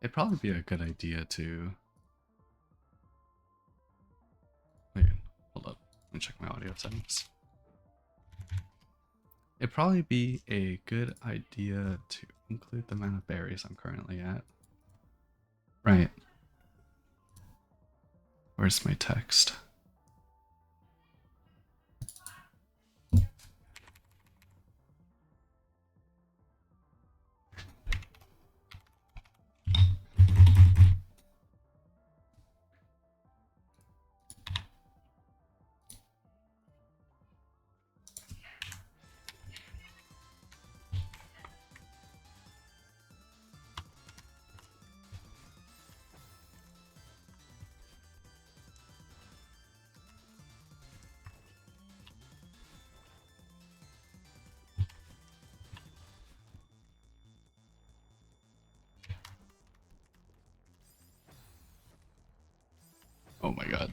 It'd probably be a good idea to... Wait, hold up. Let me check my audio settings. It'd probably be a good idea to include the amount of berries I'm currently at. Right. Where's my text? Oh my god.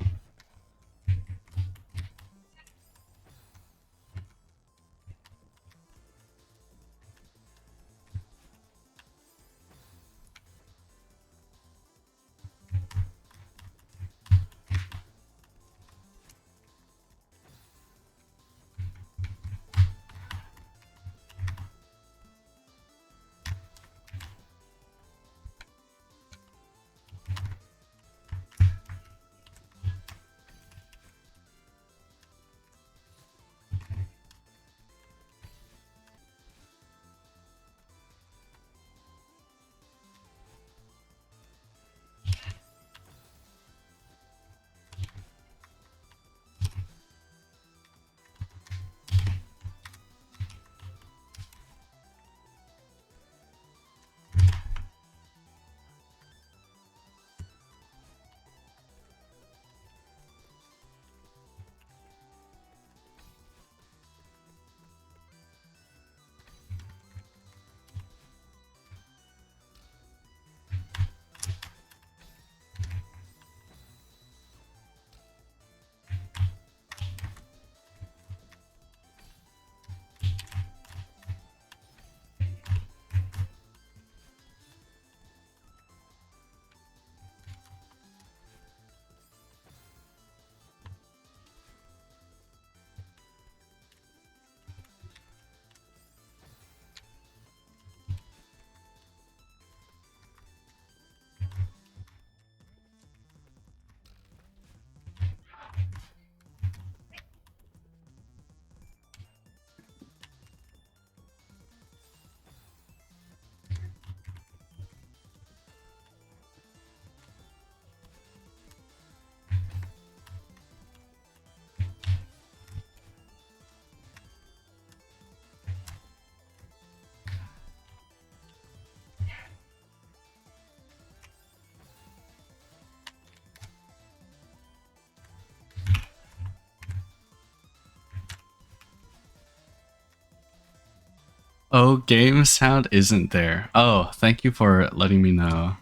Oh, game sound isn't there. Oh, thank you for letting me know.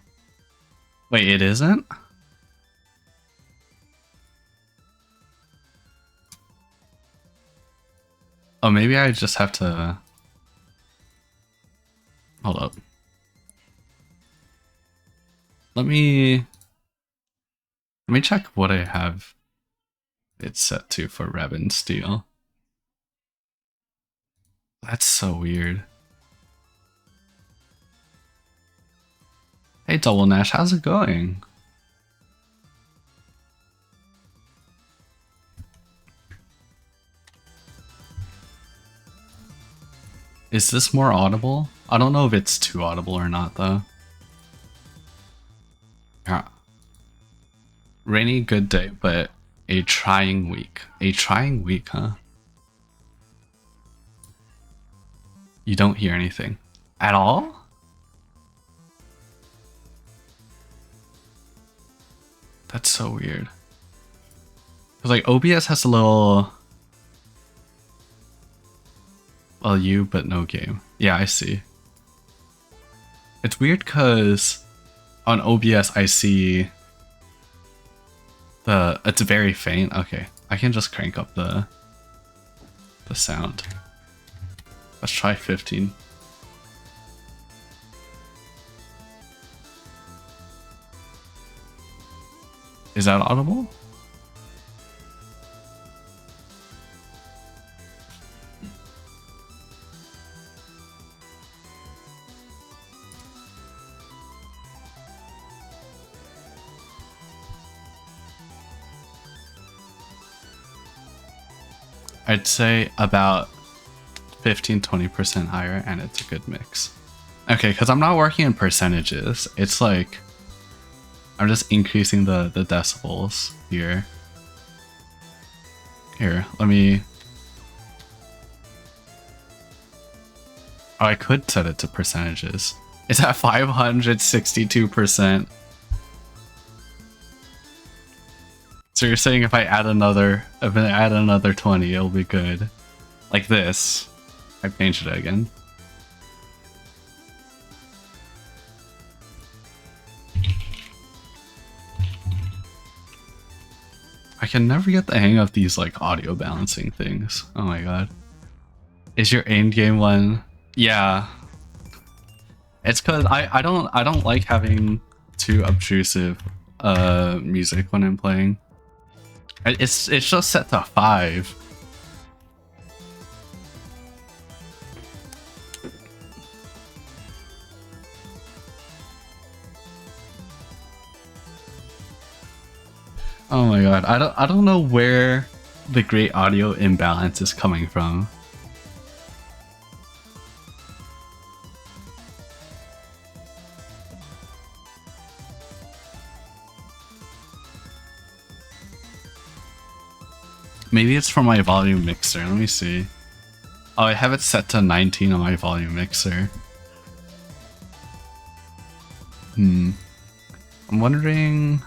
Wait, it isn't? Oh, maybe I just have to... Hold up. Let me check what I have it set to for Raven Steel. That's so weird. Hey Double Nash, how's it going? Is this more audible? I don't know if it's too audible or not though. Yeah. Rainy, good day, but a trying week. A trying week, huh? You don't hear anything. At all? That's so weird. Cause like OBS has a little... Well, you, but no game. Yeah, I see. It's weird cause on OBS I see it's very faint. Okay, I can just crank up the sound. Let's try 15. Is that audible? I'd say about 15-20% higher, and it's a good mix. Okay, because I'm not working in percentages. It's like I'm just increasing the decibels here. Here, let me... Oh, I could set it to percentages. It's at 562%. So you're saying if I add another 20, it'll be good. Like this. I changed it again. I can never get the hang of these like audio balancing things. Oh my god. Is your aim game one? Yeah. It's cause I don't like having too obtrusive music when I'm playing. It's just set to 5. Oh my god, I don't know where the great audio imbalance is coming from. Maybe it's from my volume mixer. Let me see. Oh, I have it set to 19 on my volume mixer. I'm wondering...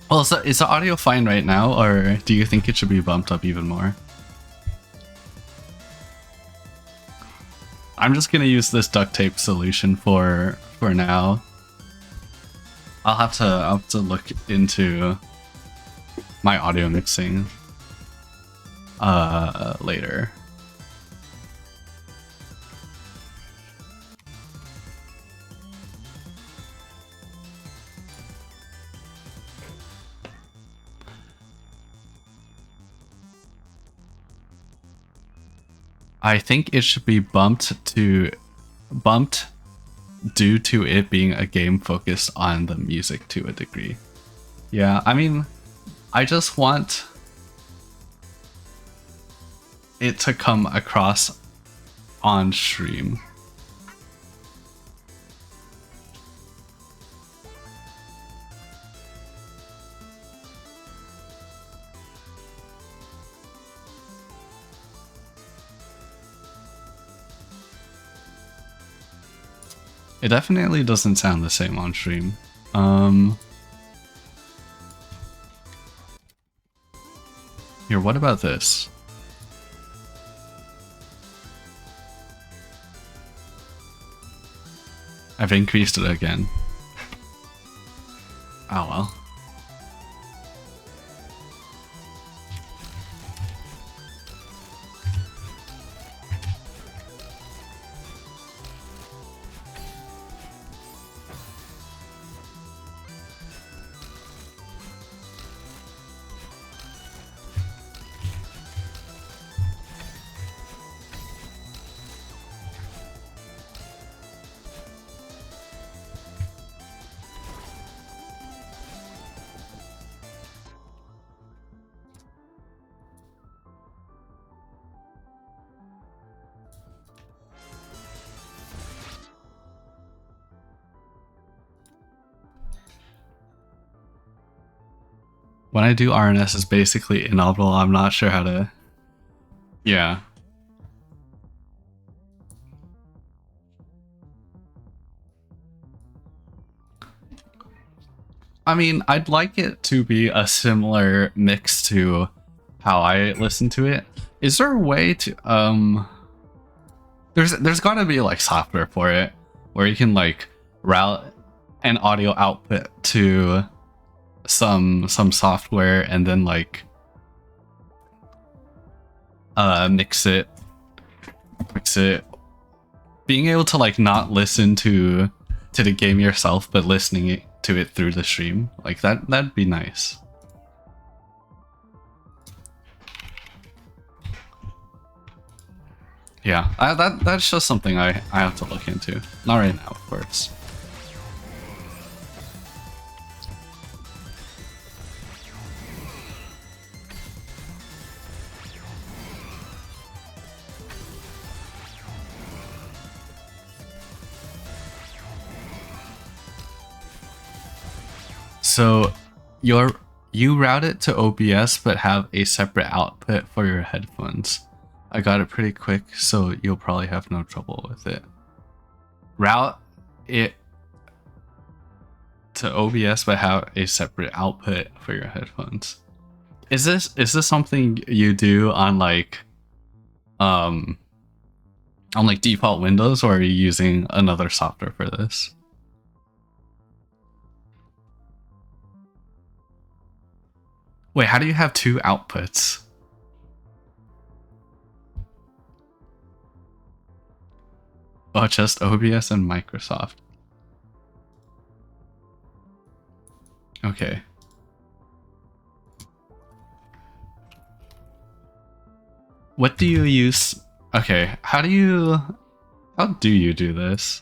Well, is the audio fine right now, or do you think it should be bumped up even more? I'm just gonna use this duct tape solution for now. I'll have to look into my audio mixing later. I think it should be bumped due to it being a game focused on the music to a degree. Yeah, I mean, I just want it to come across on stream. It definitely doesn't sound the same on stream. Here, what about this? I've increased it again. Oh well. When I do RNS, it's basically inaudible. I'm not sure how to... Yeah. I mean, I'd like it to be a similar mix to how I listen to it. Is there a way to... There's gotta be like software for it, where you can like route an audio output to some software and then like mix it. Being able to like not listen to the game yourself, but listening to it through the stream. Like that'd be nice. Yeah, that's just something I have to look into. Not right now, of course. So you route it to OBS but have a separate output for your headphones. I got it pretty quick, so you'll probably have no trouble with it. Route it to OBS but have a separate output for your headphones. Is this something you do on like default Windows, or are you using another software for this? Wait, how do you have two outputs? Oh, just OBS and Microsoft. Okay. What do you use? Okay, how do you do this?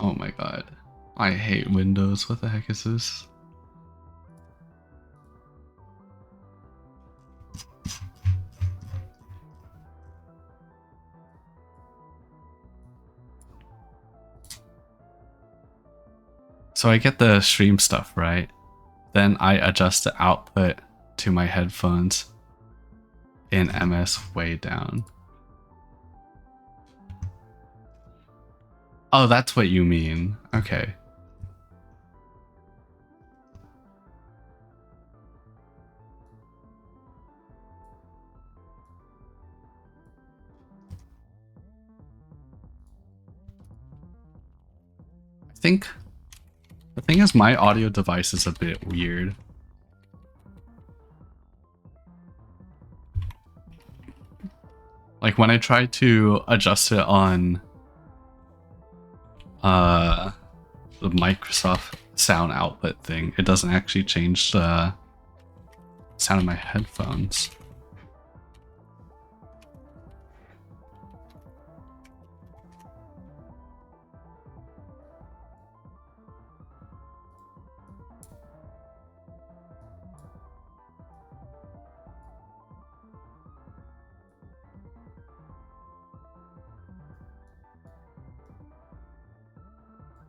Oh my god. I hate Windows. What the heck is this? So I get the stream stuff, right? Then I adjust the output to my headphones in MS way down. Oh, that's what you mean. Okay. I think the thing is my audio device is a bit weird. Like when I try to adjust it on the Microsoft sound output thing, it doesn't actually change the sound of my headphones.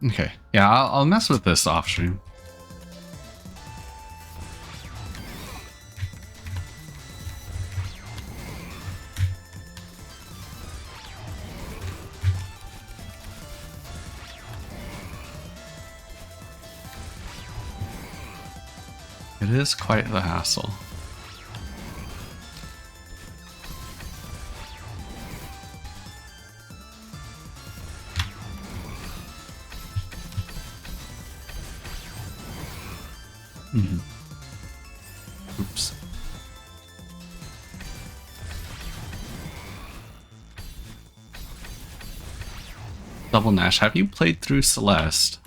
Okay, yeah, I'll mess with this off stream. It is quite the hassle. Oops. Double Nash, have you played through Celeste?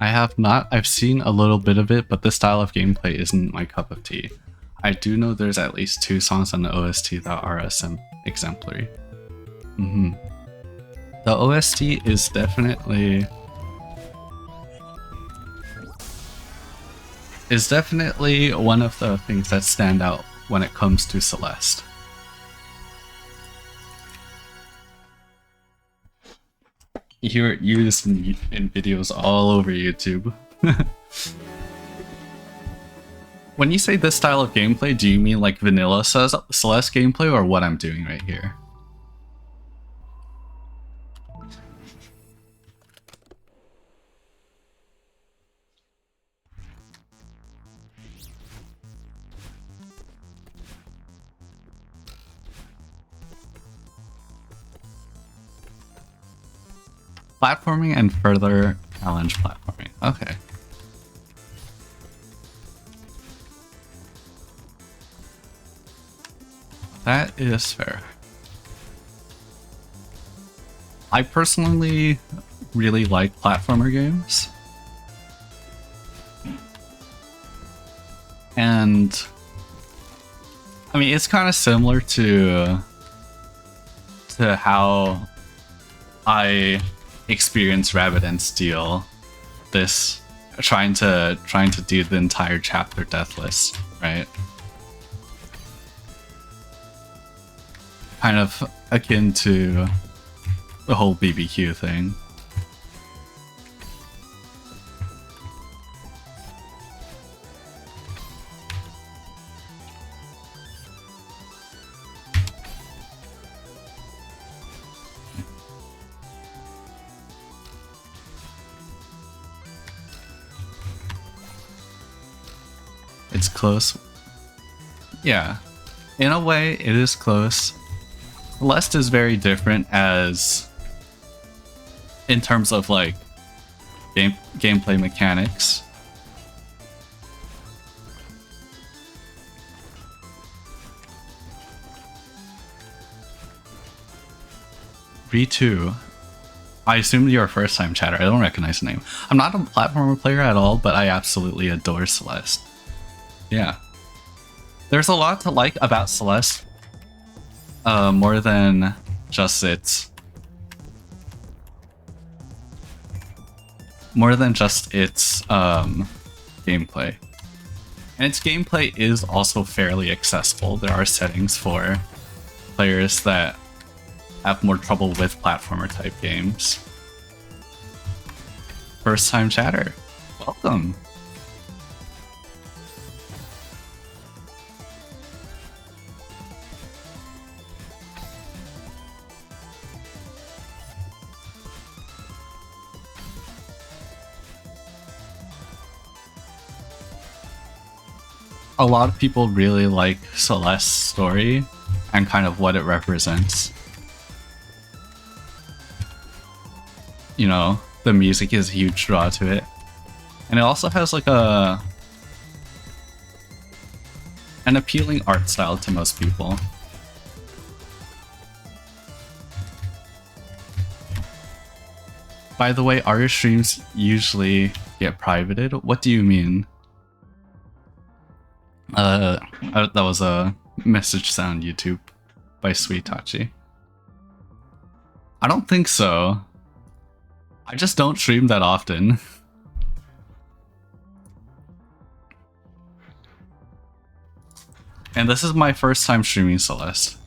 I have not. I've seen a little bit of it, but this style of gameplay isn't my cup of tea. I do know there's at least 2 songs on the OST that are exemplary. The OST is definitely one of the things that stand out when it comes to Celeste. You hear it used in videos all over YouTube. When you say this style of gameplay, do you mean like vanilla Celeste gameplay or what I'm doing right here? Platforming and further challenge platforming. Okay. That is fair. I personally really like platformer games. And I mean, it's kind of similar to how I experience Rabbit and Steel, this trying to do the entire chapter deathless, right? Kind of akin to the whole BBQ thing. It's close. Yeah, in a way it is close. Celeste is very different as in terms of like gameplay mechanics. V2. I assumed you're a first time chatter. I don't recognize the name. I'm not a platformer player at all, but I absolutely adore Celeste. Yeah. There's a lot to like about Celeste. More than just its gameplay. And its gameplay is also fairly accessible. There are settings for players that have more trouble with platformer type games. First time chatter. Welcome. A lot of people really like Celeste's story and kind of what it represents. You know, the music is a huge draw to it. And it also has like an appealing art style to most people. By the way, our streams usually get privated. What do you mean? That was a message sound YouTube by Sweet Tachi. I don't think so. I just don't stream that often. And this is my first time streaming Celeste.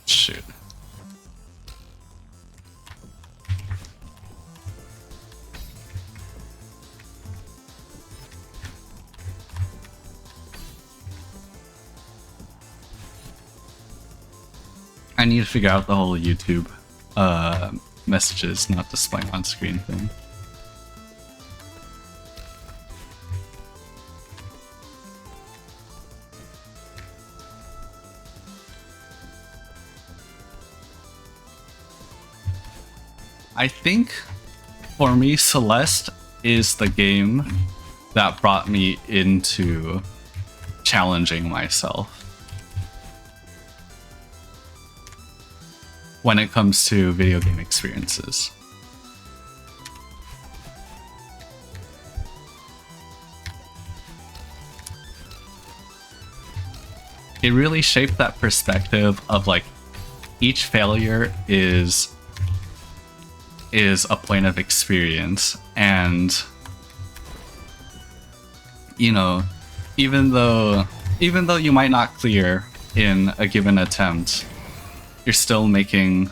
Shoot. I need to figure out the whole YouTube messages not displaying on screen thing. I think for me, Celeste is the game that brought me into challenging myself. when it comes to video game experiences. It really shaped that perspective of like each failure is a point of experience, and you know, even though you might not clear in a given attempt, you're still making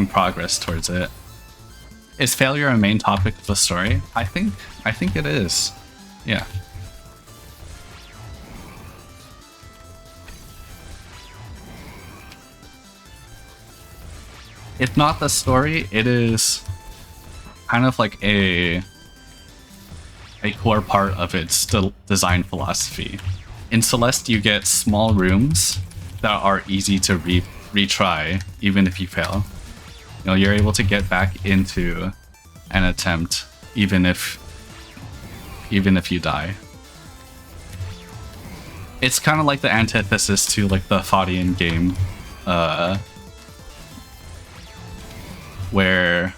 progress towards it. Is failure a main topic of the story? I think it is. Yeah. If not the story, it is kind of like a core part of its design philosophy. In Celeste, you get small rooms that are easy to retry, even if you fail. You know, you're able to get back into an attempt, even if you die. It's kind of like the antithesis to like the Fadian game, where,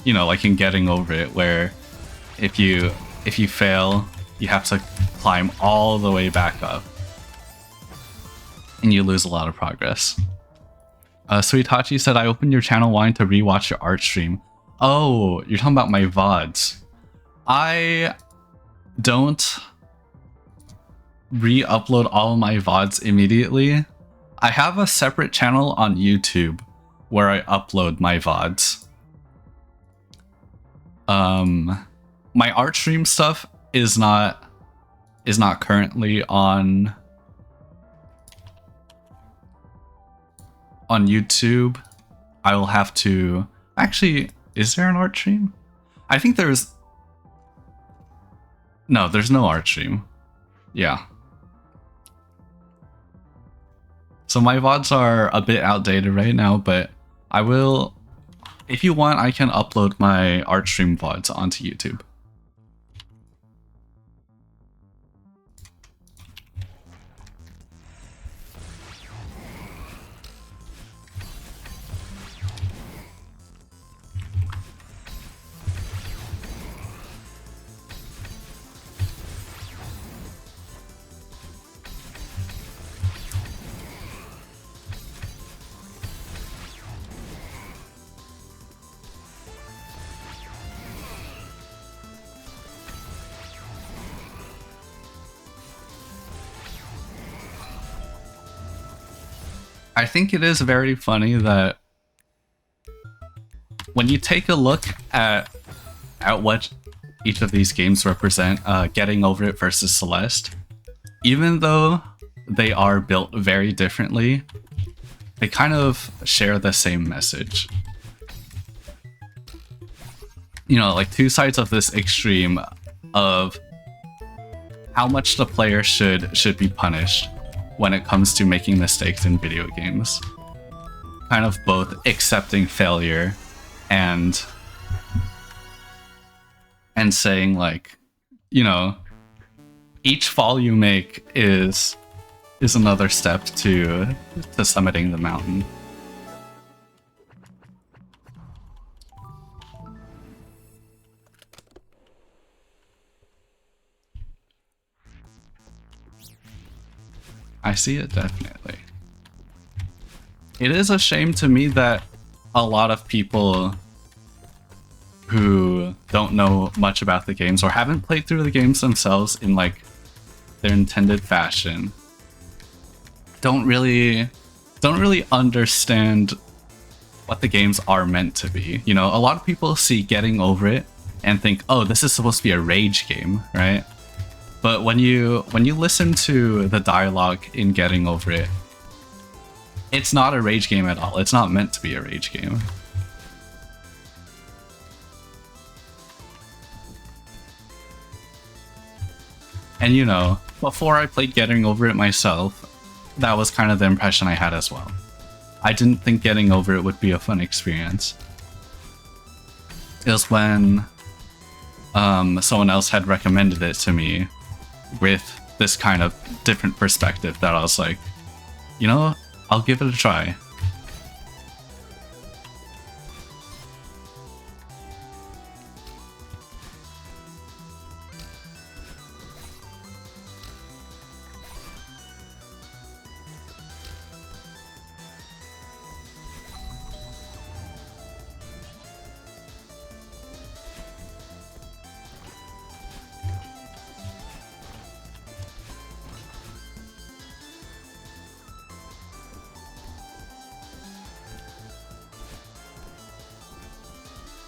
you know, like in Getting Over It, where if you fail, you have to climb all the way back up, and you lose a lot of progress. Sweet Hachi said, I opened your channel wanting to rewatch your art stream. Oh, you're talking about my VODs. I don't re-upload all my VODs immediately. I have a separate channel on YouTube where I upload my VODs. My art stream stuff is not currently on YouTube. I will have to actually. Is there an art stream? I think there's. No, there's no art stream. Yeah. So my VODs are a bit outdated right now, but I will. If you want, I can upload my art stream VODs onto YouTube. I think it is very funny that when you take a look at what each of these games represent, Getting Over It versus Celeste, even though they are built very differently, they kind of share the same message. You know, like two sides of this extreme of how much the player should be punished when it comes to making mistakes in video games. Kind of both accepting failure and saying like, you know, each fall you make is another step to summiting the mountain. I see it, definitely. It is a shame to me that a lot of people who don't know much about the games or haven't played through the games themselves in like their intended fashion don't really understand what the games are meant to be. You know, a lot of people see Getting Over It and think, oh, this is supposed to be a rage game, right? But when you listen to the dialogue in Getting Over It, it's not a rage game at all. It's not meant to be a rage game. And you know, before I played Getting Over It myself, that was kind of the impression I had as well. I didn't think Getting Over It would be a fun experience. It was when someone else had recommended it to me with this kind of different perspective that I was like, you know, I'll give it a try.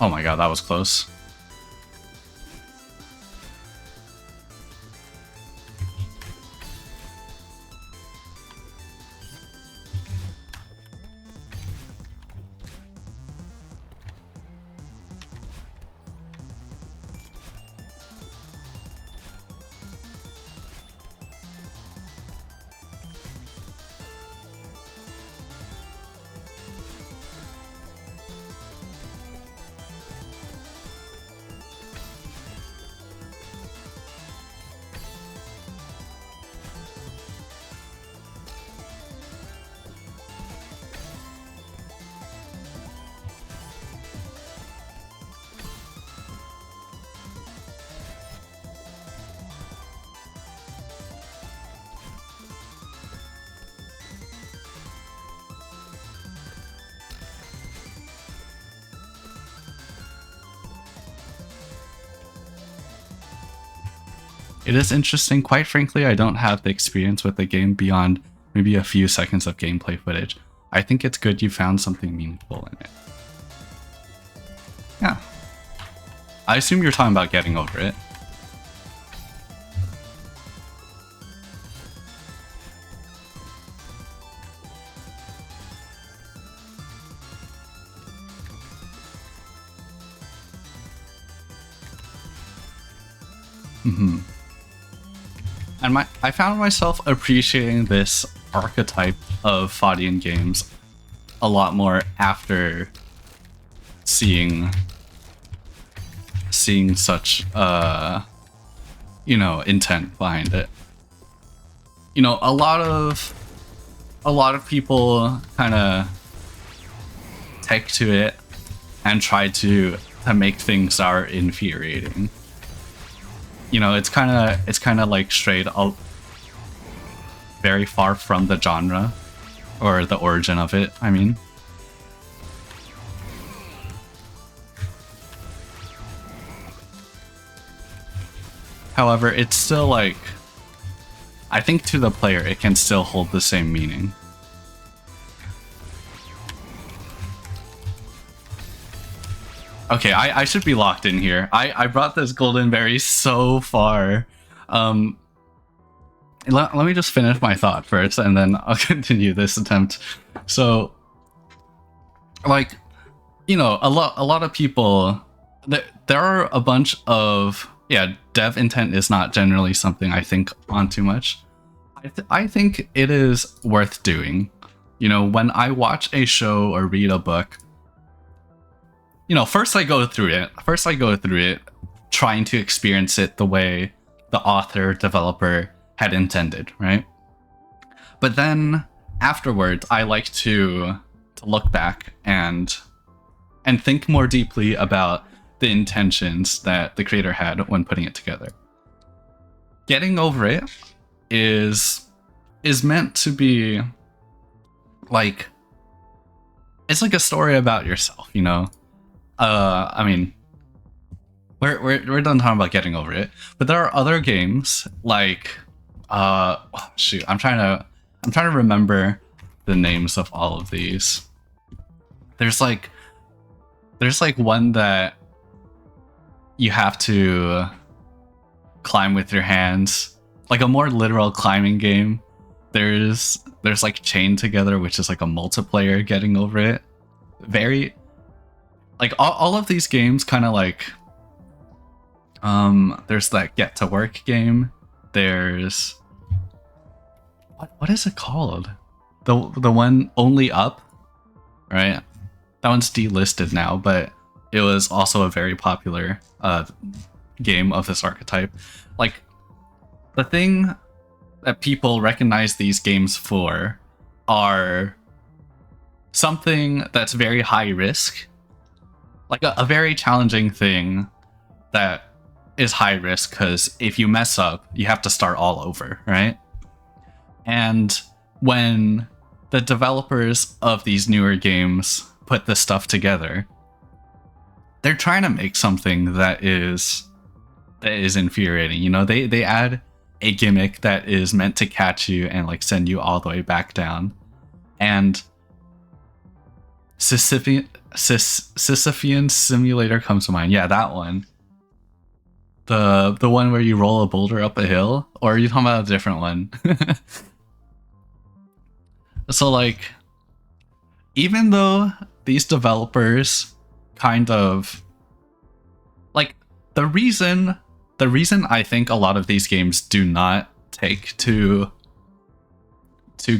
Oh my god, that was close. It is interesting. Quite frankly, I don't have the experience with the game beyond maybe a few seconds of gameplay footage. I think it's good you found something meaningful in it. Yeah. I assume you're talking about getting over it. And I found myself appreciating this archetype of Fadian games a lot more after seeing such you know, intent behind it. You know, a lot of people kind of take to it and try to make things that are infuriating. You know, it's kind of like strayed out very far from the genre or the origin of it, I mean. However, it's still like, I think to the player it can still hold the same meaning. Okay, I should be locked in here. I brought this golden berry so far. Let me just finish my thought first, and then I'll continue this attempt. So, like, you know, a lot of people, there are a bunch of, yeah, dev intent is not generally something I think on too much. I think it is worth doing. You know, when I watch a show or read a book, you know, first I go through it, trying to experience it the way the author, developer had intended, right? But then afterwards, I like to look back and think more deeply about the intentions that the creator had when putting it together. Getting over it is meant to be like, it's like a story about yourself, you know? I mean, we're done talking about getting over it, but there are other games like, shoot, I'm trying to remember the names of all of these. There's like one that you have to climb with your hands, like a more literal climbing game. There's like Chained Together, which is like a multiplayer getting over it. Very, like, all of these games kind of like, there's that Get to Work game. There's, what is it called? The one Only Up, right? That one's delisted now, but it was also a very popular game of this archetype. Like, the thing that people recognize these games for are something that's very high risk, like a very challenging thing that is high risk because if you mess up, you have to start all over, right? And when the developers of these newer games put this stuff together, they're trying to make something that is infuriating. You know, they add a gimmick that is meant to catch you and like send you all the way back down. And Sisyphean Simulator comes to mind. Yeah, that one. The one where you roll a boulder up a hill, or are you talking about a different one? So like, even though these developers kind of like the reason I think a lot of these games do not take to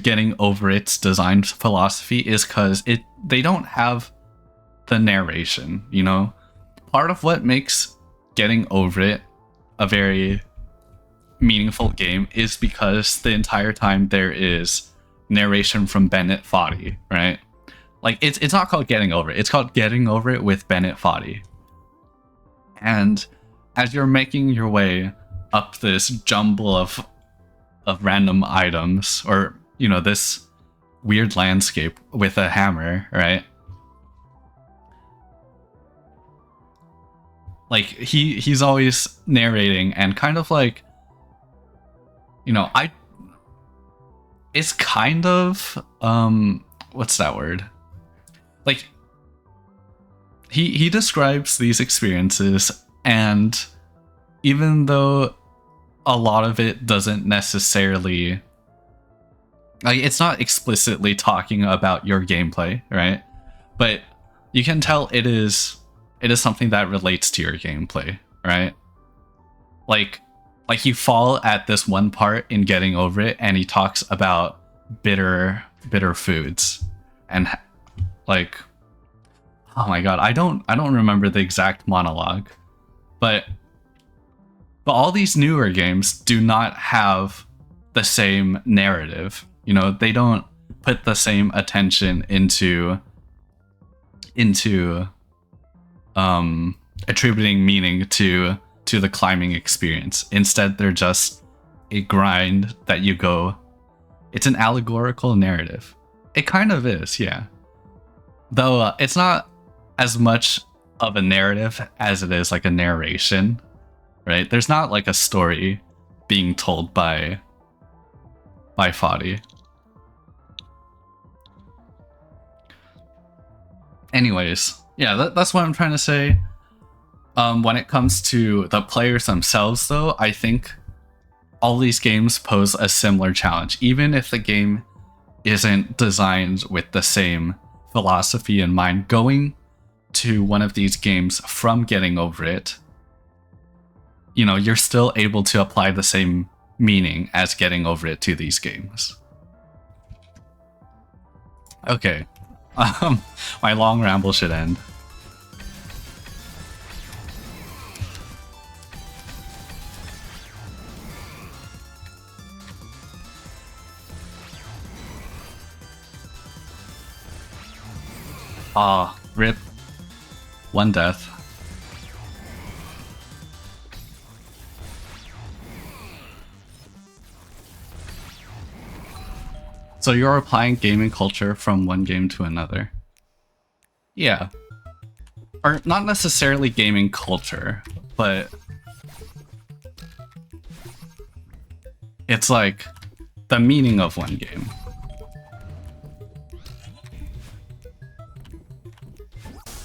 getting over its design philosophy is because they don't have the narration, you know? Part of what makes Getting Over It a very meaningful game is because the entire time there is narration from Bennett Foddy, right? Like it's not called Getting Over It, it's called Getting Over It with Bennett Foddy. And as you're making your way up this jumble of random items, or you know, this weird landscape with a hammer, right? Like he's always narrating and kind of like, you know, it's kind of what's that word? Like he describes these experiences, and even though a lot of it doesn't necessarily, like, it's not explicitly talking about your gameplay, right? But you can tell it is something that relates to your gameplay, right? Like you fall at this one part in Getting Over It, and he talks about bitter foods, and like, oh my god, I don't remember the exact monologue, but all these newer games do not have the same narrative. You know, they don't put the same attention into attributing meaning to the climbing experience. Instead, they're just a grind that you go. It's an allegorical narrative. It kind of is, yeah. Though it's not as much of a narrative as it is like a narration, right? There's not like a story being told by Foddy. Anyways, yeah, that's what I'm trying to say. When it comes to the players themselves, though, I think all these games pose a similar challenge. Even if the game isn't designed with the same philosophy in mind, going to one of these games from Getting Over It, you know, you're still able to apply the same meaning as Getting Over It to these games. Okay. My long ramble should end. Ah, rip. One death. So you're applying gaming culture from one game to another. Yeah. Or not necessarily gaming culture, but it's like the meaning of one game.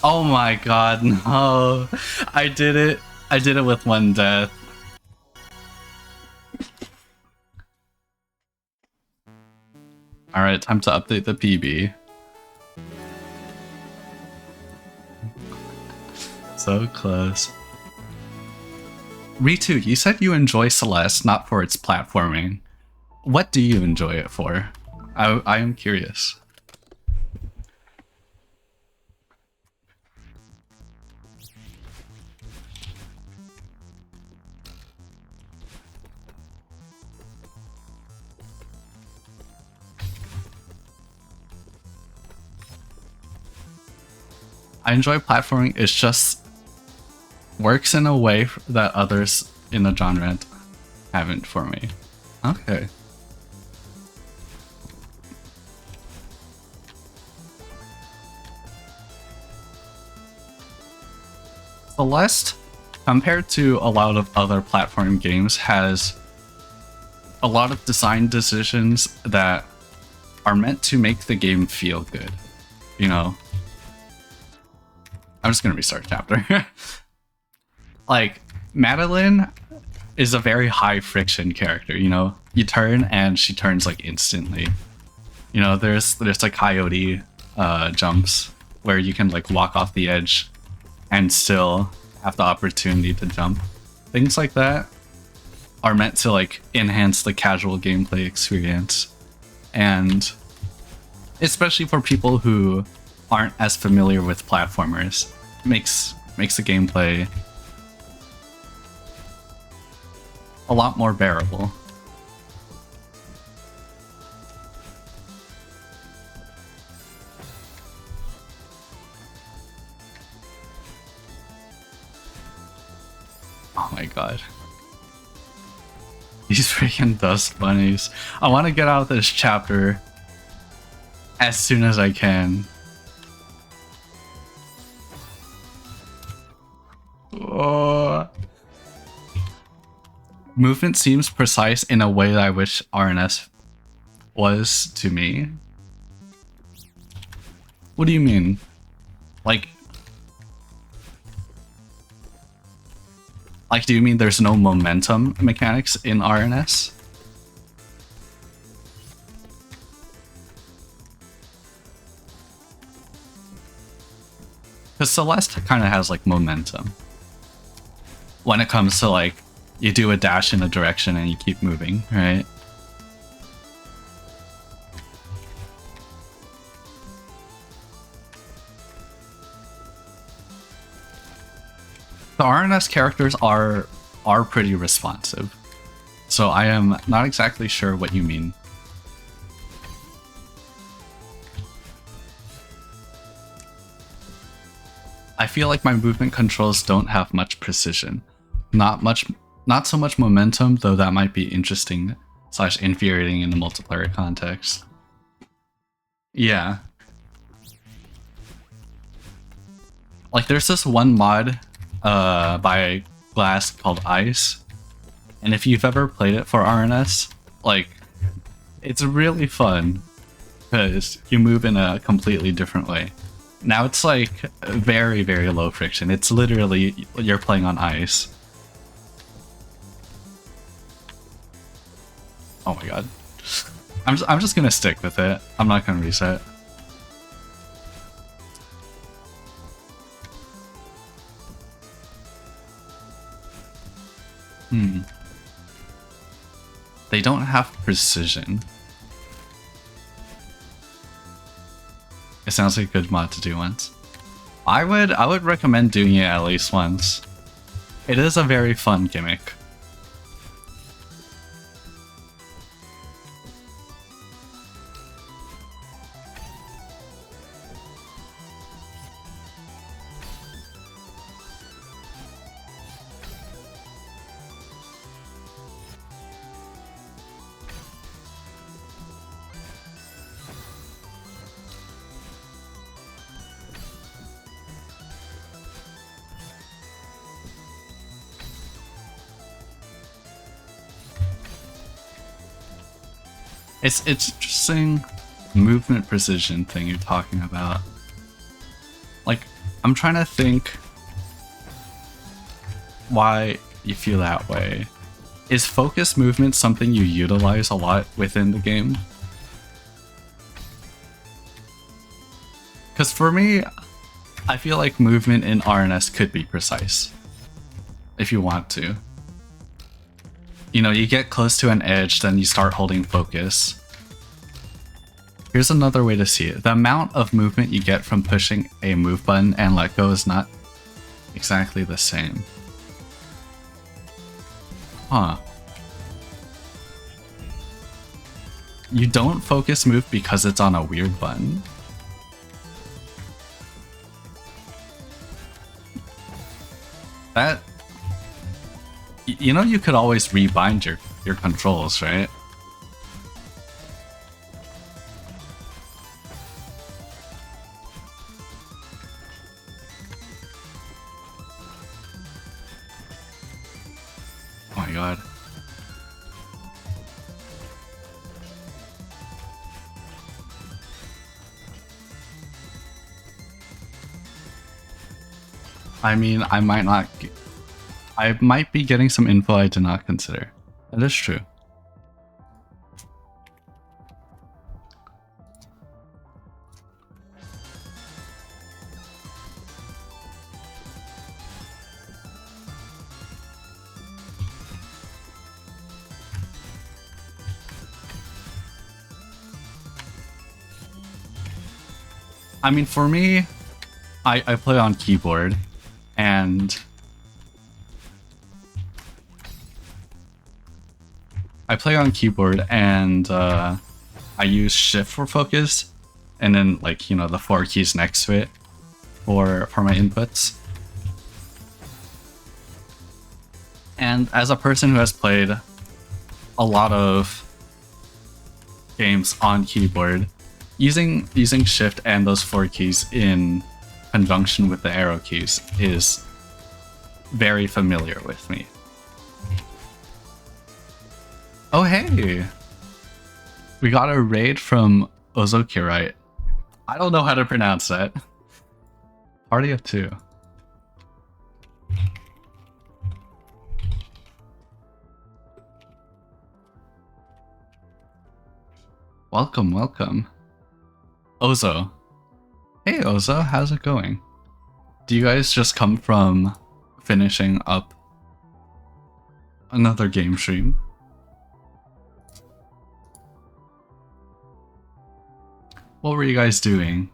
Oh my god, no. I did it. I did it with one death. Alright, time to update the PB. So close. Ritu, you said you enjoy Celeste not for its platforming. What do you enjoy it for? I am curious. I enjoy platforming. It's just works in a way that others in the genre haven't for me. Okay. Celeste, compared to a lot of other platform games, has a lot of design decisions that are meant to make the game feel good. You know? I'm just gonna restart chapter. Like, Madeline is a very high friction character, you know? You turn and she turns like instantly. You know, there's like coyote jumps where you can like walk off the edge and still have the opportunity to jump. Things like that are meant to like enhance the casual gameplay experience. And especially for people who aren't as familiar with platformers, makes the gameplay a lot more bearable. Oh my god. These freaking dust bunnies. I want to get out of this chapter as soon as I can. Oh. Movement seems precise in a way that I wish RNS was to me. What do you mean? Like, do you mean there's no momentum mechanics in RNS? Because Celeste kind of has like momentum. When it comes to like, you do a dash in a direction and you keep moving, right? The RNS characters are pretty responsive, so I am not exactly sure what you mean. I feel like my movement controls don't have much precision. Not so much momentum, though that might be interesting / infuriating in a multiplayer context. Yeah. Like there's this one mod by Glass called Ice, and if you've ever played it for RNS, like it's really fun because you move in a completely different way. Now it's like very, very low friction. It's literally you're playing on ice. Oh my god. I'm just gonna stick with it. I'm not gonna reset. They don't have precision. It sounds like a good mod to do once. I would recommend doing it at least once. It is a very fun gimmick. It's interesting movement precision thing you're talking about. Like, I'm trying to think why you feel that way. Is focus movement something you utilize a lot within the game? Because for me, I feel like movement in RNS could be precise. If you want to. You know, you get close to an edge, then you start holding focus. Here's another way to see it. The amount of movement you get from pushing a move button and let go is not exactly the same. Huh. You don't focus move because it's on a weird button? That you know, you could always rebind your controls, right? Oh my god. I mean, I might be getting some info I did not consider. That is true. I mean, for me, I play on keyboard, and I use shift for focus, and then like, you know, the 4 keys next to it for my inputs. And as a person who has played a lot of games on keyboard, using shift and those 4 keys in conjunction with the arrow keys is very familiar with me. Oh hey! We got a raid from Ozokirite. I don't know how to pronounce that. Party of 2. Welcome, welcome. Ozo. Hey Ozo, how's it going? Do you guys just come from finishing up another game stream? What were you guys doing?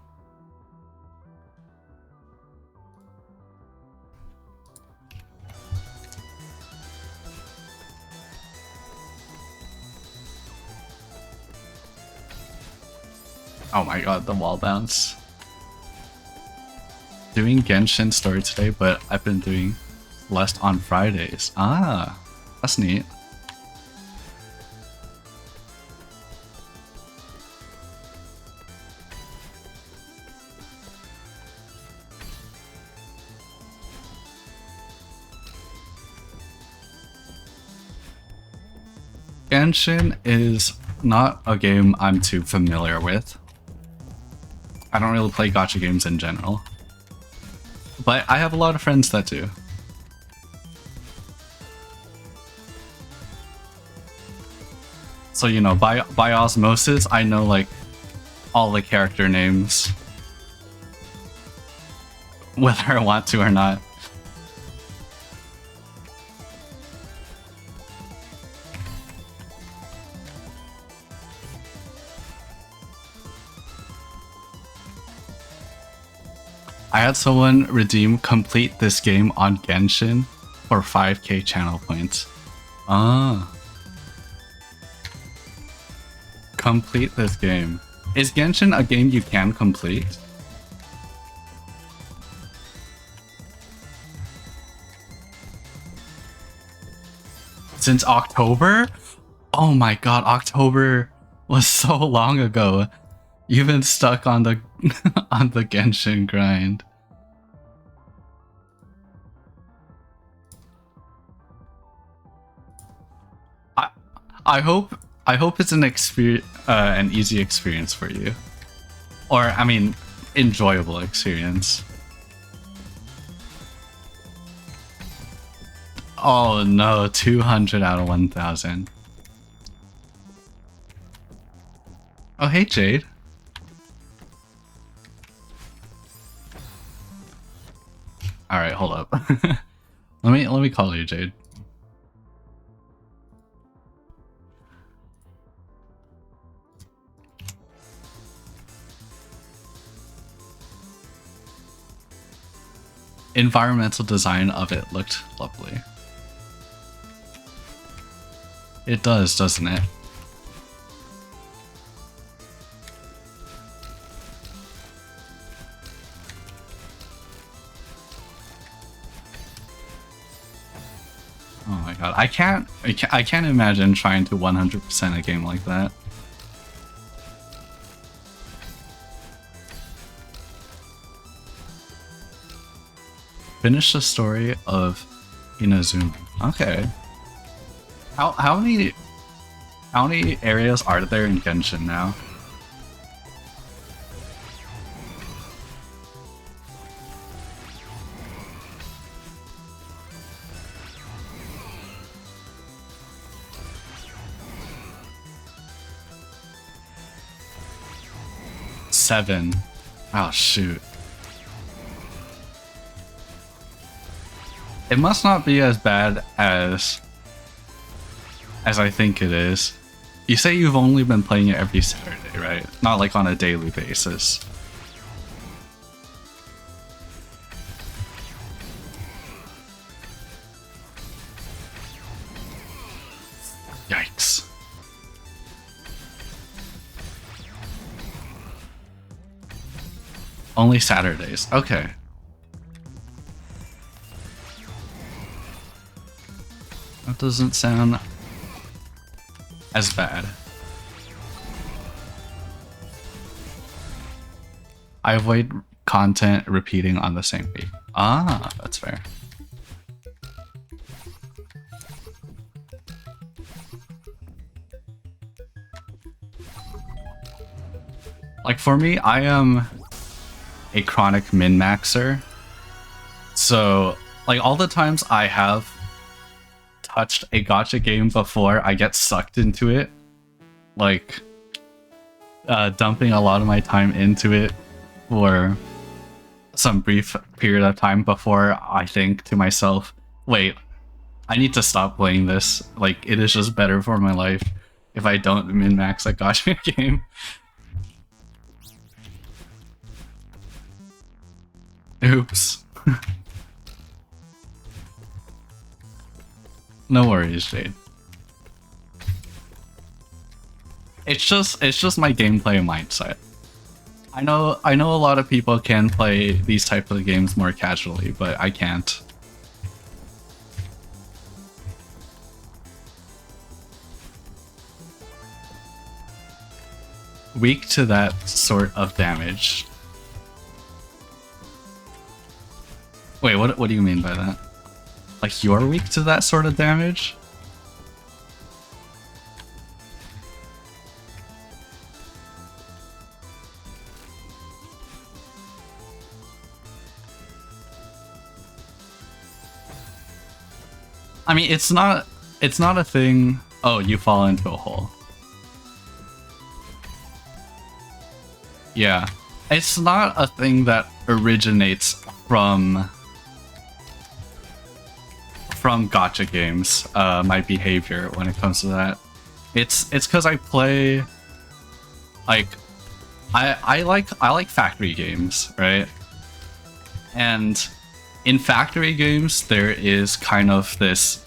Oh my god, the wall bounce. Doing Genshin story today, but I've been doing Celeste on Fridays. Ah, that's neat. Genshin is not a game I'm too familiar with. I don't really play gacha games in general. But I have a lot of friends that do. So, you know, by osmosis, I know like all the character names. Whether I want to or not. I had someone redeem complete this game on Genshin for 5k channel points. Ah. Complete this game. Is Genshin a game you can complete? Since October? Oh my god, October was so long ago. You've been stuck on the on the Genshin grind. I hope it's an easy experience for you, or I mean, enjoyable experience. Oh no, 200 out of 1,000. Oh hey Jade. All right, hold up. let me call you, Jade. Environmental design of it looked lovely. It does, doesn't it? Oh my god, I can't imagine trying to 100% a game like that. Finish the story of Inazuma. Okay. How many areas are there in Genshin now? Seven. Oh shoot. It must not be as bad as I think it is. You say you've only been playing it every Saturday, right? Not like on a daily basis. Yikes. Only Saturdays. Okay. That doesn't sound as bad. I avoid content repeating on the same beat. Ah, that's fair. Like for me, I am a chronic min-maxer. So like all the times I have touched a gacha game before, I get sucked into it. Like dumping a lot of my time into it for some brief period of time before I think to myself, wait, I need to stop playing this. Like it is just better for my life if I don't min-max a gacha game. Oops. No worries, Jade. It's just my gameplay mindset. I know a lot of people can play these types of games more casually, but I can't. Weak to that sort of damage. Wait, what do you mean by that? Like you're weak to that sort of damage? I mean, it's not a thing. Oh, you fall into a hole. Yeah. It's not a thing that originates from gacha games, my behavior when it comes to that. It's because I play like I like factory games, right? And in factory games there is kind of this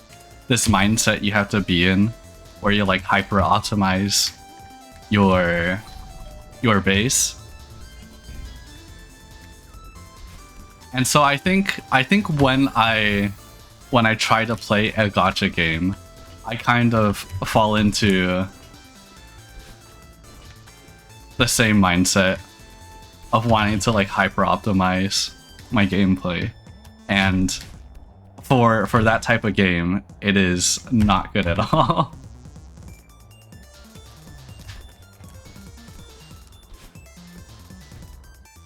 mindset you have to be in where you like hyper optimize your base. And so I think when I try to play a gacha game, I kind of fall into the same mindset of wanting to like hyper optimize my gameplay. And for that type of game, it is not good at all.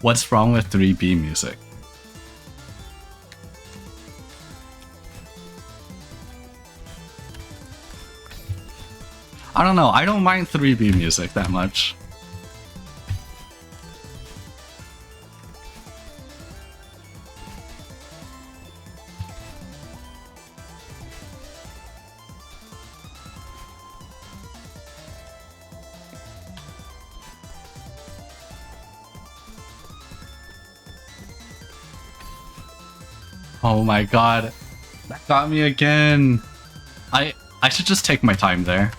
What's wrong with 3B music? I don't know, I don't mind 3B music that much. Oh my god, that got me again. I should just take my time there.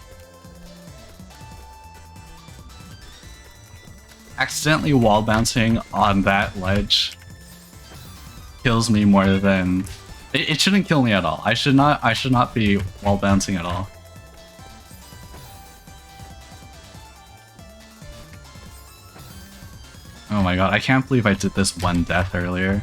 Accidentally wall bouncing on that ledge kills me more than It shouldn't kill me at all. I should not be wall bouncing at all. Oh my god, I can't believe I did this one death earlier.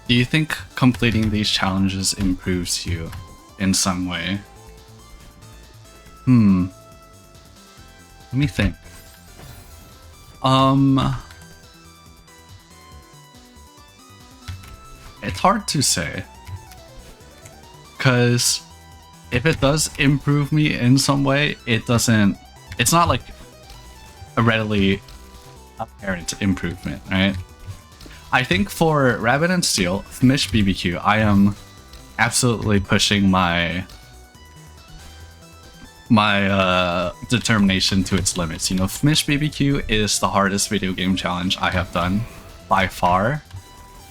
Do you think completing these challenges improves you in some way? Let me think. It's hard to say. 'Cause if it does improve me in some way, it's not like a readily apparent improvement, right? I think for Rabbit and Steel, Fmish BBQ, I am absolutely pushing my determination to its limits. You know, Fmish BBQ is the hardest video game challenge I have done by far,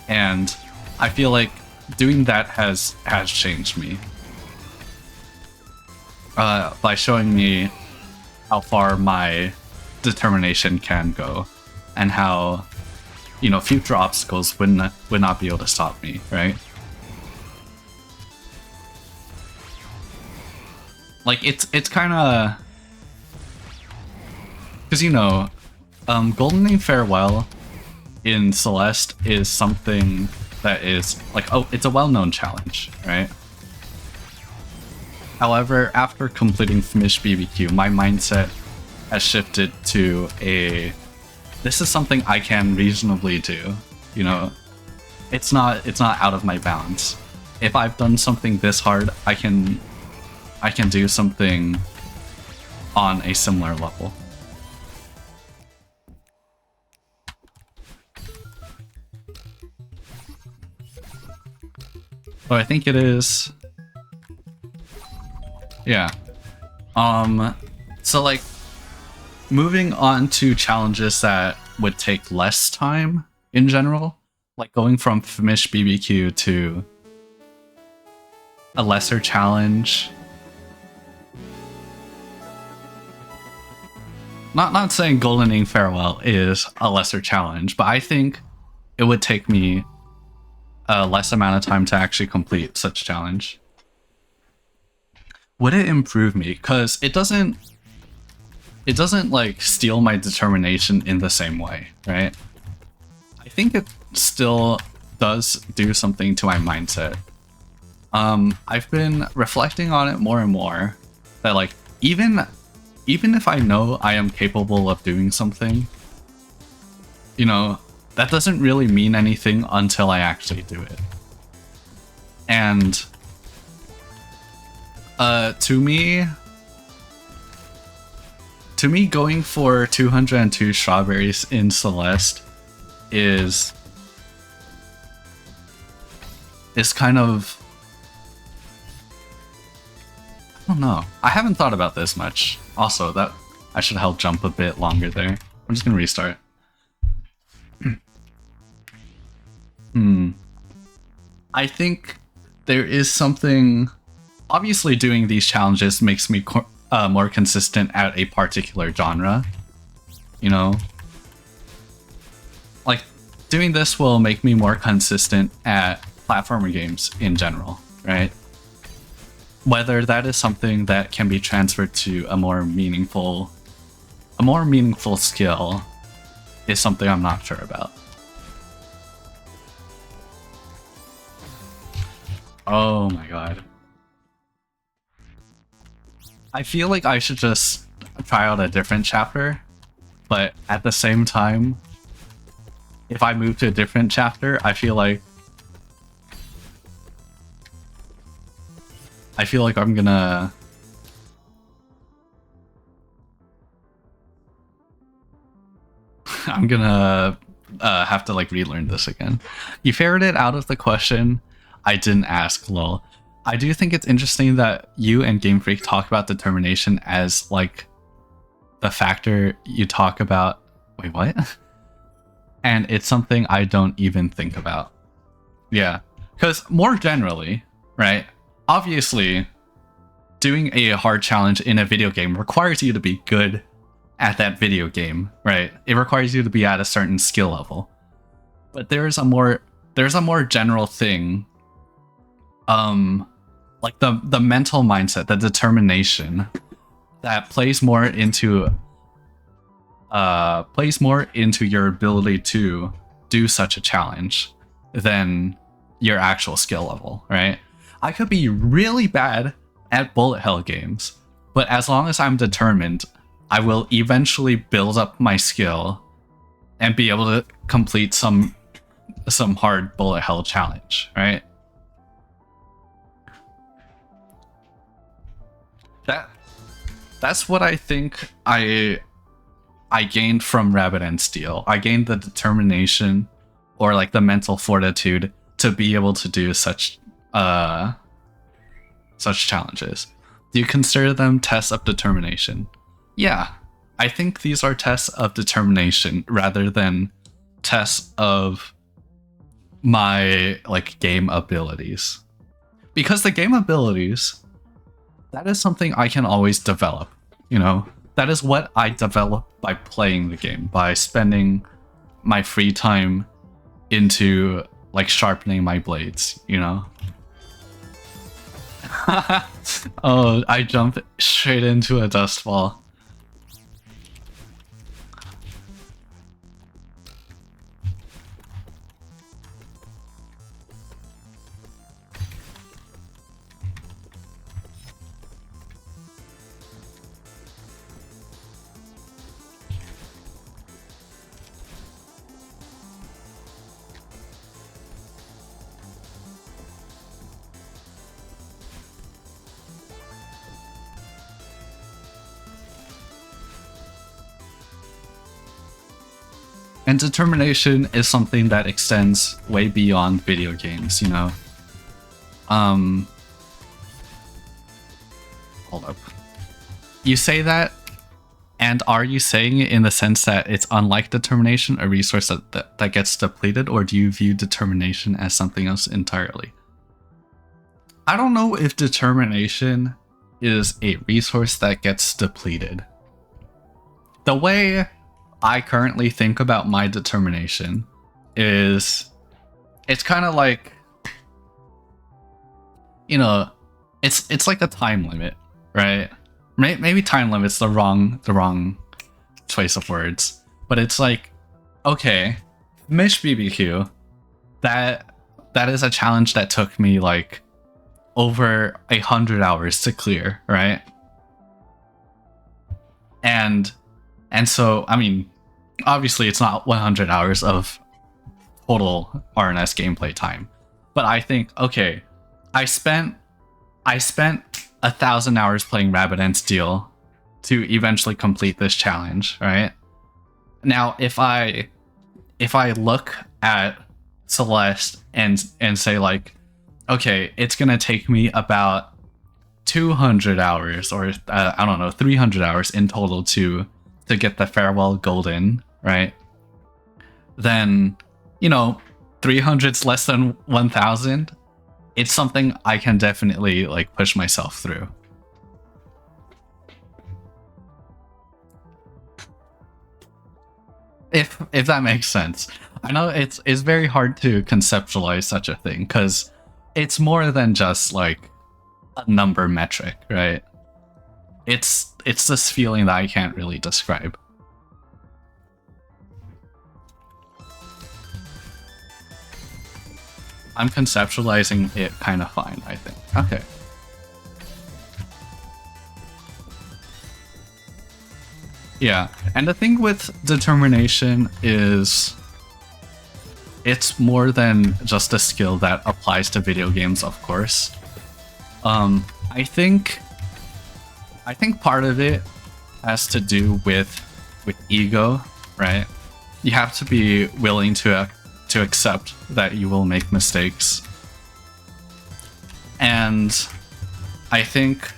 and I feel like doing that has changed me by showing me how far my determination can go and how, you know, future obstacles would not be able to stop me, right? Like, it's kind of... Because, you know, Goldening Farewell in Celeste is something that is, like, oh, it's a well-known challenge, right? However, after completing Fmish BBQ, my mindset has shifted to a... This is something I can reasonably do, you know? It's not out of my bounds. If I've done something this hard, I can do something on a similar level. So I think it is... Yeah. So like, moving on to challenges that would take less time in general, like going from Fmish BBQ to a lesser challenge. Not saying Goldening Farewell is a lesser challenge, but I think it would take me a less amount of time to actually complete such challenge. Would it improve me? Because it doesn't like steal my determination in the same way, right? I think it still does do something to my mindset. I've been reflecting on it more and more, that like, even if I know I am capable of doing something, you know, that doesn't really mean anything until I actually do it. And to me, going for 202 strawberries in Celeste is kind of... I don't know. I haven't thought about this much. Also, that I should help jump a bit longer there. I'm just gonna restart. I think there is something... Obviously, doing these challenges makes me more consistent at a particular genre. You know? Like, doing this will make me more consistent at platformer games in general, right? Whether that is something that can be transferred to a more meaningful skill is something I'm not sure about. Oh my god. I feel like I should just try out a different chapter, but at the same time, if I move to a different chapter, I feel like I'm gonna have to like relearn this again. You ferreted it out of the question. I didn't ask, lol. I do think it's interesting that you and Game Freak talk about determination as like the factor you talk about. Wait, what? And it's something I don't even think about. Yeah, because more generally, right? Obviously, doing a hard challenge in a video game requires you to be good at that video game, right? It requires you to be at a certain skill level. But there's a more general thing, like the mental mindset, the determination that plays more into your ability to do such a challenge than your actual skill level, right? I could be really bad at bullet hell games, but as long as I'm determined, I will eventually build up my skill and be able to complete some hard bullet hell challenge, right? That's what I think I gained from Rabbit and Steel. I gained the determination or like the mental fortitude to be able to do such challenges. Do you consider them tests of determination? Yeah, I think these are tests of determination rather than tests of my like game abilities. Because the game abilities, that is something I can always develop, you know? That is what I develop by playing the game, by spending my free time into like sharpening my blades, you know? Oh, I jumped straight into a dust ball. And determination is something that extends way beyond video games, you know? Hold up. You say that, and are you saying it in the sense that it's unlike determination, a resource that gets depleted, or do you view determination as something else entirely? I don't know if determination is a resource that gets depleted. The way I currently think about my determination is it's kind of like, you know, it's like a time limit, right? Maybe time limit's the wrong choice of words, but it's like, okay, Mish BBQ, that is a challenge that took me like over 100 hours to clear, right? And so, I mean, obviously it's not 100 hours of total RNS gameplay time, but I think, okay, I spent 1,000 hours playing Rabbit and Steel to eventually complete this challenge, right? Now, if I look at Celeste and say like, okay, it's gonna take me about 200 hours or I don't know, 300 hours in total to get the Farewell Golden, right? Then, you know, 300's less than 1,000. It's something I can definitely like push myself through. If that makes sense. I know it's very hard to conceptualize such a thing because it's more than just like a number metric, right? It's this feeling that I can't really describe. I'm conceptualizing it kind of fine, I think. Okay. Yeah, and the thing with determination is it's more than just a skill that applies to video games, of course. I think part of it has to do with ego, right? You have to be willing to accept that you will make mistakes. And I think,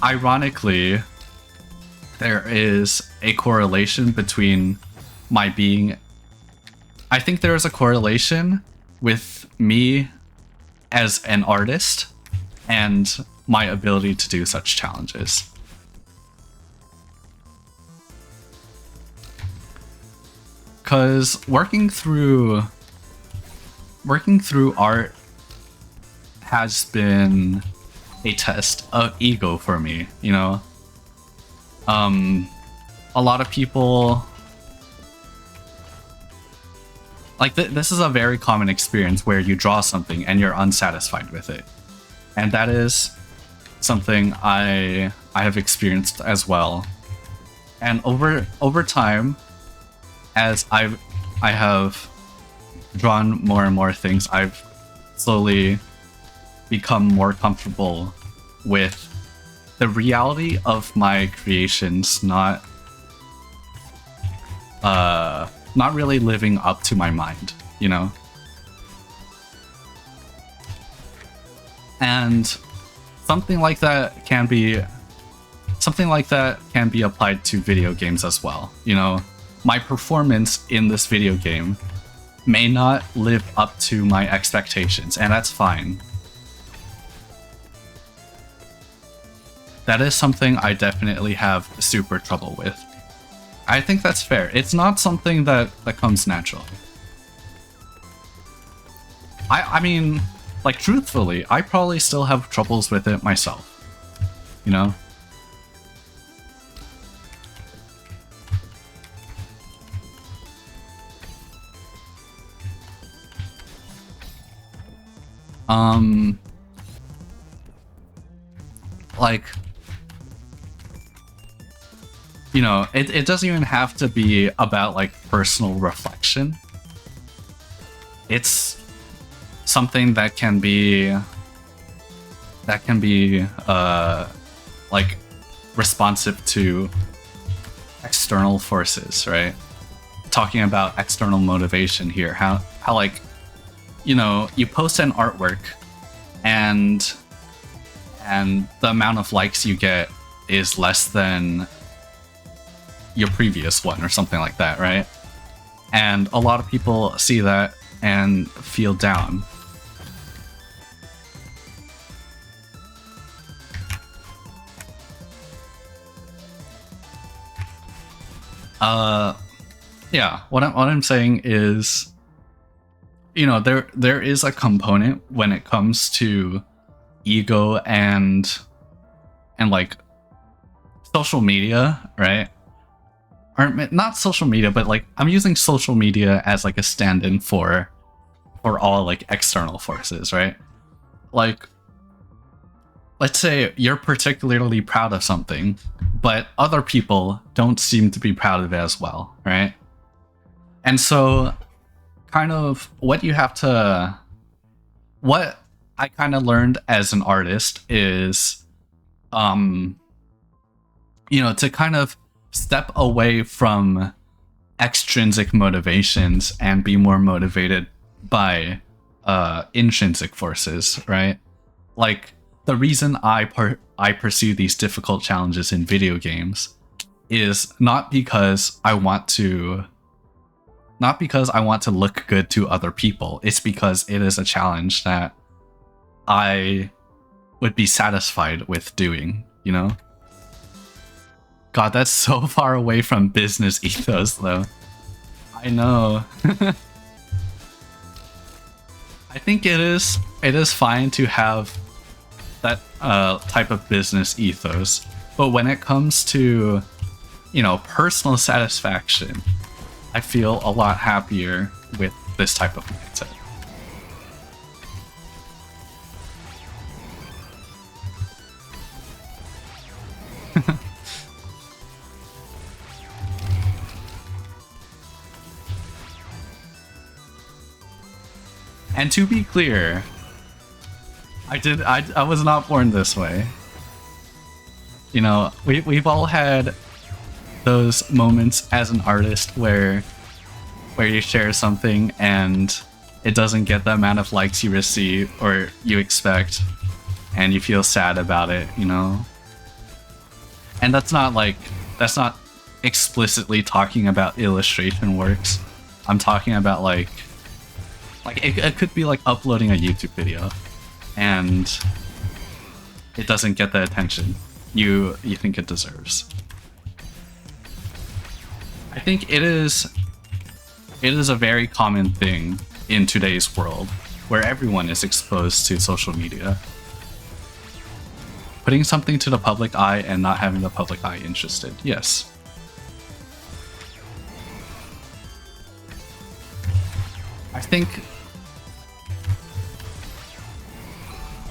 ironically, there is a correlation between my being... I think there is a correlation with me as an artist and my ability to do such challenges. Because working through art has been a test of ego for me, you know? A lot of people... Like, this is a very common experience where you draw something and you're unsatisfied with it. And that is something I have experienced as well. And over time, as I have drawn more and more things, I've slowly become more comfortable with the reality of my creations not really living up to my mind, you know? And something like that can be applied to video games as well, you know? My performance in this video game may not live up to my expectations, and that's fine. That is something I definitely have super trouble with. I think that's fair. It's not something that comes natural. I mean, like, truthfully, I probably still have troubles with it myself, you know? Like, you know, it doesn't even have to be about, like, personal reflection. It's something that can be like, responsive to external forces, right? Talking about external motivation here, how like, you know, you post an artwork and the amount of likes you get is less than your previous one or something like that, right? And a lot of people see that and feel down. Yeah, what I'm saying is, you know, there is a component when it comes to ego and like social media, right? Or not social media, but like I'm using social media as like a stand-in for all like external forces, right? Like, let's say you're particularly proud of something, but other people don't seem to be proud of it as well, right? And so kind of what I kind of learned as an artist is, you know, to kind of step away from extrinsic motivations and be more motivated by intrinsic forces, right? Like, the reason I pursue these difficult challenges in video games is not because I want to look good to other people. It's because it is a challenge that I would be satisfied with doing, you know? God, that's so far away from business ethos, though. I know. I think it is fine to have that type of business ethos, but when it comes to, you know, personal satisfaction, I feel a lot happier with this type of mindset. And to be clear, I was not born this way. You know, we've all had those moments as an artist where you share something and it doesn't get the amount of likes you receive or you expect, and you feel sad about it, you know? And that's not explicitly talking about illustration works. I'm talking about like it could be like uploading a YouTube video and it doesn't get the attention you think it deserves. I think it is a very common thing in today's world where everyone is exposed to social media. Putting something to the public eye and not having the public eye interested, yes.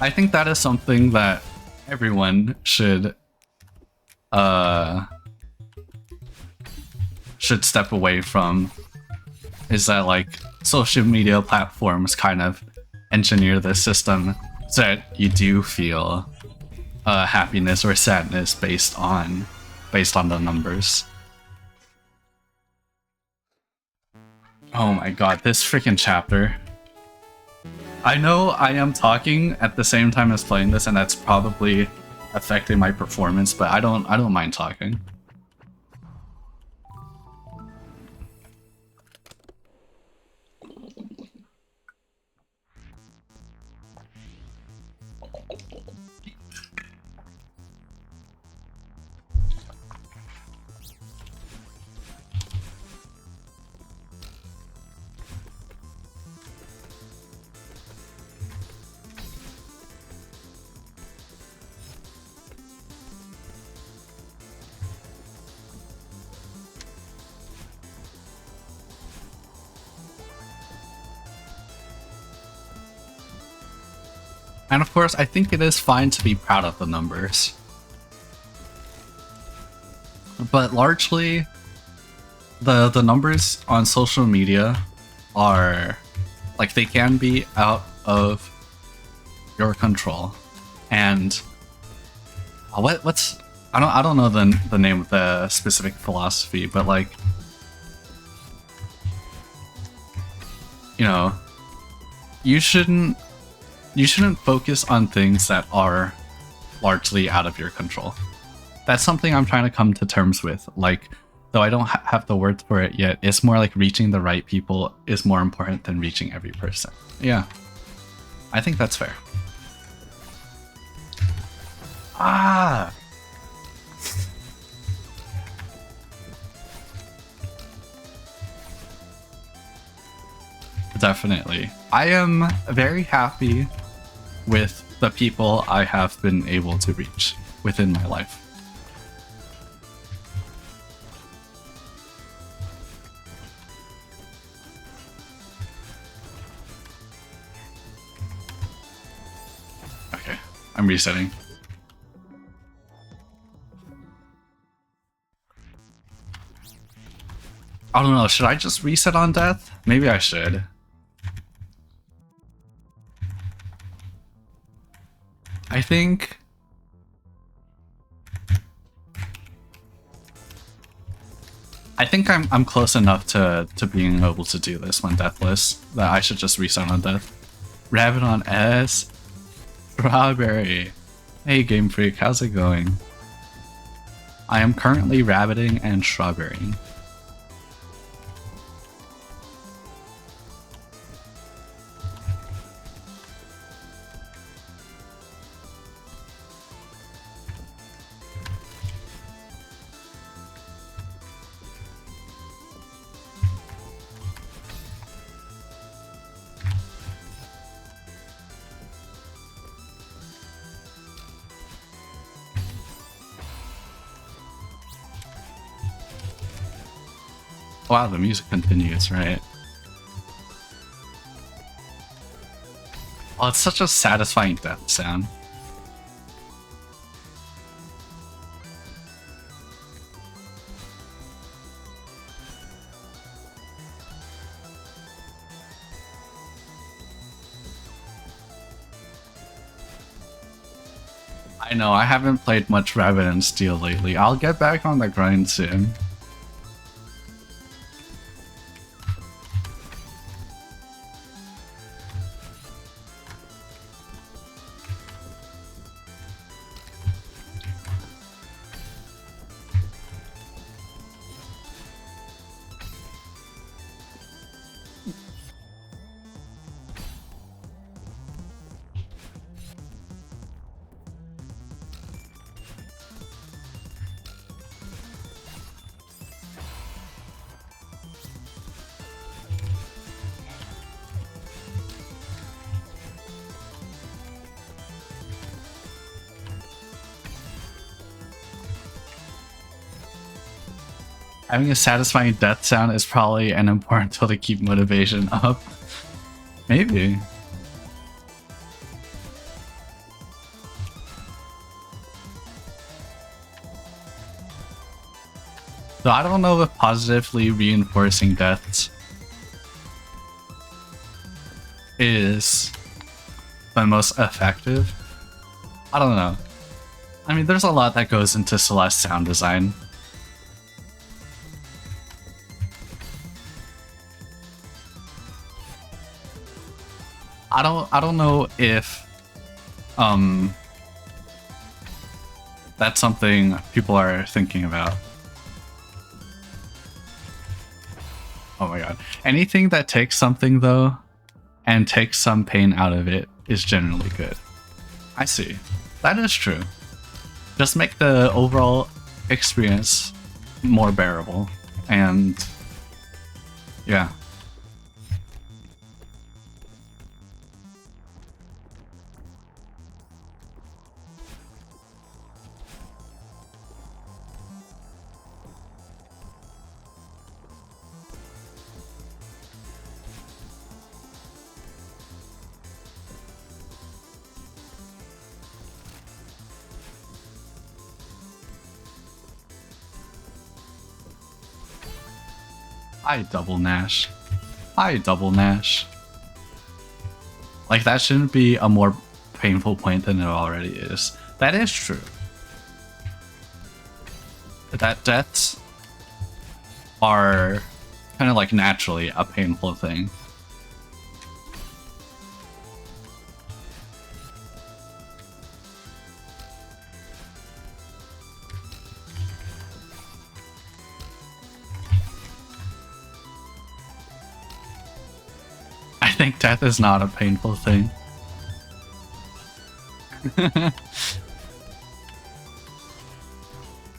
I think that is something that everyone should step away from, is that like social media platforms kind of engineer the system so that you do feel happiness or sadness based on the numbers. Oh my god, this freaking chapter. I know I am talking at the same time as playing this, and that's probably affecting my performance, but I don't mind talking. And of course, I think it is fine to be proud of the numbers. But largely, the numbers on social media are, like, they can be out of your control. And what's I don't know the name of the specific philosophy, but like, you know, you shouldn't focus on things that are largely out of your control. That's something I'm trying to come to terms with. Like, though I don't have the words for it yet, it's more like reaching the right people is more important than reaching every person. Yeah, I think that's fair. Ah! Definitely. I am very happy with the people I have been able to reach within my life. Okay, I'm resetting. I don't know, should I just reset on death? Maybe I should. I think I'm close enough to being able to do this when deathless that I should just reset on death. Rabbit on S. Strawberry. Hey Game Freak, how's it going? I am currently rabbiting and strawberrying. Wow, the music continues, right? Oh, it's such a satisfying death sound. I know, I haven't played much Rabbit and Steel lately. I'll get back on the grind soon. Having a satisfying death sound is probably an important tool to keep motivation up. Maybe. So I don't know if positively reinforcing deaths is the most effective. I don't know. I mean, there's a lot that goes into Celeste sound design. I don't know if that's something people are thinking about. Oh my god. Anything that takes something though and takes some pain out of it is generally good. I see. That is true. Just make the overall experience more bearable and yeah. I double Nash. I double Nash. Like, that shouldn't be a more painful point than it already is. That is true. That deaths are kind of like naturally a painful thing. I think death is not a painful thing.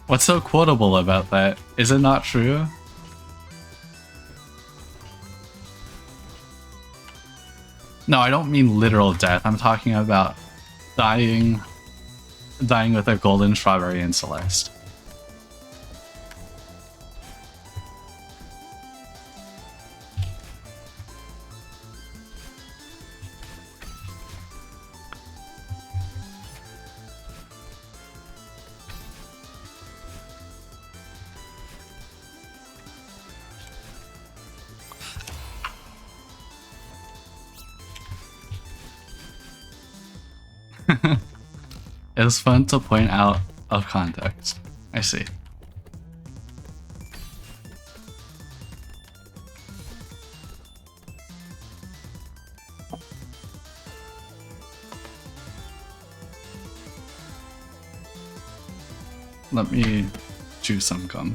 What's so quotable about that? Is it not true? No, I don't mean literal death. I'm talking about dying with a golden strawberry in Celeste. It was fun to point out of context. I see. Let me chew some gum.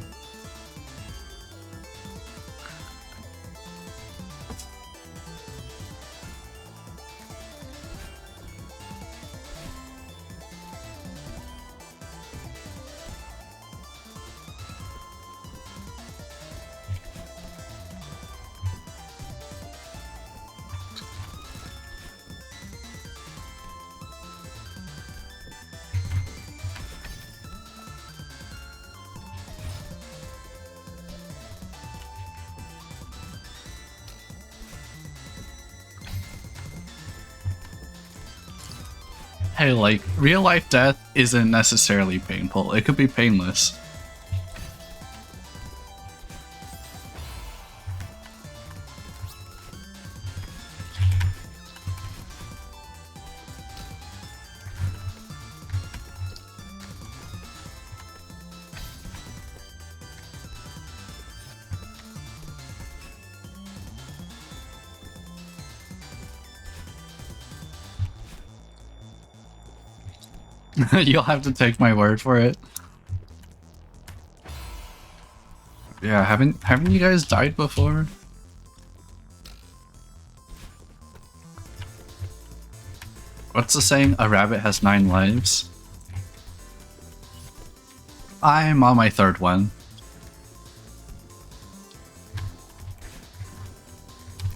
Hey, like, real life death isn't necessarily painful. It could be painless. You'll have to take my word for it. Yeah, haven't you guys died before? What's the saying? A rabbit has 9 lives. I'm on my 3rd one.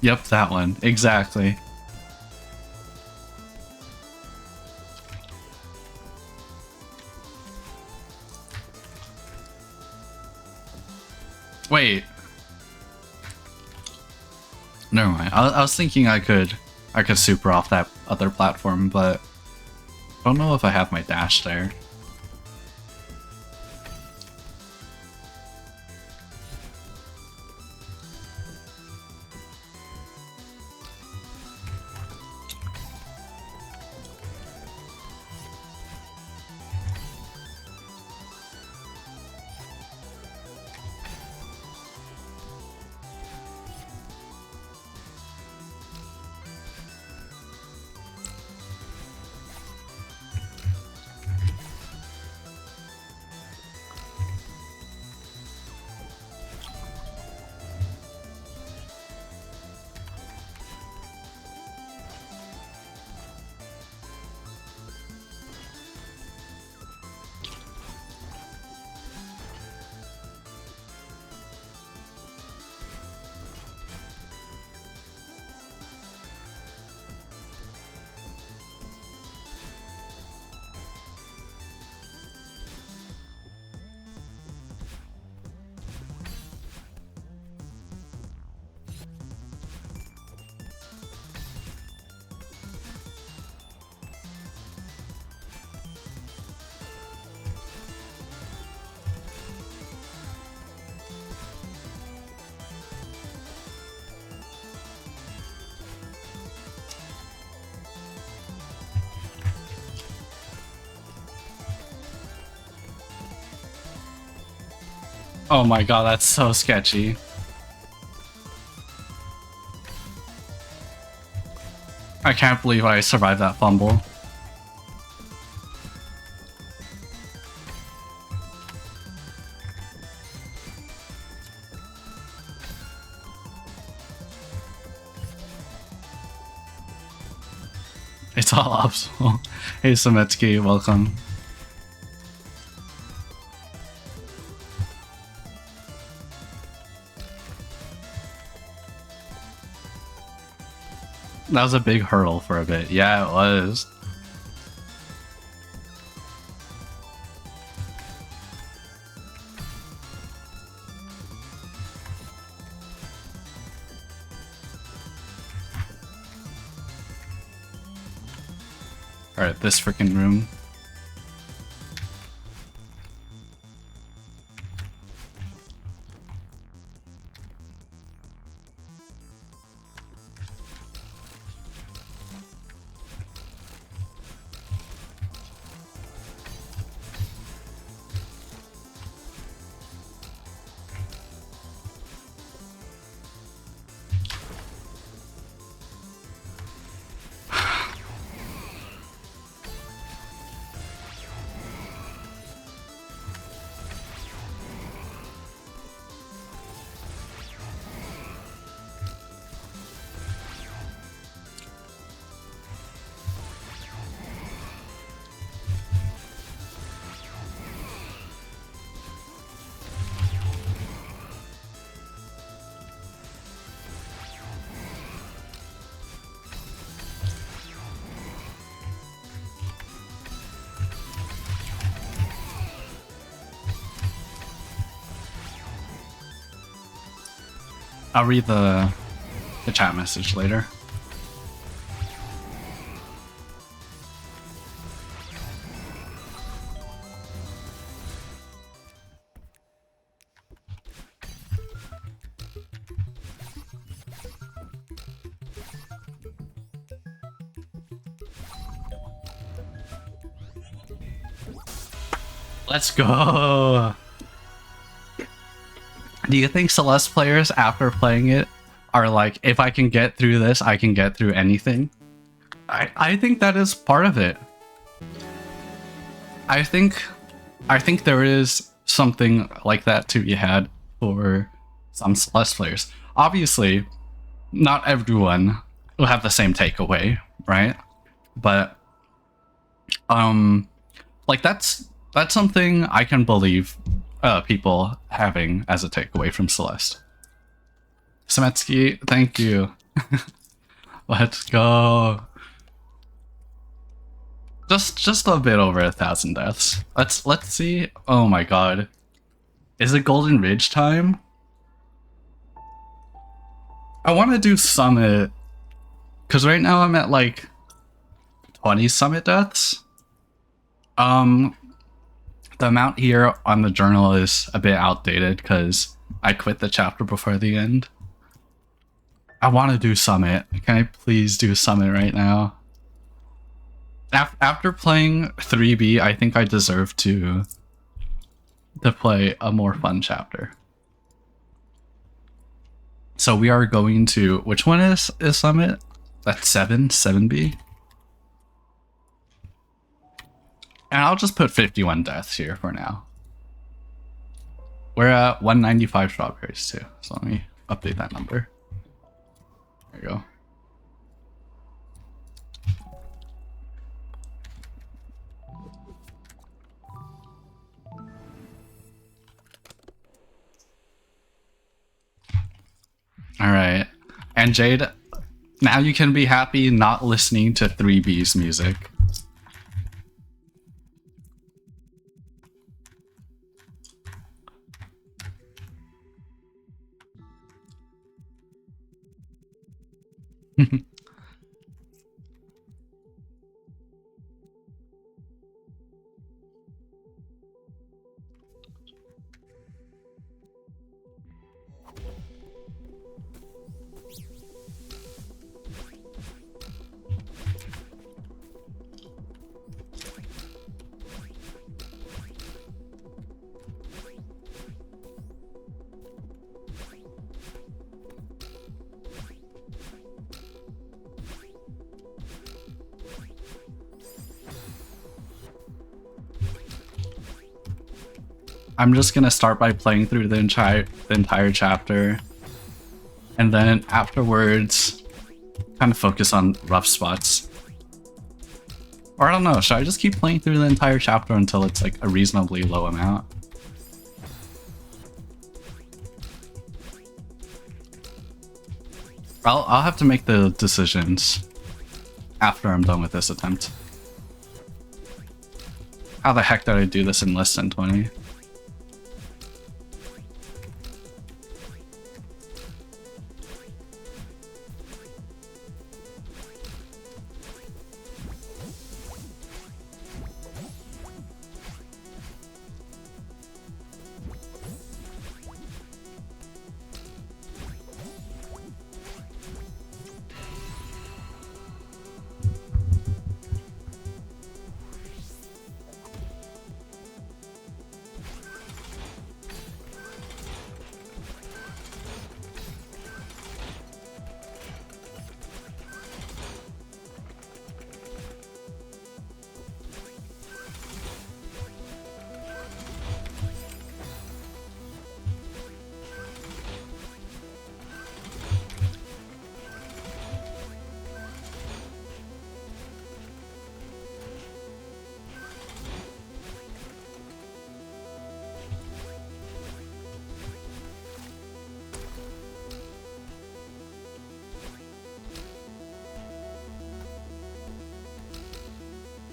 Yep, that one. Exactly. Wait. Never mind. I was thinking I could super off that other platform, but I don't know if I have my dash there. Oh my god, that's so sketchy. I can't believe I survived that fumble. It's all optional. Hey Sametsky, welcome. That was a big hurdle for a bit. Yeah, it was. Alright, this freaking room. I'll read the chat message later. Let's go! Do you think Celeste players, after playing it, are like, if I can get through this, I can get through anything? I think that is part of it. I think there is something like that to be had for some Celeste players. Obviously, not everyone will have the same takeaway, right? But like that's something I can believe people having as a takeaway from Celeste. Semetsky, thank you. Let's go. Just a bit over 1,000 deaths. Let's see. Oh my god. Is it Golden Ridge time? I want to do Summit. Because right now I'm at like 20 Summit deaths. The amount here on the journal is a bit outdated because I quit the chapter before the end. I want to do Summit. Can I please do Summit right now? After playing 3B, I think I deserve to play a more fun chapter. So we are going to, which one is Summit? That's 7B. And I'll just put 51 deaths here for now. We're at 195 strawberries too, so let me update that number. There you go. Alright. And Jade, now you can be happy not listening to 3B's music. I'm just gonna start by playing through the entire chapter, and then afterwards, kind of focus on rough spots. Or I don't know, should I just keep playing through the entire chapter until it's like a reasonably low amount? I'll have to make the decisions after I'm done with this attempt. How the heck did I do this in less than 20?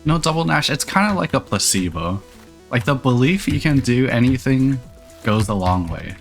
No, Double Nash, it's kind of like a placebo. Like, the belief you can do anything goes a long way.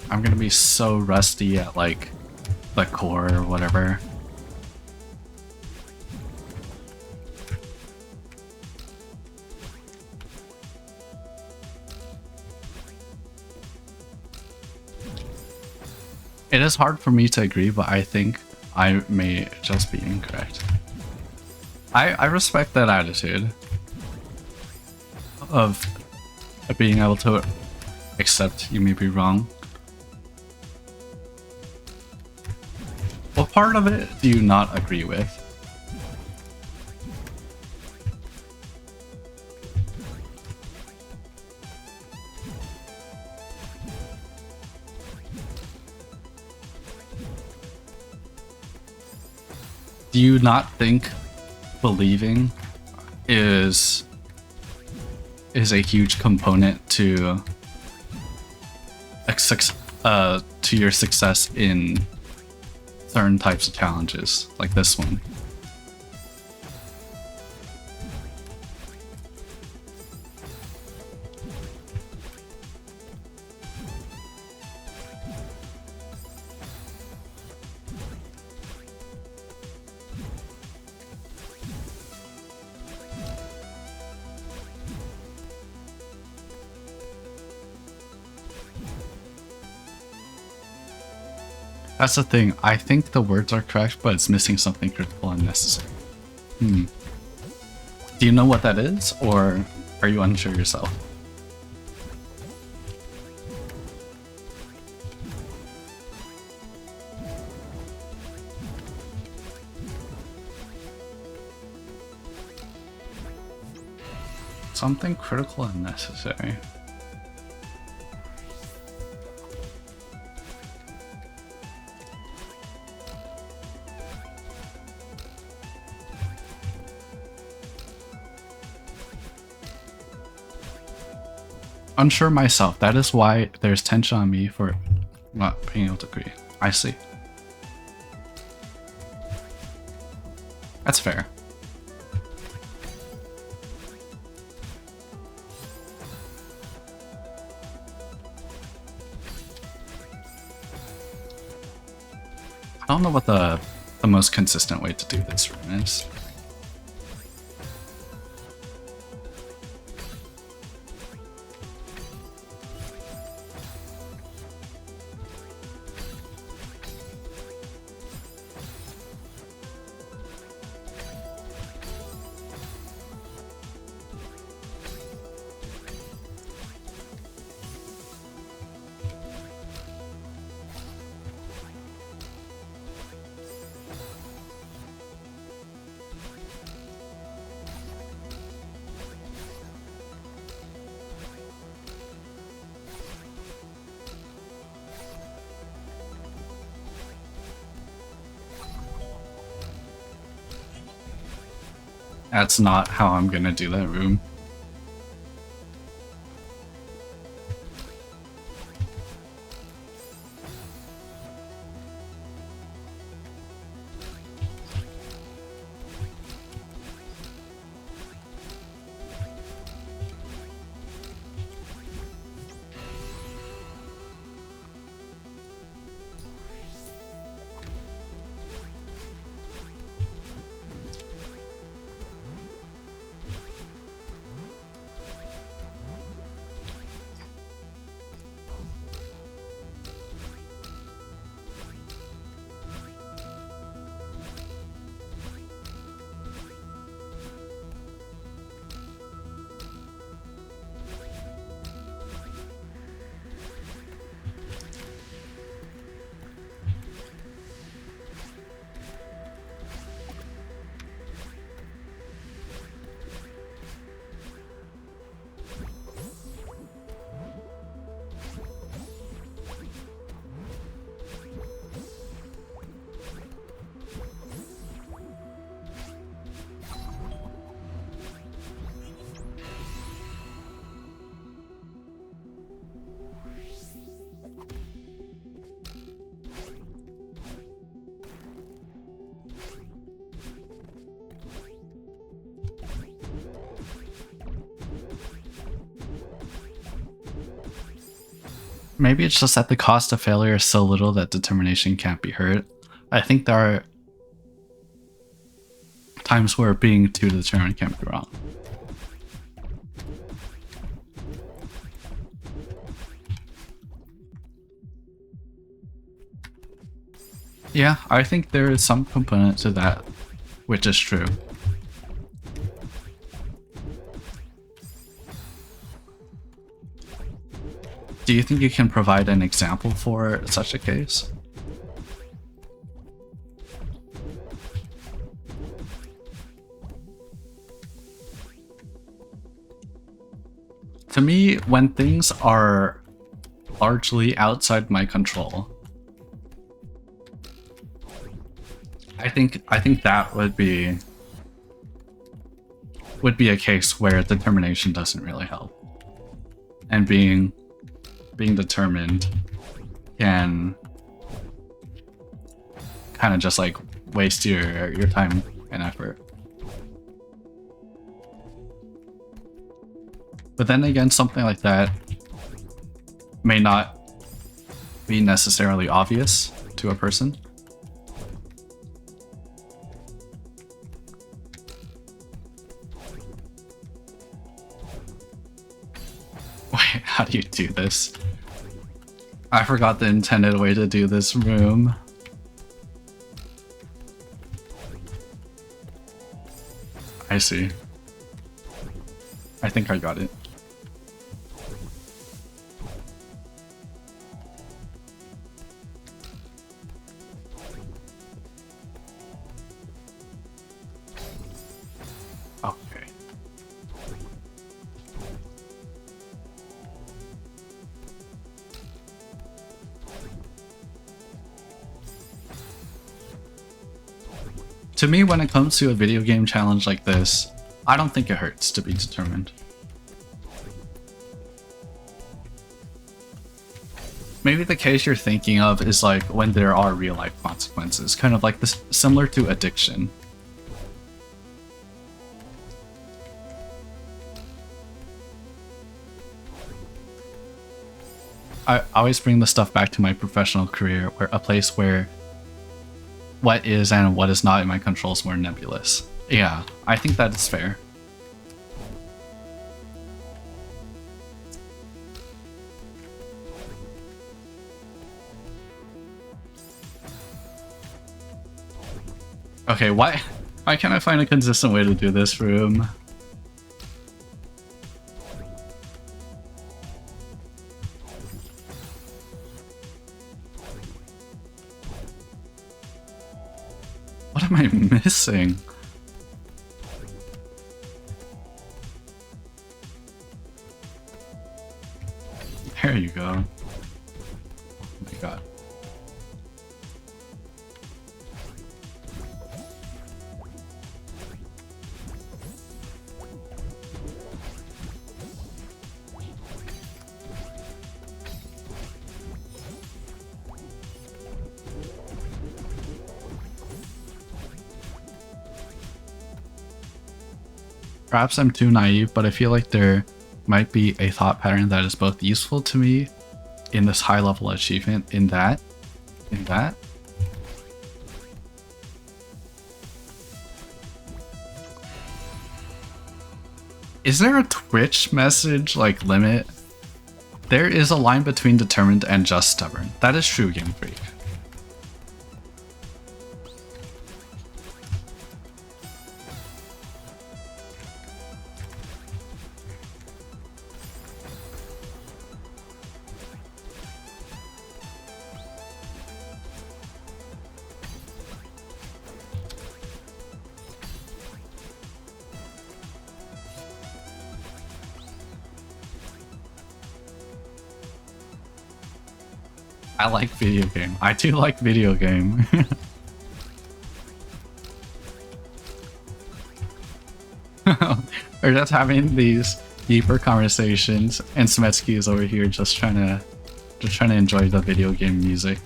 I'm gonna be so rusty at like the core or whatever. It is hard for me to agree, but I think I may just be incorrect. I respect that attitude of being able to accept you may be wrong. What part of it do you not agree with? Do you not think believing is a huge component to your success in certain types of challenges like this one? That's the thing. I think the words are correct, but it's missing something critical and necessary. Do you know what that is, or are you unsure yourself? Something critical and necessary. Unsure myself. That is why there's tension on me for not being able to agree. I see. That's fair. I don't know what the most consistent way to do this room is. That's not how I'm gonna do that room. Maybe it's just that the cost of failure is so little that determination can't be hurt. I think there are times where being too determined can be wrong. Yeah, I think there is some component to that, which is true. Do you think you can provide an example for such a case? To me, when things are largely outside my control, I think that would be a case where determination doesn't really help, and being determined can kind of just like waste your time and effort. But then again, something like that may not be necessarily obvious to a person. Wait, how do you do this? I forgot the intended way to do this room. I see. I think I got it. Okay. To me, when it comes to a video game challenge like this, I don't think it hurts to be determined. Maybe the case you're thinking of is like when there are real life consequences, kind of like this, similar to addiction. I always bring the stuff back to my professional career, where a place where what is and what is not in my control is more nebulous. Yeah, I think that is fair. Okay, why can't I find a consistent way to do this room? What am I missing? There you go. Oh my god. Perhaps I'm too naive, but I feel like there might be a thought pattern that is both useful to me in this high level achievement in that. Is there a Twitch message like limit? There is a line between determined and just stubborn. That is true, Game Freak. I like video game. I do like video game. We're just having these deeper conversations, and Smetsky is over here just trying to enjoy the video game music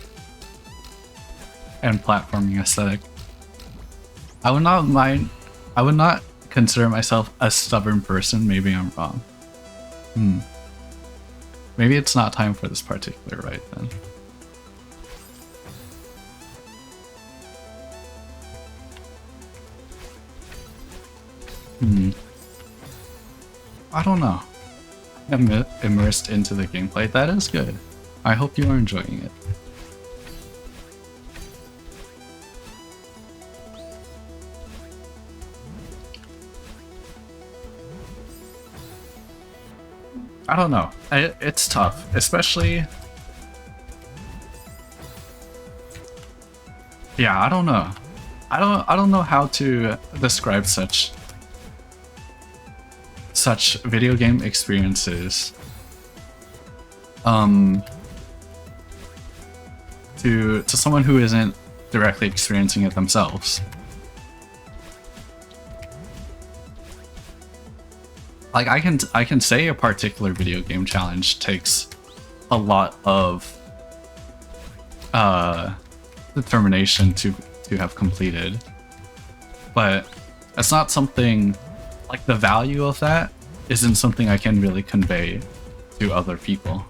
and platforming aesthetic. I would not consider myself a stubborn person. Maybe I'm wrong. Maybe it's not time for this particular ride then. I don't know. I'm immersed into the gameplay. That is good. I hope you are enjoying it. I don't know. It's tough, especially. Yeah, I don't know. I don't know how to describe such video game experiences to someone who isn't directly experiencing it themselves. Like I can say a particular video game challenge takes a lot of determination to have completed, but it's not something like the value of that isn't something I can really convey to other people.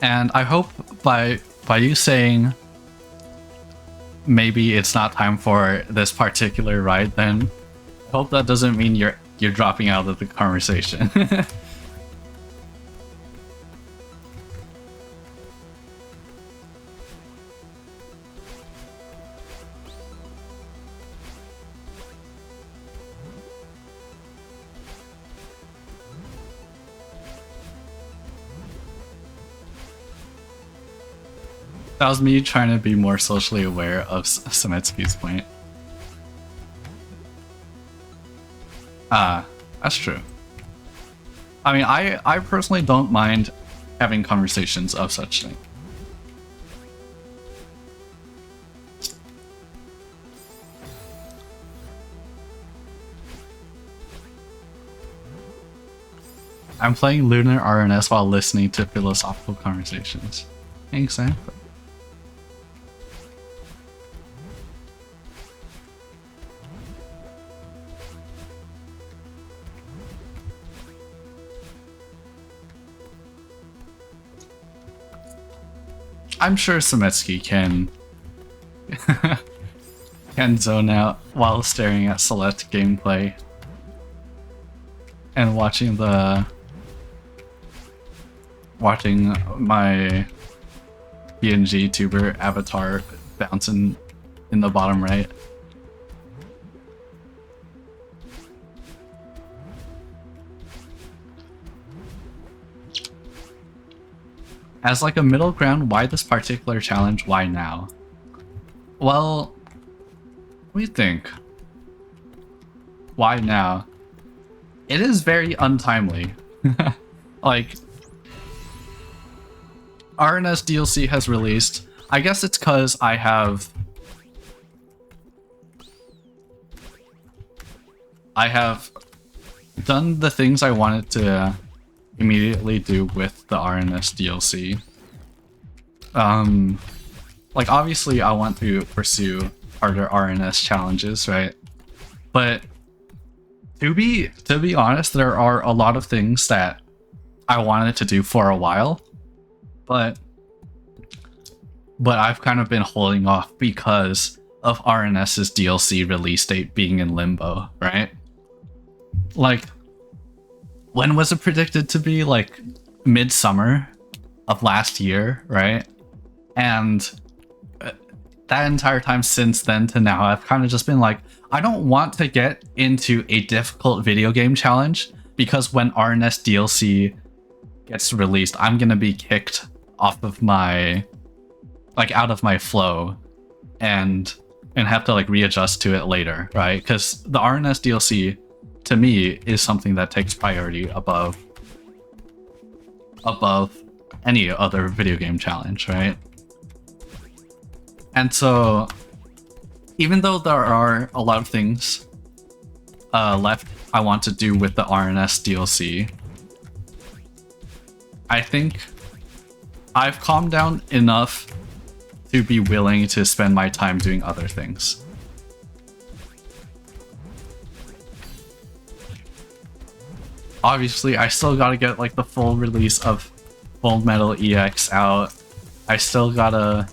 And I hope by you saying maybe it's not time for this particular ride, then I hope that doesn't mean you're dropping out of the conversation. That was me trying to be more socially aware of Semetsky's point. That's true. I mean, I personally don't mind having conversations of such thing. I'm playing Lunar RNS while listening to philosophical conversations. Exactly. I'm sure Semetsky can zone out while staring at Celeste gameplay and watching my PNG tuber avatar bouncing in the bottom right. As like a middle ground, why this particular challenge? Why now? Well, we think. Why now? It is very untimely. Like, RNS DLC has released. I guess it's because I have done the things I wanted to immediately do with the RNS DLC. Like obviously I want to pursue harder RNS challenges, right? But to be honest, there are a lot of things that I wanted to do for a while, but I've kind of been holding off because of RNS's DLC release date being in limbo, right? Like, when was it predicted to be? Like midsummer of last year, right? And that entire time since then to now, I've kind of just been like, I don't want to get into a difficult video game challenge because when RNS DLC gets released, I'm gonna be kicked off of my, like, out of my flow and have to like readjust to it later, right? Because the RNS DLC to me is something that takes priority above any other video game challenge, right? And so even though there are a lot of things left I want to do with the RNS DLC, I think I've calmed down enough to be willing to spend my time doing other things. Obviously, I still gotta get like the full release of Full Metal EX out. I still gotta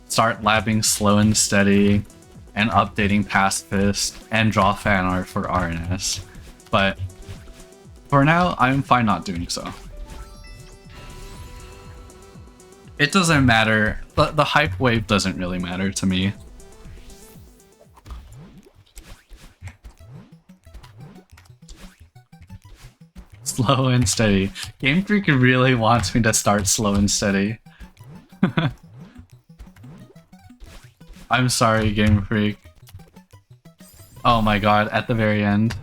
start labbing Slow and Steady and updating Pacifist and draw fan art for RNS. But for now, I'm fine not doing so. It doesn't matter. The hype wave doesn't really matter to me. Slow and Steady. Game Freak really wants me to start Slow and Steady. I'm sorry, Game Freak. Oh my god, at the very end.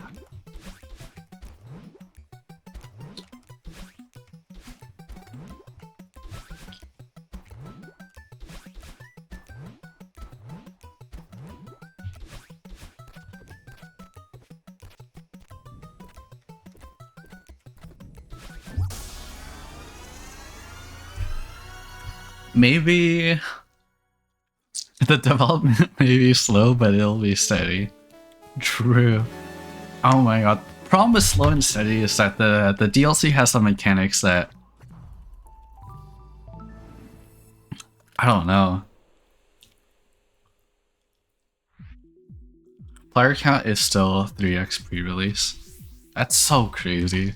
Maybe the development may be slow, but it'll be steady. True. Oh my god. Problem with Slow and Steady is that the DLC has some mechanics that I don't know. Player count is still 3x pre-release. That's so crazy.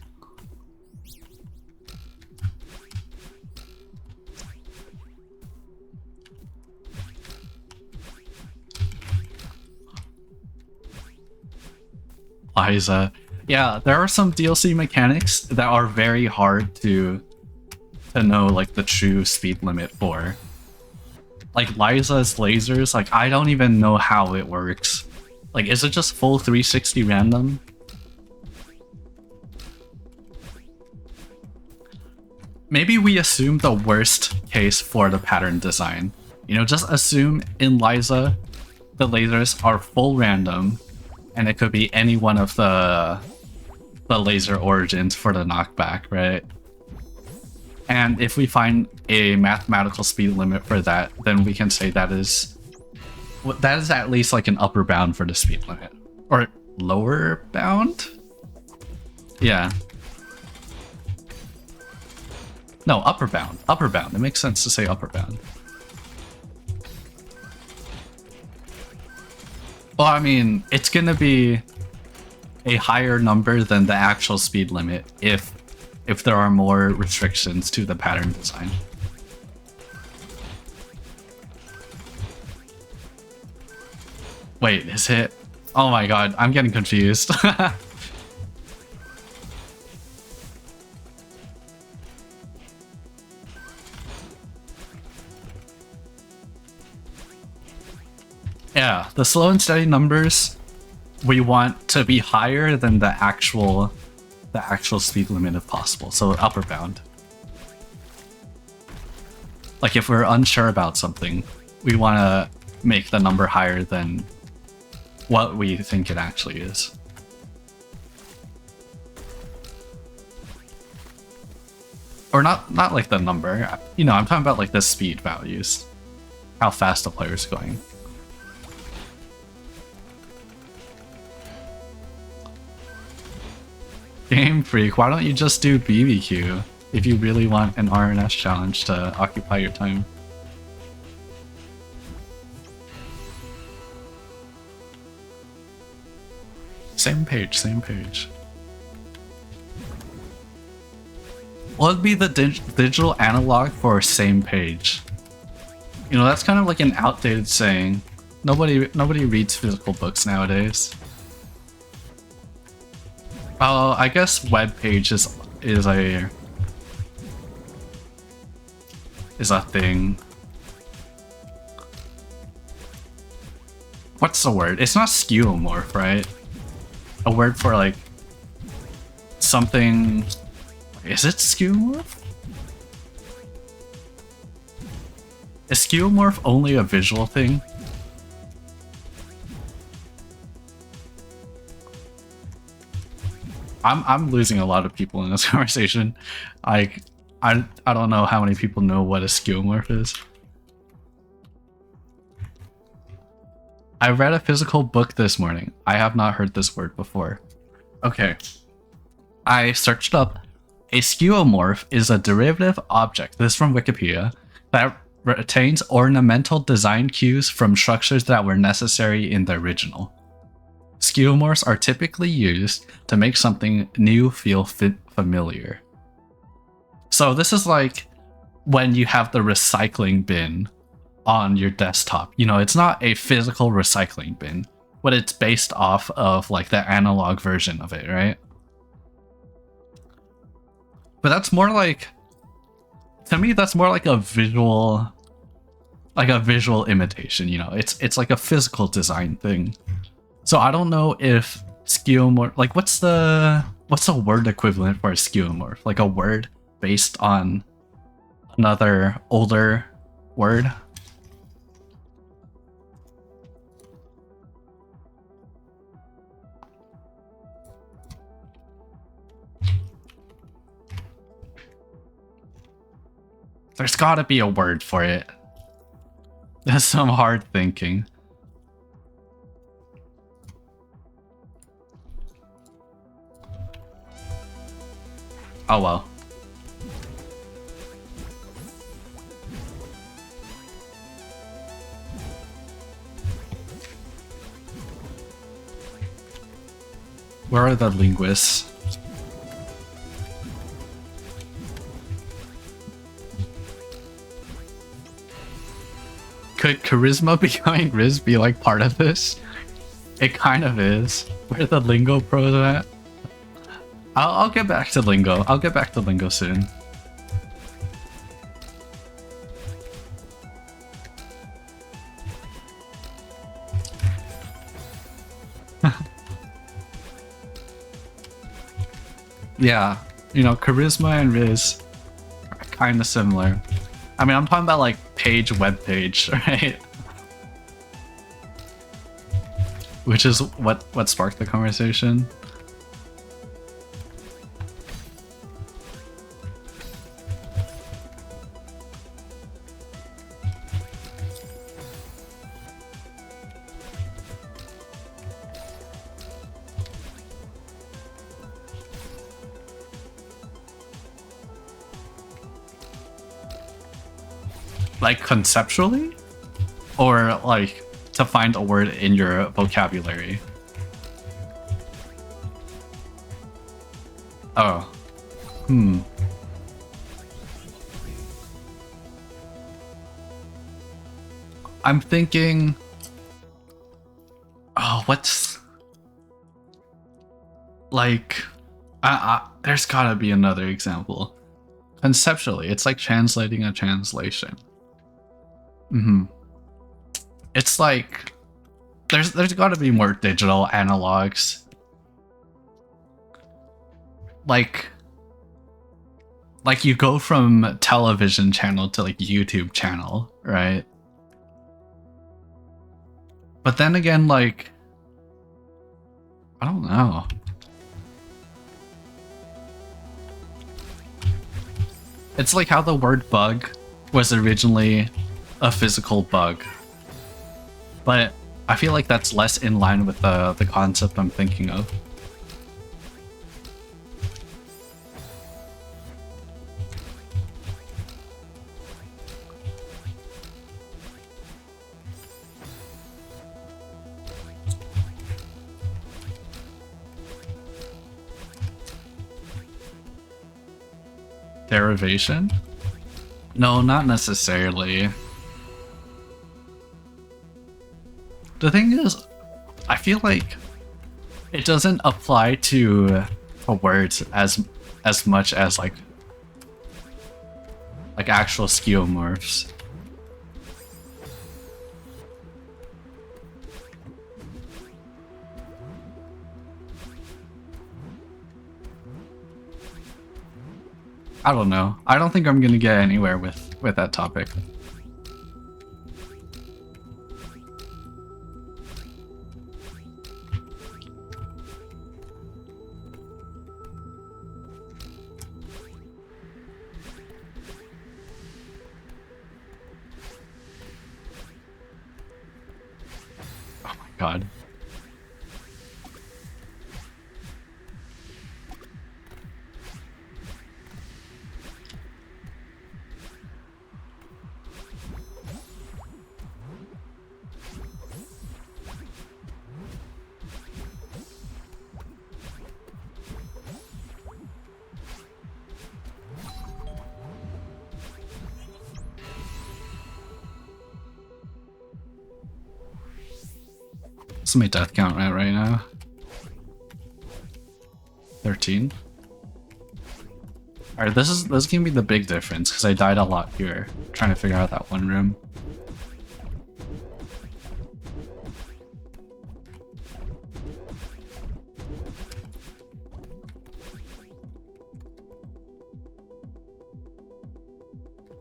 Liza. Yeah, there are some DLC mechanics that are very hard to know like the true speed limit for. Like Liza's lasers, like I don't even know how it works. Like, is it just full 360 random? Maybe we assume the worst case for the pattern design. You know, just assume in Liza the lasers are full random, and it could be any one of the laser origins for the knockback, right? And if we find a mathematical speed limit for that, then we can say that is at least like an upper bound for the speed limit. Or lower bound? Yeah. No, upper bound. Upper bound. It makes sense to say upper bound. Well, I mean, it's gonna be a higher number than the actual speed limit if there are more restrictions to the pattern design. Wait, is it? Oh my god, I'm getting confused. Yeah, the Slow and Steady numbers we want to be higher than the actual speed limit if possible, so upper bound. Like if we're unsure about something, we want to make the number higher than what we think it actually is. Or not like the number, you know, I'm talking about like the speed values. How fast the player's going. Game Freak, why don't you just do BBQ if you really want an RNS challenge to occupy your time? Same page, same page. What would be the digital analog for same page? You know, that's kind of like an outdated saying. Nobody reads physical books nowadays. Oh, I guess web page is a thing. What's the word? It's not skeuomorph, right? A word for like something. Is it skeuomorph? Is skeuomorph only a visual thing? I'm losing a lot of people in this conversation. Like, I don't know how many people know what a skeuomorph is. I read a physical book this morning. I have not heard this word before. Okay. I searched up. A skeuomorph is a derivative object, this is from Wikipedia, that retains ornamental design cues from structures that were necessary in the original. Skeuomorphs are typically used to make something new feel familiar. So this is like when you have the recycling bin on your desktop. You know, it's not a physical recycling bin, but it's based off of like the analog version of it, right? But that's more like, to me, that's more like a visual imitation, you know. It's like a physical design thing. So I don't know if skeuomorph, like what's the word equivalent for a skeuomorph? Like a word based on another older word? There's gotta be a word for it. That's some hard thinking. Oh well. Where are the linguists? Could charisma behind Riz be like part of this? It kind of is. Where are the lingo pros at? I'll get back to lingo. I'll get back to lingo soon. Yeah, you know, charisma and Riz are kind of similar. I mean, I'm talking about like web page, right? Which is what sparked the conversation. Like conceptually? Or like to find a word in your vocabulary? Oh. I'm thinking... Oh, what's... Like... there's gotta be another example. Conceptually, it's like translating a translation. It's like... There's gotta be more digital analogs. Like you go from television channel to like YouTube channel, right? But then again, like, I don't know. It's like how the word bug was originally a physical bug. But I feel like that's less in line with the concept I'm thinking of. Derivation? No, not necessarily. The thing is, I feel like it doesn't apply to words as much as like actual skeuomorphs. I don't know. I don't think I'm gonna get anywhere with that topic. god. What's my death count at right now? 13. Alright, this is gonna be the big difference because I died a lot here trying to figure out that one room.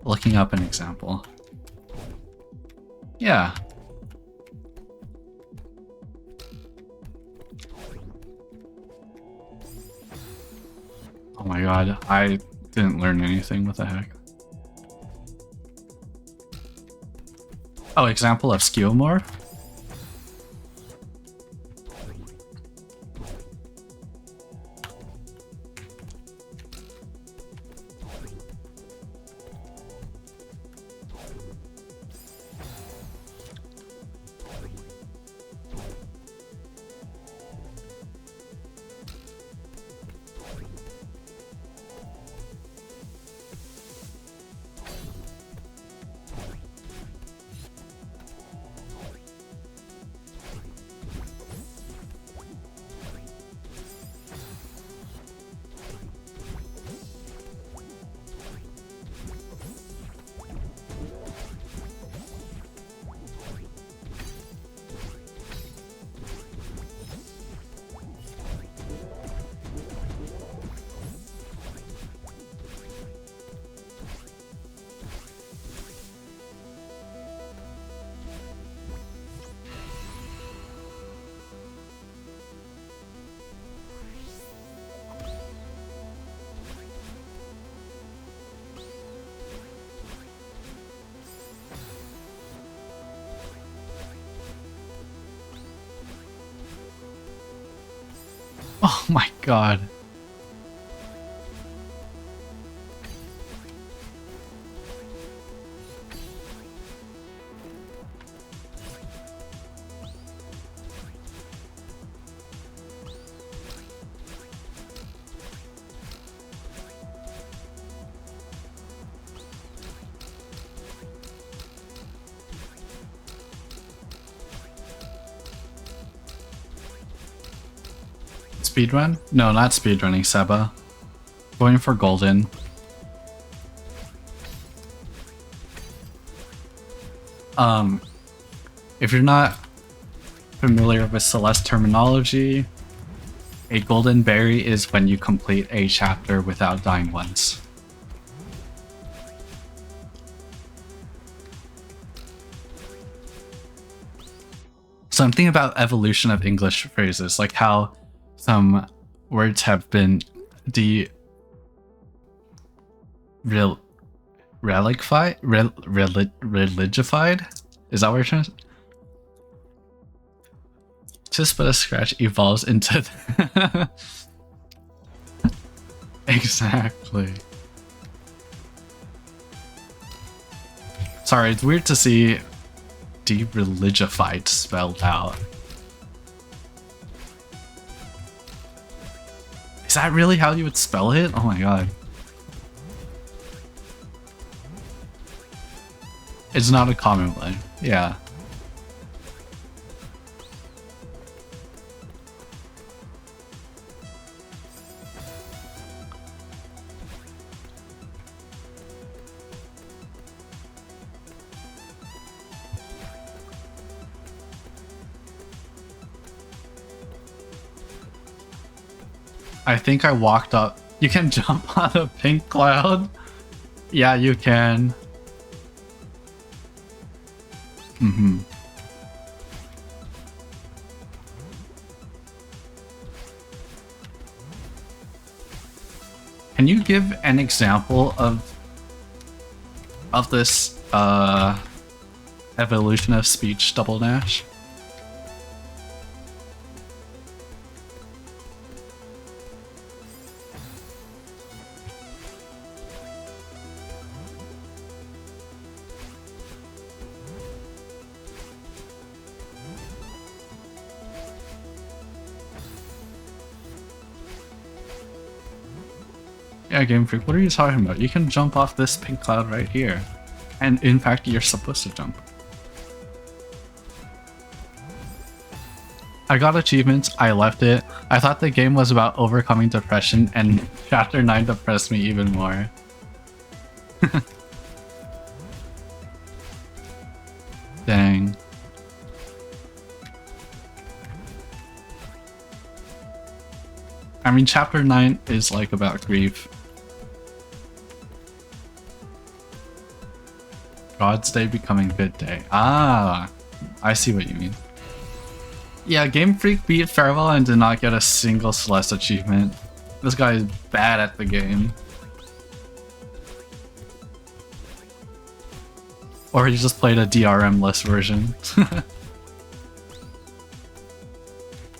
Looking up an example. Yeah. Oh my god, I didn't learn anything, what the heck. Oh, example of skeuomorph? Oh my god. Speedrun? No, not speedrunning, Seba. Going for golden. If you're not familiar with Celeste terminology, a golden berry is when you complete a chapter without dying once. Something about evolution of English phrases, like how some words have been religified? Is that what you're trying to say? Just but a scratch evolves into exactly. Sorry, it's weird to see de-religified spelled out. Is that really how you would spell it? Oh my god. It's not a common way. Yeah. I think I walked up. You can jump on a pink cloud? Yeah, you can. Mm-hmm. Can you give an example of this evolution of speech double dash? Yeah, Game Freak, what are you talking about? You can jump off this pink cloud right here. And in fact, you're supposed to jump. I got achievements, I left it. I thought the game was about overcoming depression, and Chapter 9 depressed me even more. Dang. I mean, Chapter 9 is like about grief. God's Day becoming Good Day. Ah, I see what you mean. Yeah, Game Freak beat Farewell and did not get a single Celeste achievement. This guy is bad at the game. Or he just played a DRM-less version.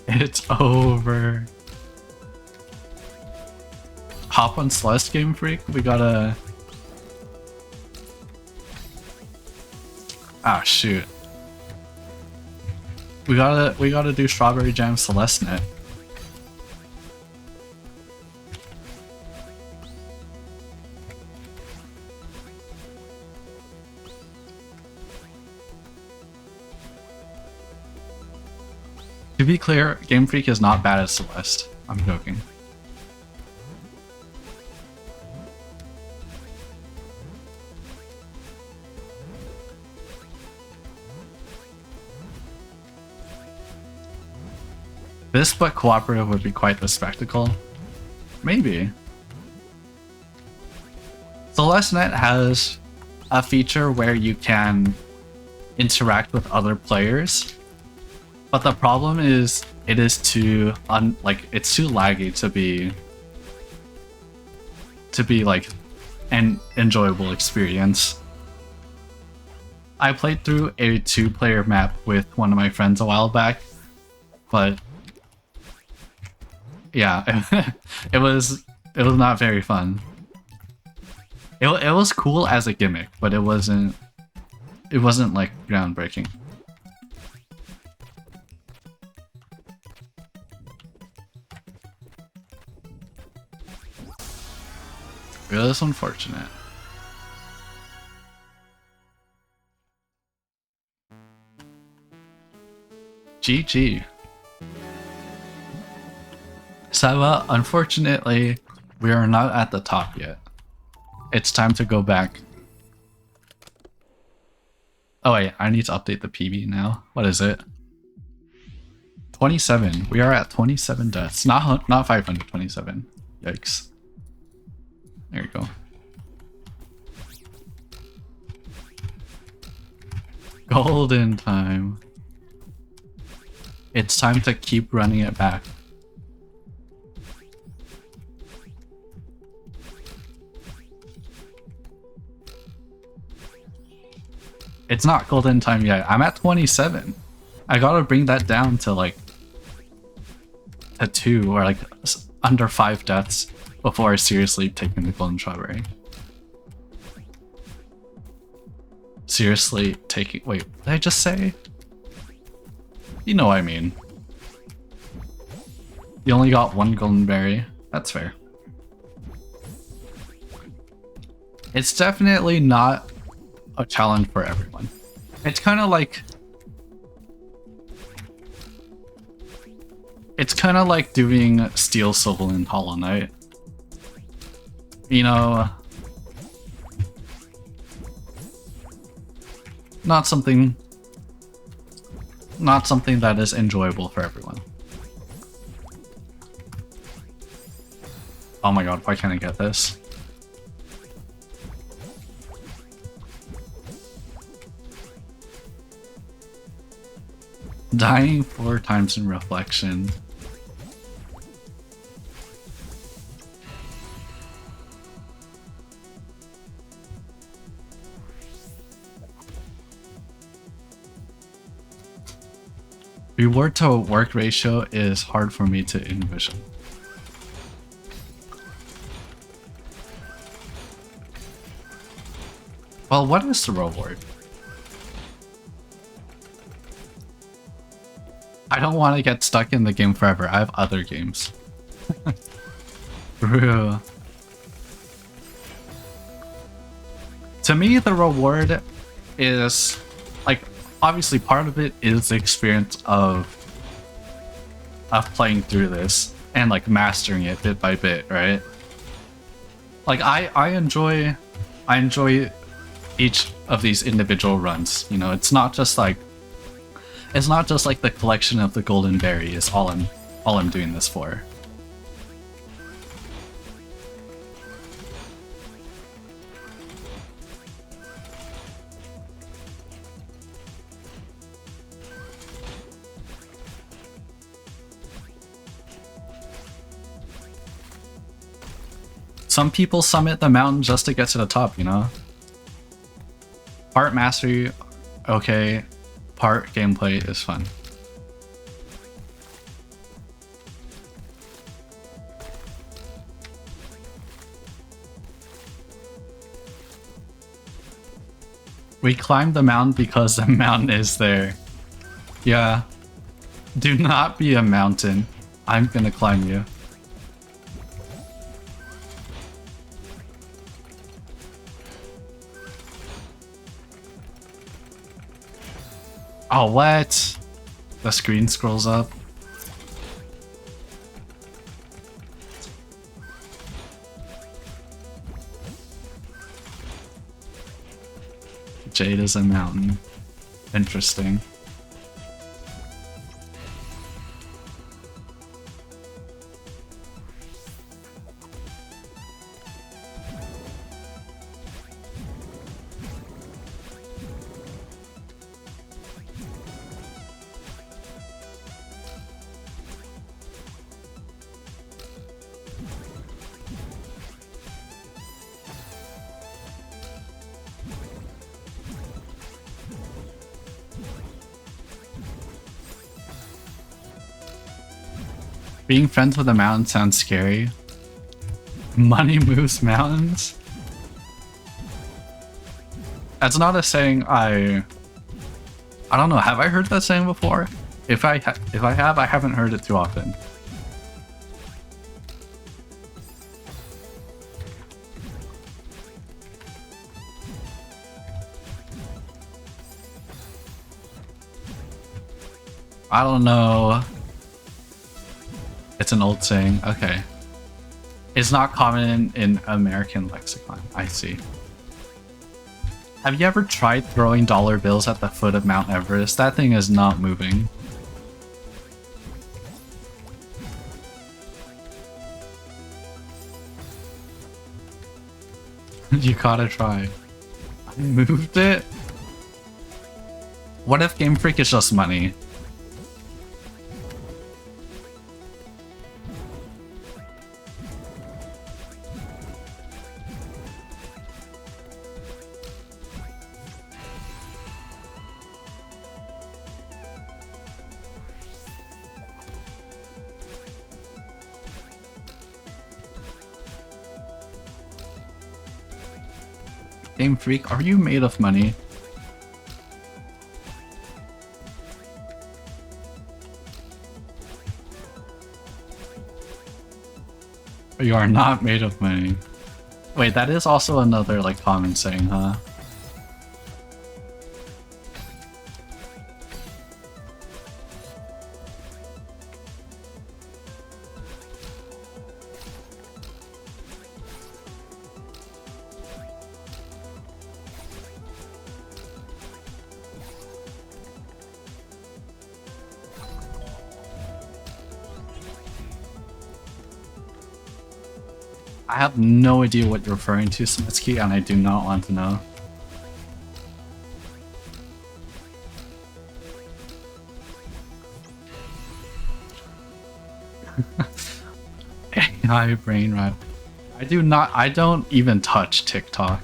It's over. Hop on Celeste, Game Freak. We gotta... Ah, shoot. We gotta do Strawberry Jam Celeste net. To be clear, Game Freak is not bad at Celeste. I'm joking. This but cooperative would be quite the spectacle. Maybe. CelesteNet has a feature where you can interact with other players, but the problem is it is too it's too laggy to be like an enjoyable experience. I played through a 2-player map with one of my friends a while back, but yeah, it was not very fun. It was cool as a gimmick, but it wasn't like groundbreaking. It was unfortunate. GG. So, unfortunately, we are not at the top yet. It's time to go back. Oh wait, I need to update the PB now. What is it? 27. We are at 27 deaths. Not 527. Yikes. There you go. Golden time. It's time to keep running it back. It's not golden time yet. I'm at 27. I gotta bring that down to like to 2 or like under 5 deaths before I seriously take in the golden strawberry. Seriously taking... Wait, what did I just say? You know what I mean. You only got 1 golden berry. That's fair. It's definitely not a challenge for everyone. It's kind of like... It's kind of like doing Steel Civil in Hollow Knight. You know... Not something that is enjoyable for everyone. Oh my god, why can't I get this? Dying 4 times in reflection. Reward to work ratio is hard for me to envision. Well, what is the reward? I don't want to get stuck in the game forever. I have other games. Bro. To me, the reward is like obviously part of it is the experience of playing through this and like mastering it bit by bit, right? Like I enjoy each of these individual runs. You know, it's not just like the collection of the golden berry is all I'm doing this for. Some people summit the mountain just to get to the top, you know? Part mastery, okay. Part gameplay is fun. We climbed the mountain because the mountain is there. Yeah. Do not be a mountain. I'm gonna climb you. Oh, what? The screen scrolls up. Jade is a mountain. Interesting. Being friends with a mountain sounds scary. Money moves mountains? That's not a saying I don't know, have I heard that saying before? If I have, I haven't heard it too often. I don't know. It's an old saying. Okay. It's not common in American lexicon. I see. Have you ever tried throwing dollar bills at the foot of Mount Everest? That thing is not moving. You gotta try. I moved it? What if Game Freak is just money? Game Freak, are you made of money? You are not made of money. Wait, that is also another like common saying, huh? I have no idea what you're referring to, Smitsky, and I do not want to know. AI brain rot. I don't even touch TikTok.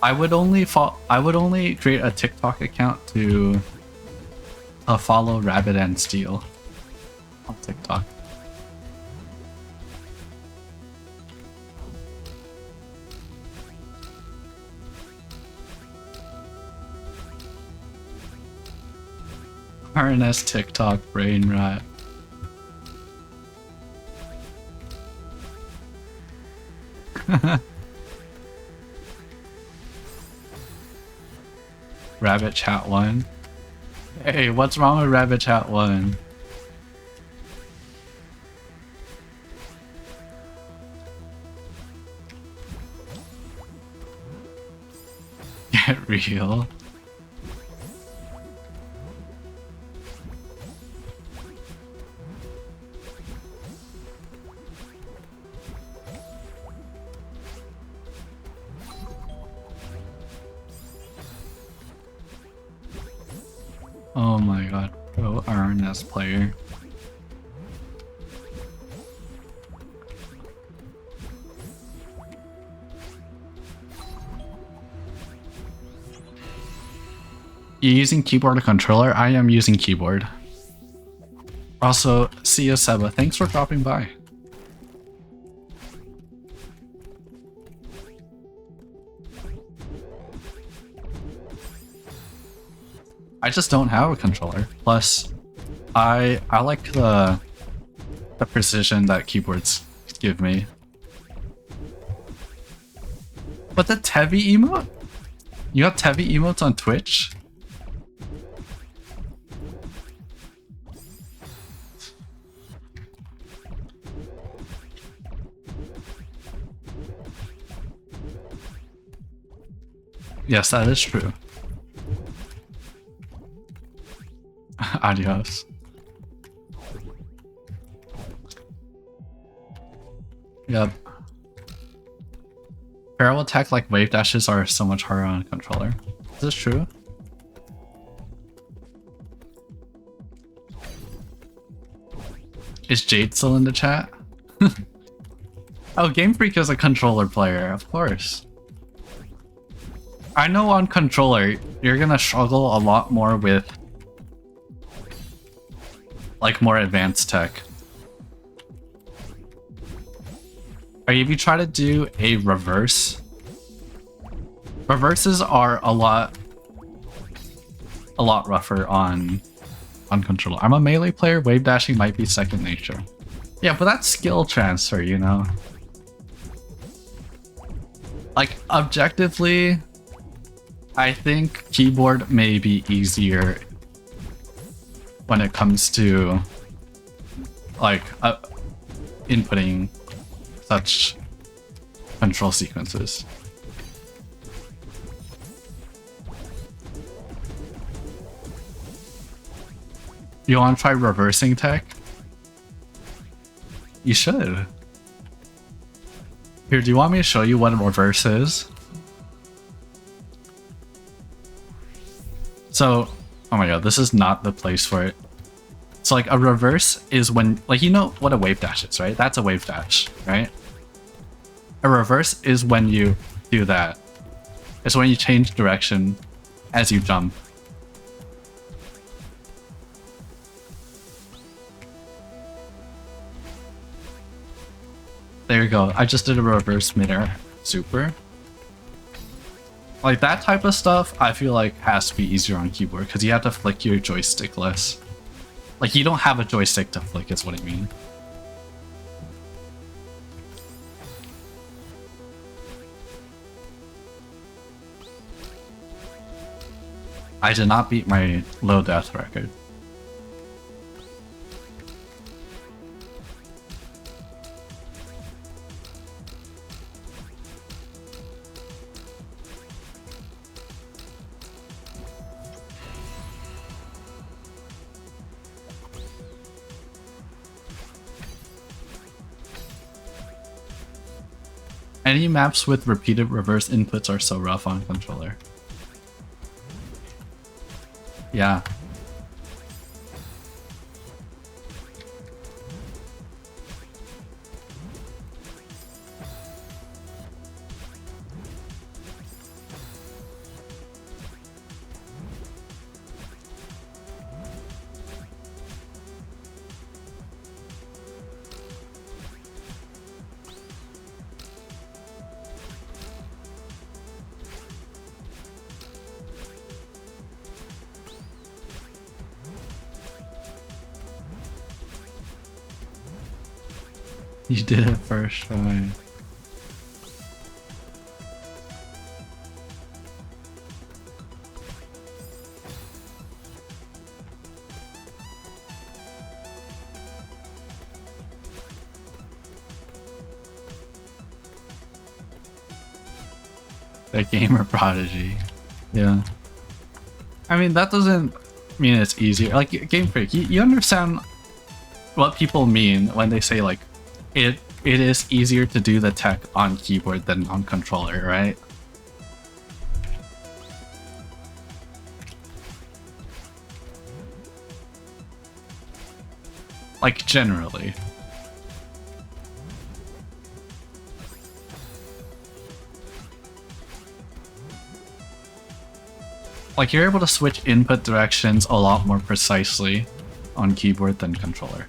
I would only create a TikTok account to follow Rabbit and Steel on TikTok. RNS TikTok brain rot. Rabbit Chat 1. Hey, what's wrong with Rabbit Chat 1? Get real. Oh my god, pro RNS player. You using keyboard or controller? I am using keyboard. Also, see you, Seba. Thanks for dropping by. I just don't have a controller. Plus, I like the precision that keyboards give me. But the Tevi emote? You got Tevi emotes on Twitch? Yes, that is true. Adios. Yep. Parallel attack like wave dashes are so much harder on a controller. Is this true? Is Jade still in the chat? Oh, Game Freak is a controller player, of course. I know on controller, you're gonna struggle a lot more with like more advanced tech. Or if you try to do a reverse, reverses are a lot rougher on controller. I'm a melee player, wave dashing might be second nature. Yeah, but that's skill transfer, you know? Like, objectively, I think keyboard may be easier when it comes to like inputting such control sequences. You want to try reversing tech? You should. Here, do you want me to show you what a reverse is? So, oh my god, this is not the place for it. So like a reverse is when, like, you know what a wave dash is, right? That's a wave dash, right? A reverse is when you do that. It's when you change direction as you jump. There you go. I just did a reverse midair super. Like that type of stuff, I feel like has to be easier on keyboard because you have to flick your joystick less. Like you don't have a joystick to flick is what I mean. I did not beat my low death record. Any maps with repeated reverse inputs are so rough on controller. Yeah. You did it first try. The gamer prodigy. Yeah. I mean, that doesn't mean it's easier. Like, Game Freak, you understand what people mean when they say, like, it is easier to do the tech on keyboard than on controller, right? Like, generally. Like, you're able to switch input directions a lot more precisely on keyboard than controller.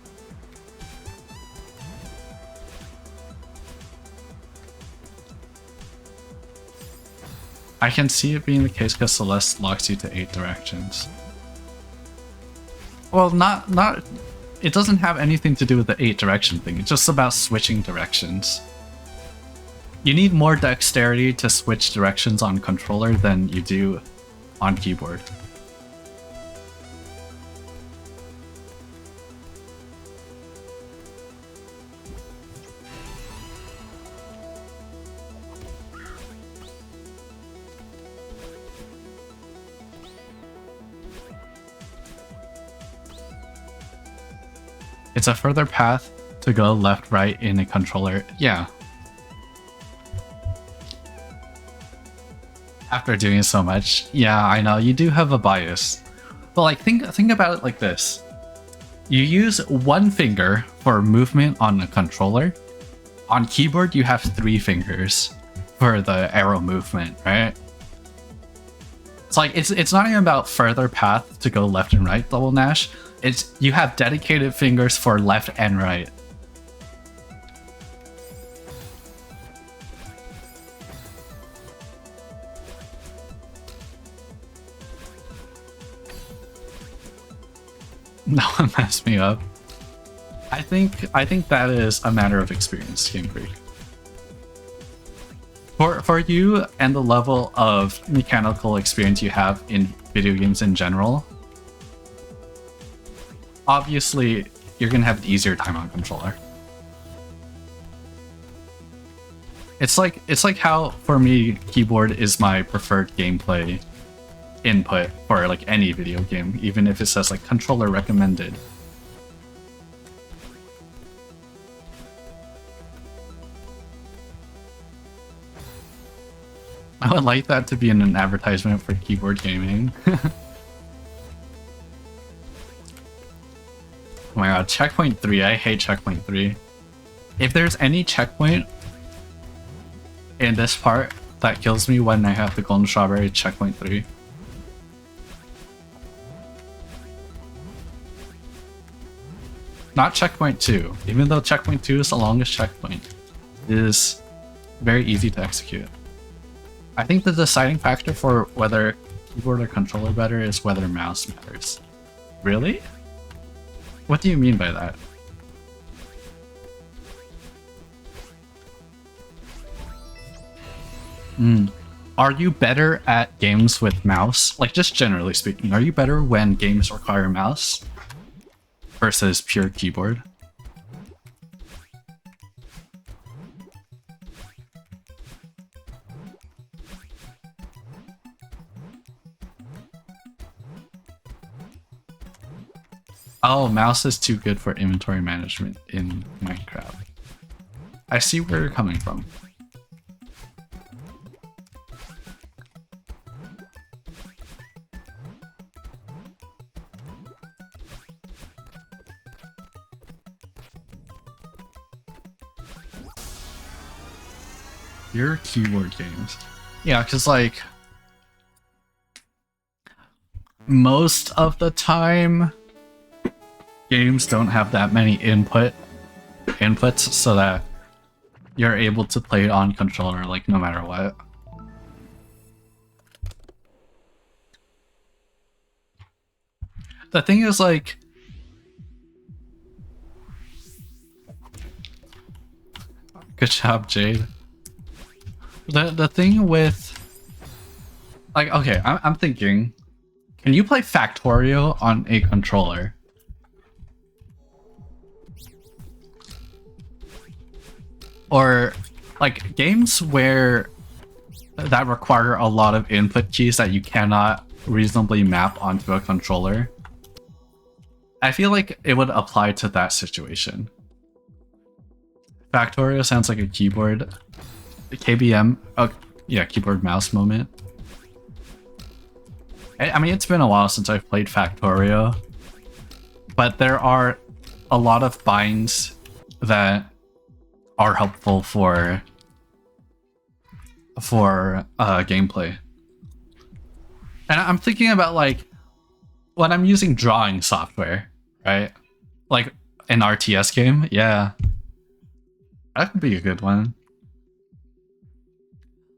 I can see it being the case because Celeste locks you to 8 directions. Well, not. It doesn't have anything to do with the 8 direction thing. It's just about switching directions. You need more dexterity to switch directions on controller than you do on keyboard. It's a further path to go left, right in a controller. Yeah. After doing so much, yeah, I know, you do have a bias. But like, think about it like this. You use one finger for movement on a controller. On keyboard, you have 3 fingers for the arrow movement, right? It's like, it's not even about further path to go left and right, Double Nash. It's, you have dedicated fingers for left and right. No one messed me up. I think that is a matter of experience, Game Freak. For you and the level of mechanical experience you have in video games in general, obviously you're gonna have an easier time on controller. It's like how for me keyboard is my preferred gameplay input for like any video game, even if it says like controller recommended. I would like that to be in an advertisement for keyboard gaming. Oh my god, checkpoint 3, I hate checkpoint 3. If there's any checkpoint in this part that kills me when I have the golden strawberry, checkpoint 3. Not checkpoint 2, even though checkpoint 2 is the longest checkpoint. It is very easy to execute. I think the deciding factor for whether keyboard or controller better is whether mouse matters. Really? What do you mean by that? Are you better at games with mouse? Like, just generally speaking, are you better when games require mouse versus pure keyboard? Oh, mouse is too good for inventory management in Minecraft. I see where you're coming from. Your keyboard games. Yeah, because like most of the time games don't have that many inputs so that you're able to play it on controller like no matter what. The thing is like Good job, Jade. The thing with, like, okay, I'm thinking, can you play Factorio on a controller? Or like games where that require a lot of input keys that you cannot reasonably map onto a controller. I feel like it would apply to that situation. Factorio sounds like a keyboard. KBM, oh yeah, keyboard mouse moment. I mean, it's been a while since I've played Factorio, but there are a lot of binds that are helpful for gameplay. And I'm thinking about like when I'm using drawing software, right? Like an RTS game, yeah. That could be a good one.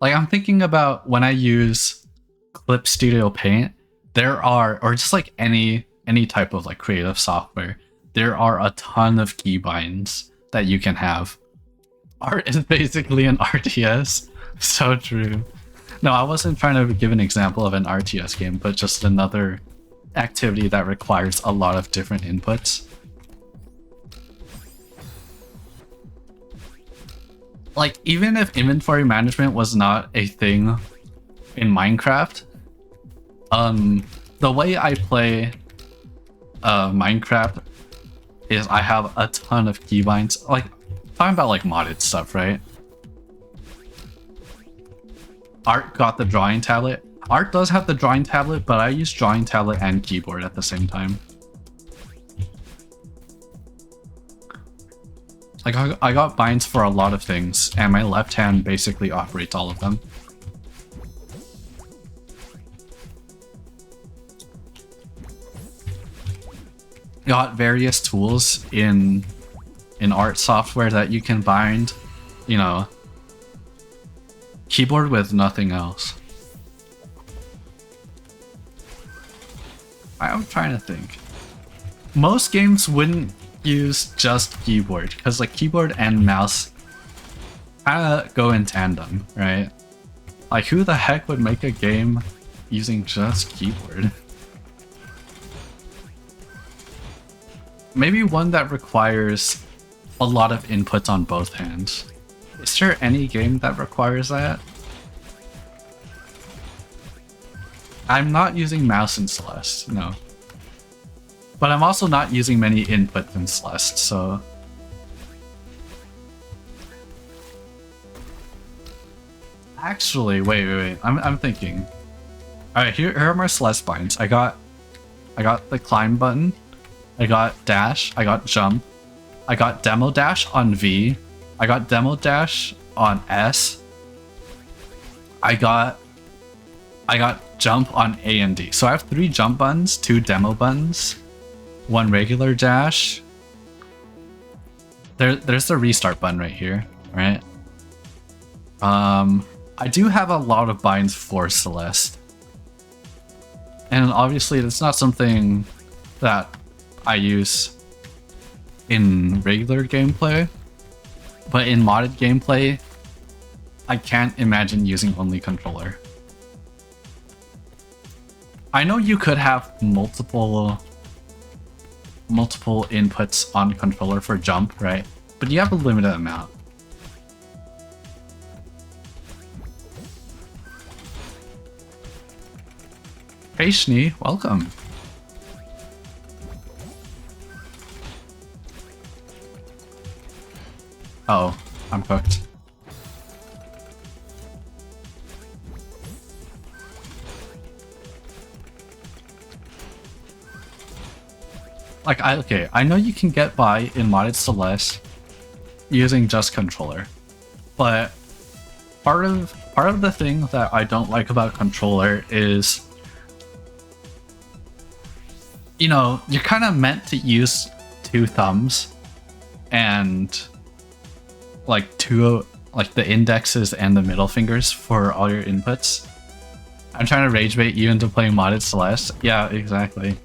Like I'm thinking about when I use Clip Studio Paint, there are, or just like any type of like creative software, there are a ton of keybinds that you can have. Art is basically an RTS. So true. No, I wasn't trying to give an example of an RTS game, but just another activity that requires a lot of different inputs. Like, even if inventory management was not a thing in Minecraft, the way I play Minecraft is I have a ton of keybinds. Like, talking about like modded stuff, right? Art got the drawing tablet. Art does have the drawing tablet, but I use drawing tablet and keyboard at the same time. Like I got binds for a lot of things, and my left hand basically operates all of them. Got various tools in art software that you can bind, you know, keyboard with nothing else. I'm trying to think. Most games wouldn't use just keyboard, because like keyboard and mouse kind of go in tandem, right? Like who the heck would make a game using just keyboard? Maybe one that requires a lot of inputs on both hands. Is there any game that requires that? I'm not using mouse in Celeste, no. But I'm also not using many inputs in Celeste, so... Actually, wait. I'm thinking. Alright, here are my Celeste binds. I got the climb button. I got dash. I got jump. I got demo dash on V. I got demo dash on S. I got jump on A and D. So I have 3 jump buttons, 2 demo buttons, 1 regular dash. There's the restart button right here, right? I do have a lot of binds for Celeste. And obviously it's not something that I use in regular gameplay, but in modded gameplay, I can't imagine using only controller. I know you could have multiple inputs on controller for jump, right? But you have a limited amount. Hey Schnee, welcome. Oh, I'm cooked. Like, okay, I know you can get by in modded Celeste using just controller, but part of the thing that I don't like about controller is, you know, you're kind of meant to use 2 thumbs and like the indexes and the middle fingers for all your inputs. I'm trying to rage bait you into playing modded Celeste. Yeah, exactly.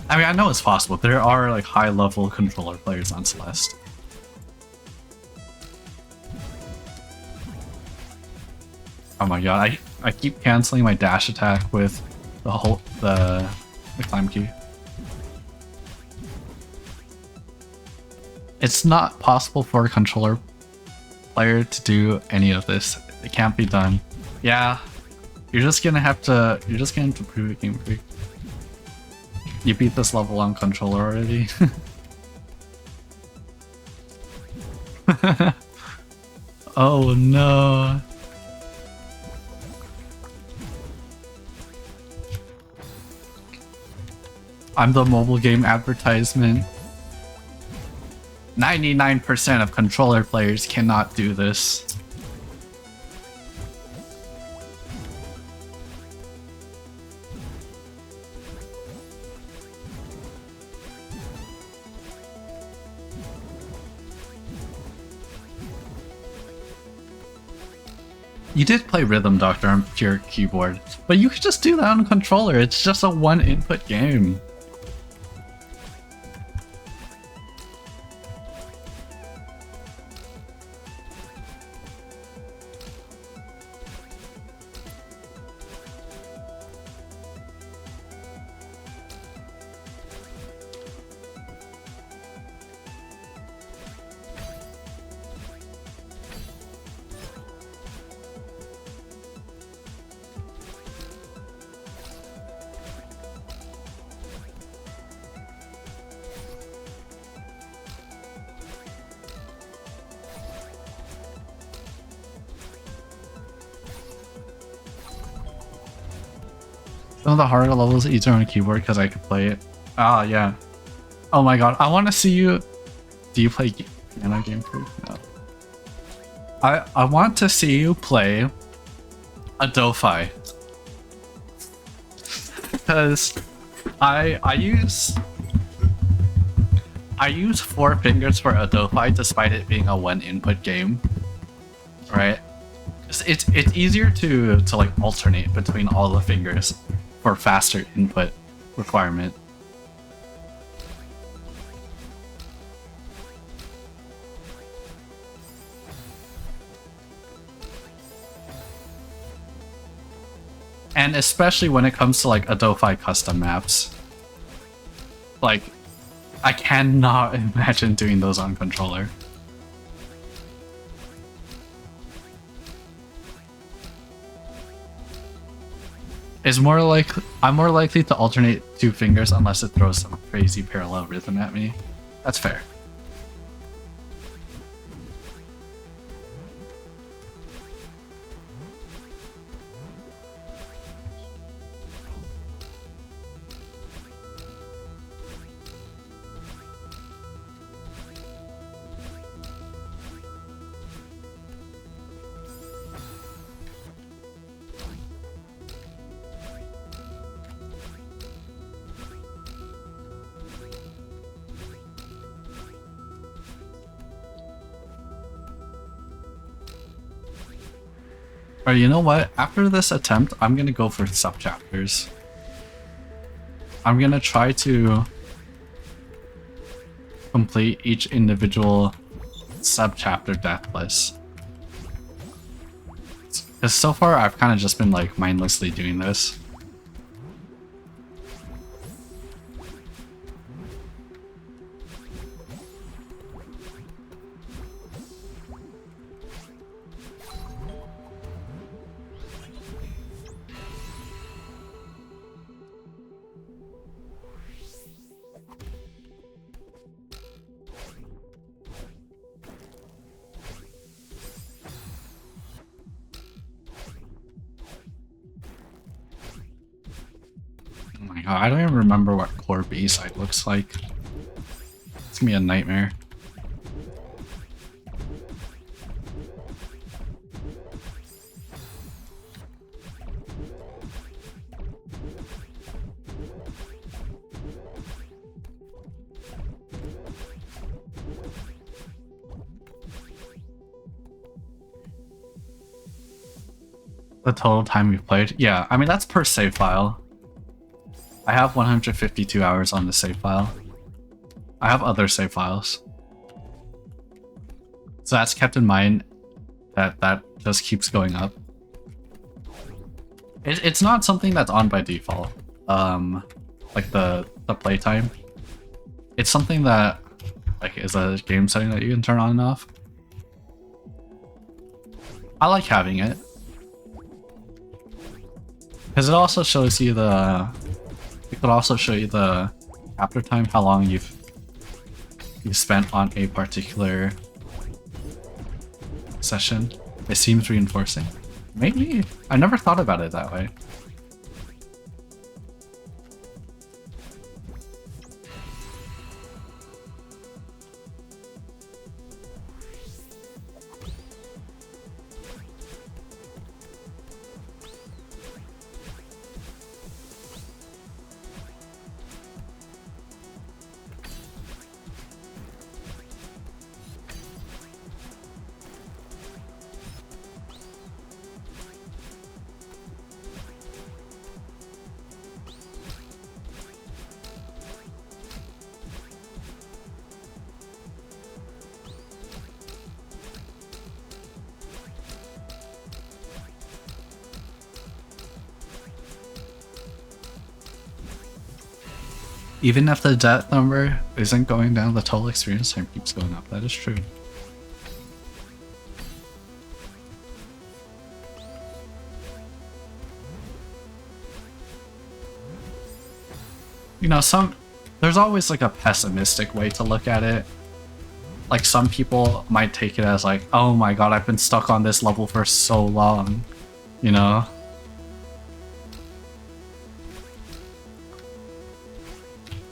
I mean, I know it's possible. There are like high-level controller players on Celeste. Oh my god, I keep canceling my dash attack with the climb key. It's not possible for a controller player to do any of this. It can't be done. Yeah, you're just gonna have to prove it, Game Freak. You beat this level on controller already. Oh no. I'm the mobile game advertisement. 99% of controller players cannot do this. You did play Rhythm Doctor on pure keyboard, but you could just do that on controller. It's just a one input game. Some of the harder levels easier on a keyboard because I could play it. Ah, yeah. Oh my god, I want to see you. Do you play piano Game Freak? No. I want to see you play a Do-Fi. Because I use 4 fingers for a Do-Fi despite it being a one input game. Right? It's easier to like alternate between all the fingers for faster input requirement. And especially when it comes to like Do-Fi custom maps. Like, I cannot imagine doing those on controller. It's more like I'm more likely to alternate 2 fingers unless it throws some crazy parallel rhythm at me. That's fair. Alright, you know what? After this attempt, I'm gonna go for sub-chapters. I'm gonna try to complete each individual sub-chapter deathless. Because so far, I've kind of just been like mindlessly doing this. I don't even remember what core B-side looks like. It's gonna be a nightmare. The total time we've played? Yeah, I mean that's per save file. I have 152 hours on the save file. I have other save files. So that's kept in mind that just keeps going up. It's not something that's on by default. Like the playtime. It's something that like is a game setting that you can turn on and off. I like having it because it also shows you the. It could also show you the after time, how long you've spent on a particular session. It seems reinforcing. Maybe I never thought about it that way. Even if the death number isn't going down, the total experience time keeps going up. That is true. You know, there's always like a pessimistic way to look at it. Like some people might take it as like, oh my god, I've been stuck on this level for so long, you know?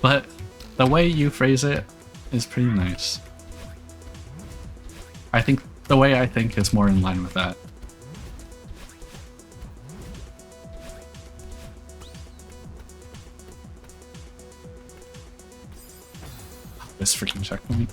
But the way you phrase it is pretty nice. I think the way I think is more in line with that. This freaking checkpoint.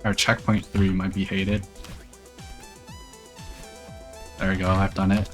Our checkpoint 3 might be hated. There we go, I've done it.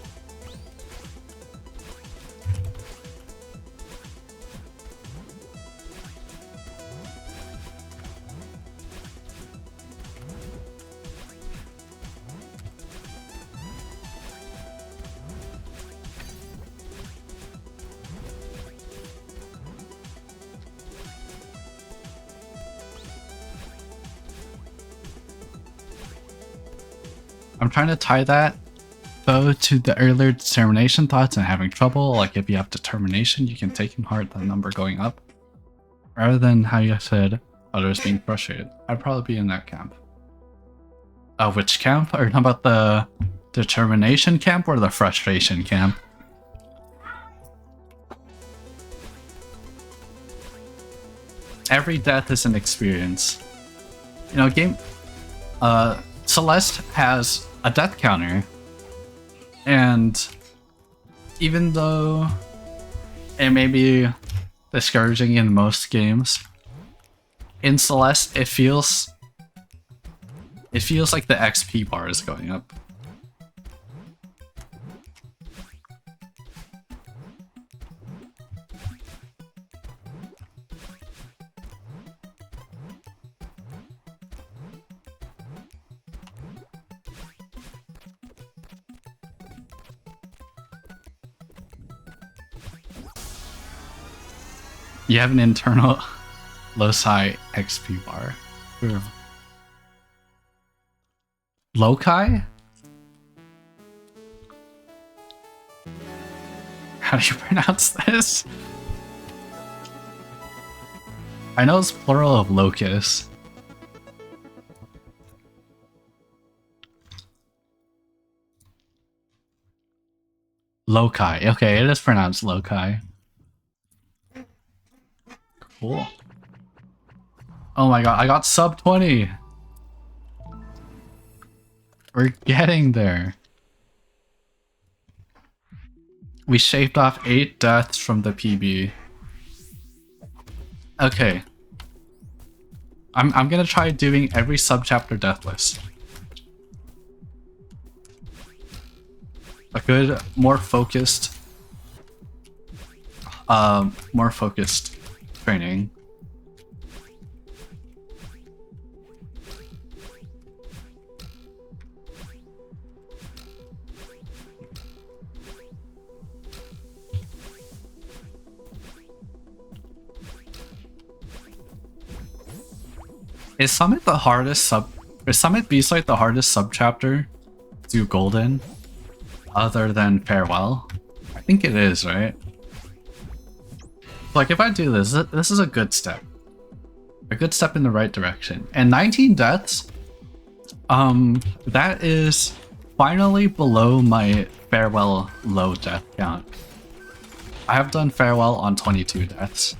I'm trying to tie that, though, to the earlier determination thoughts and having trouble. Like, if you have determination, you can take in heart the number going up. Rather than how you said others being frustrated. I'd probably be in that camp. Which camp? Are you talking about the determination camp or the frustration camp? Every death is an experience. You know, Celeste has a death counter, and even though it may be discouraging in most games, in Celeste it feels like the XP bar is going up. You have an internal loci XP bar. Loci? How do you pronounce this? I know it's plural of locus. Loci. Okay, it is pronounced loci. Cool. Oh my god, I got sub 20. We're getting there. We shaved off 8 deaths from the PB. Okay. I'm gonna try doing every subchapter death list. A good, more focused training. Is Summit the hardest is Summit B-Site the hardest subchapter to Golden? Other than Farewell? I think it is, right? Like if I do this, this is a good step. A good step in the right direction. And 19 deaths, that is finally below my Farewell low death count. I have done Farewell on 22 deaths.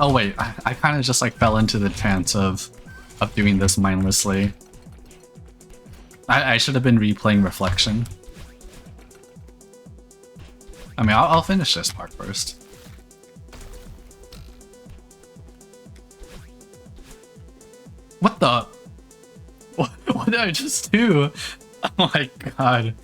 Oh wait, I kind of just like fell into the trance of doing this mindlessly. I should have been replaying Reflection. I mean, I'll finish this part first. What the? What did I just do? Oh my god.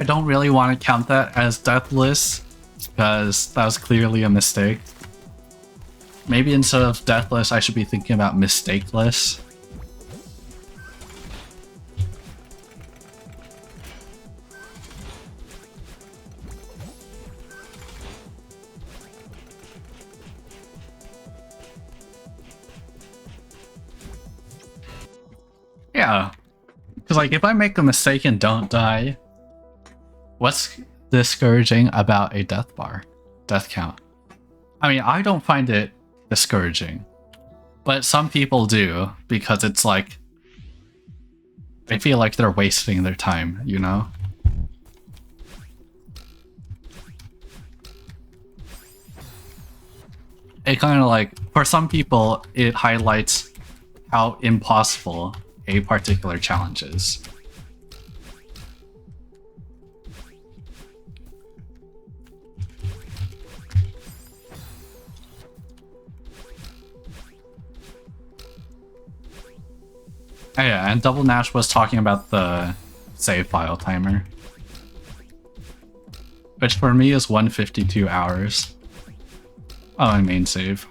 I don't really want to count that as deathless, because that was clearly a mistake. Maybe instead of deathless, I should be thinking about mistakeless. Yeah, because like if I make a mistake and don't die, what's discouraging about a death bar, death count? I mean, I don't find it discouraging, but some people do, because it's like they feel like they're wasting their time, you know? It kind of like, for some people, it highlights how impossible a particular challenge is. Oh yeah, and Double Nash was talking about the save file timer, which for me is 152 hours. Oh, my main save.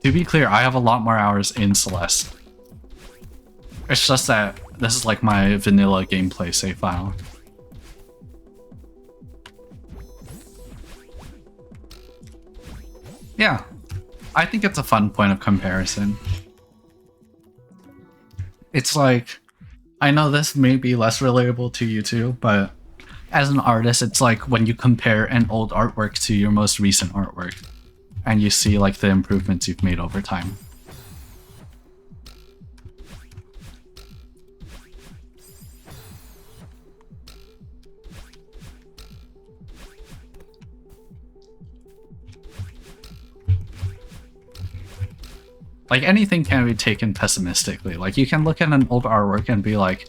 To be clear, I have a lot more hours in Celeste. It's just that this is like my vanilla gameplay save file. Yeah, I think it's a fun point of comparison. It's like, I know this may be less relatable to you too, but as an artist, it's like when you compare an old artwork to your most recent artwork, and you see like the improvements you've made over time. Like anything can be taken pessimistically. Like you can look at an old artwork and be like,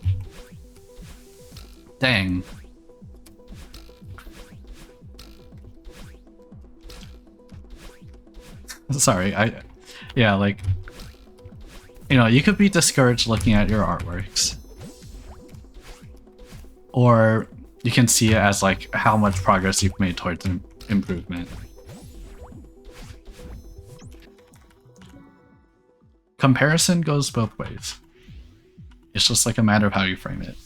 dang. Sorry, yeah, like, you know, you could be discouraged looking at your artworks. Or you can see it as like how much progress you've made towards improvement. comparison goes both ways. It's just like a matter of how you frame it.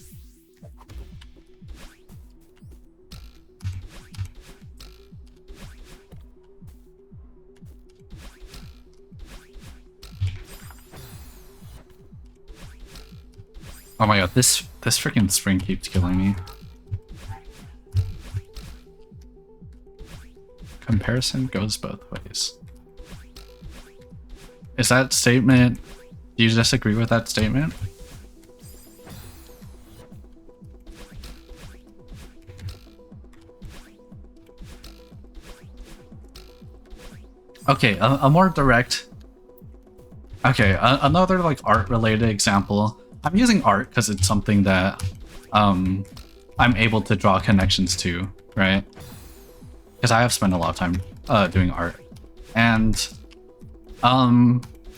Oh my god, this freaking spring keeps killing me. Comparison goes both ways. Is that statement... Do you disagree with that statement? Okay, a more direct... Okay, another like art-related example. I'm using art because it's something that I'm able to draw connections to, right? Because I have spent a lot of time doing art. And,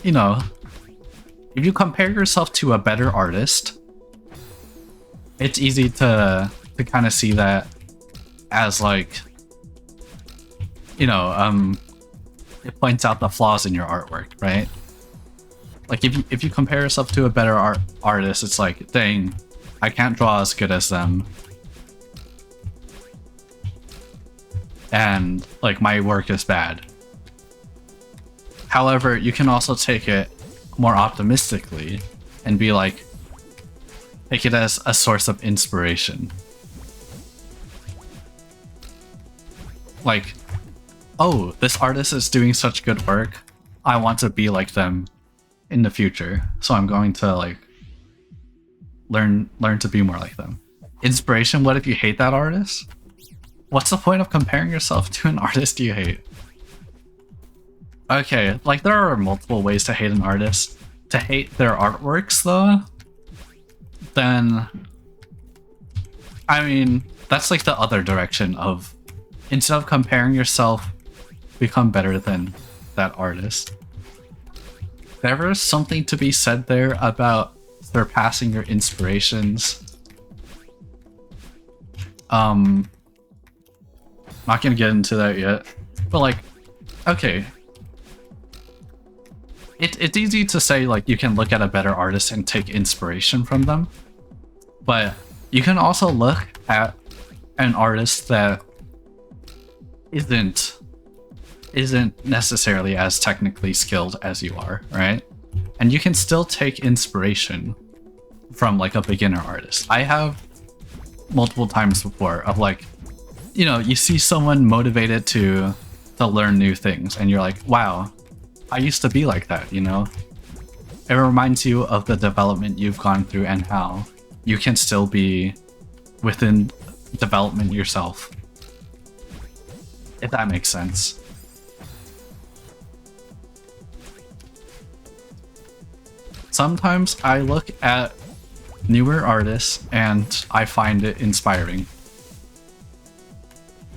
you know, if you compare yourself to a better artist, it's easy to kind of see that as like, you know, it points out the flaws in your artwork, right? Like if you compare yourself to a better artist, it's like, dang, I can't draw as good as them. And like my work is bad. However, you can also take it more optimistically and be like, take it as a source of inspiration. Like, oh, this artist is doing such good work. I want to be like them in the future. So I'm going to like learn to be more like them. Inspiration, what if you hate that artist? What's the point of comparing yourself to an artist you hate? Okay, like there are multiple ways to hate an artist. To hate their artworks though, then I mean, that's like the other direction of, instead of comparing yourself, become better than that artist. There is something to be said there about surpassing your inspirations. Not gonna get into that yet, but like, okay. It's easy to say like you can look at a better artist and take inspiration from them, but you can also look at an artist that isn't necessarily as technically skilled as you are, right? And you can still take inspiration from like a beginner artist. I have multiple times before of like, you know, you see someone motivated to learn new things and you're like, wow, I used to be like that, you know? It reminds you of the development you've gone through and how you can still be within development yourself. If that makes sense. Sometimes I look at newer artists and I find it inspiring,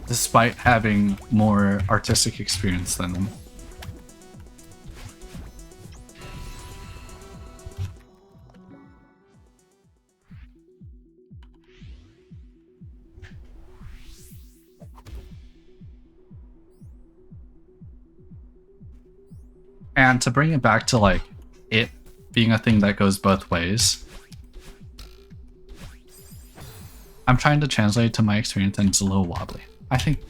despite having more artistic experience than them. And to bring it back to like it being a thing that goes both ways, I'm trying to translate to my experience and it's a little wobbly. I think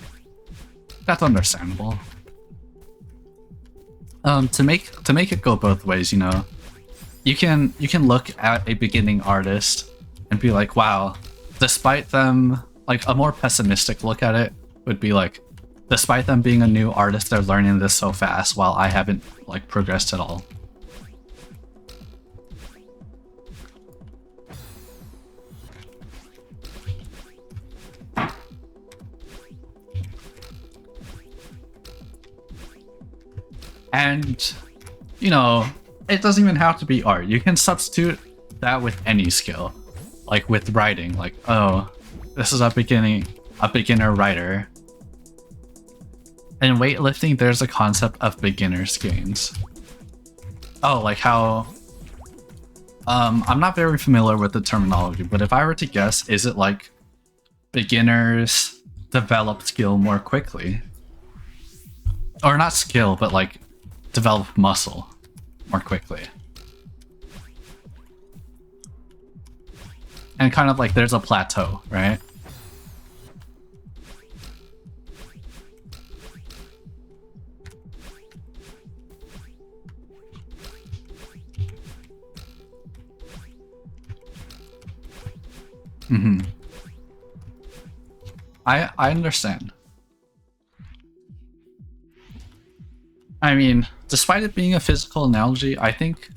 that's understandable. To make it go both ways, you know, you can look at a beginning artist and be like, wow, despite them, like a more pessimistic look at it would be like, despite them being a new artist, they're learning this so fast while I haven't like progressed at all. And, you know, it doesn't even have to be art. You can substitute that with any skill. Like with writing, like, oh, this is a beginner writer. In weightlifting, there's a concept of beginner's gains. Oh, like how... I'm not very familiar with the terminology, but if I were to guess, is it like beginners develop skill more quickly? Or not skill, but like develop muscle more quickly. and kind of like there's a plateau, right? Mm-hmm. I understand. I mean, despite it being a physical analogy, I think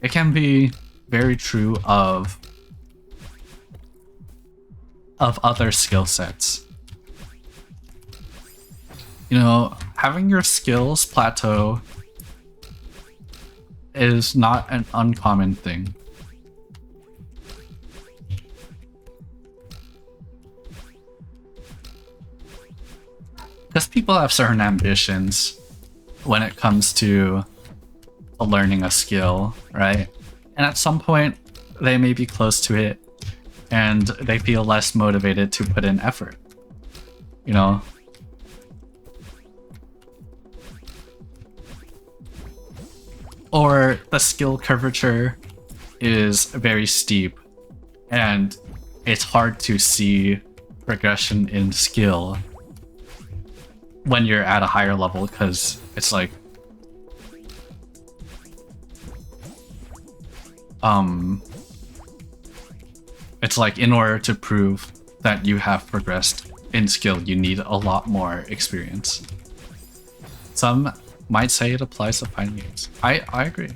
it can be very true of other skill sets. You know, having your skills plateau is not an uncommon thing. Because people have certain ambitions when it comes to learning a skill, right? And at some point, they may be close to it and they feel less motivated to put in effort, you know? Or the skill curvature is very steep and it's hard to see progression in skill when you're at a higher level, because it's like in order to prove that you have progressed in skill, you need a lot more experience. Some might say it applies to fighting games. I agree.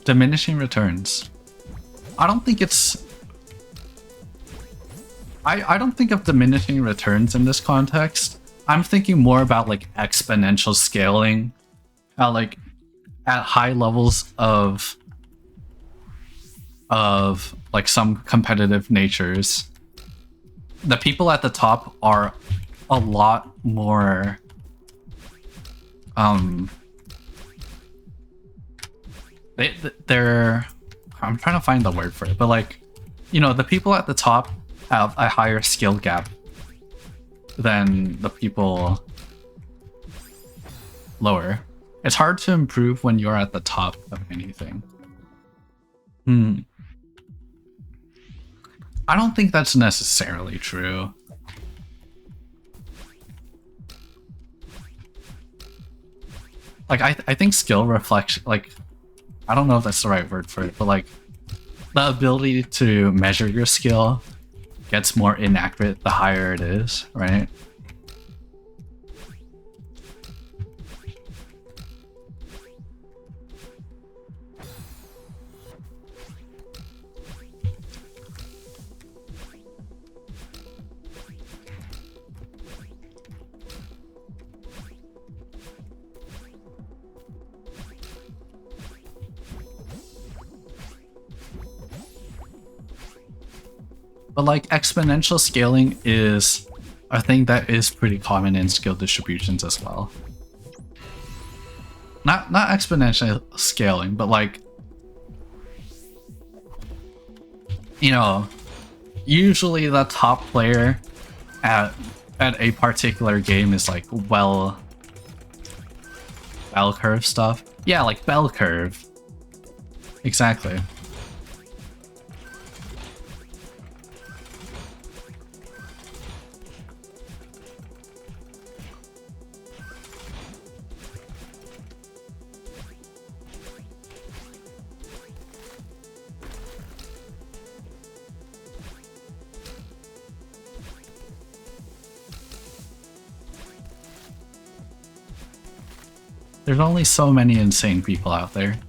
Diminishing returns. I don't think it's... I don't think of diminishing returns in this context. I'm thinking more about like exponential scaling. Like at high levels of like some competitive natures, the people at the top are a lot more they're I'm trying to find the word for it, but like, you know, the people at the top have a higher skill gap than the people lower. It's hard to improve when you're at the top of anything. I don't think that's necessarily true. Like, I think skill reflection, like, I don't know if that's the right word for it, but like, the ability to measure your skill gets more inaccurate the higher it is, right? But like exponential scaling is a thing that is pretty common in skill distributions as well. Not exponential scaling, but like, you know, usually the top player at a particular game is like bell curve stuff. Yeah, like bell curve. Exactly. There's only so many insane people out there.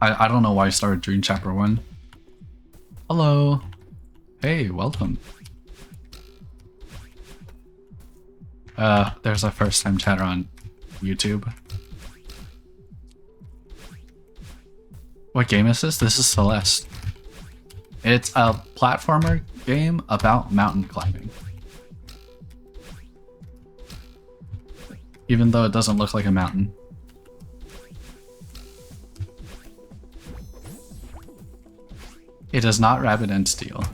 I don't know why I started Dream Chapter 1. Hello. Hey, welcome. There's a first time chatter on YouTube. What game is this? This is Celeste. It's a platformer game about mountain climbing. Even though it doesn't look like a mountain. It is not Rabbit and Steel.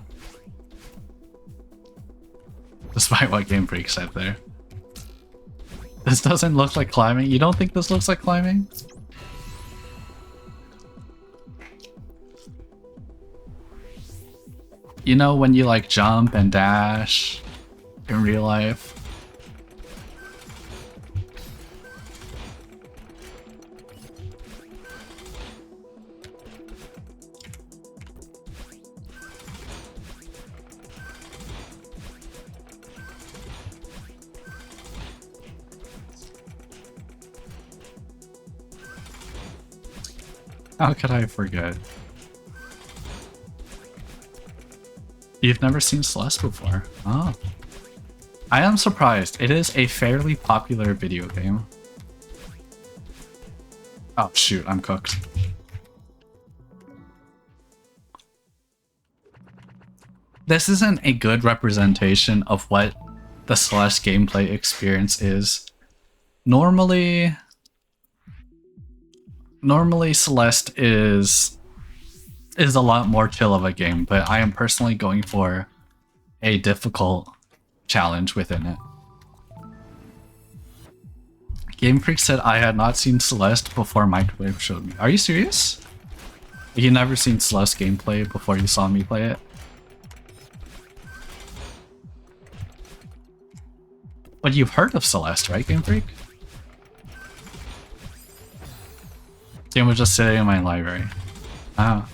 Despite what Game Freak said there. This doesn't look like climbing. You don't think this looks like climbing? You know when you like jump and dash in real life? How could I forget? You've never seen Celeste before? Oh. I am surprised. It is a fairly popular video game. Oh shoot, I'm cooked. This isn't a good representation of what the Celeste gameplay experience is. Normally Celeste is a lot more chill of a game, but I am personally going for a difficult challenge within it. Game Freak said I had not seen Celeste before Microwave showed me. Are you serious? You never seen Celeste gameplay before you saw me play it? But you've heard of Celeste, right, Game Freak? Game was just sitting in my library. Oh.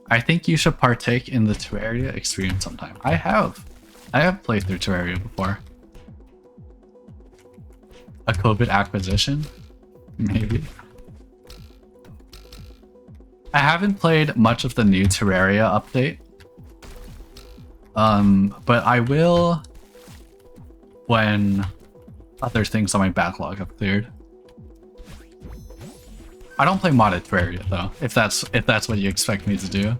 I think you should partake in the Terraria experience sometime. I have played through Terraria before. A COVID acquisition? Maybe. I haven't played much of the new Terraria update. But I will when other things on my backlog have cleared. I don't play modded Terraria though, if that's what you expect me to do.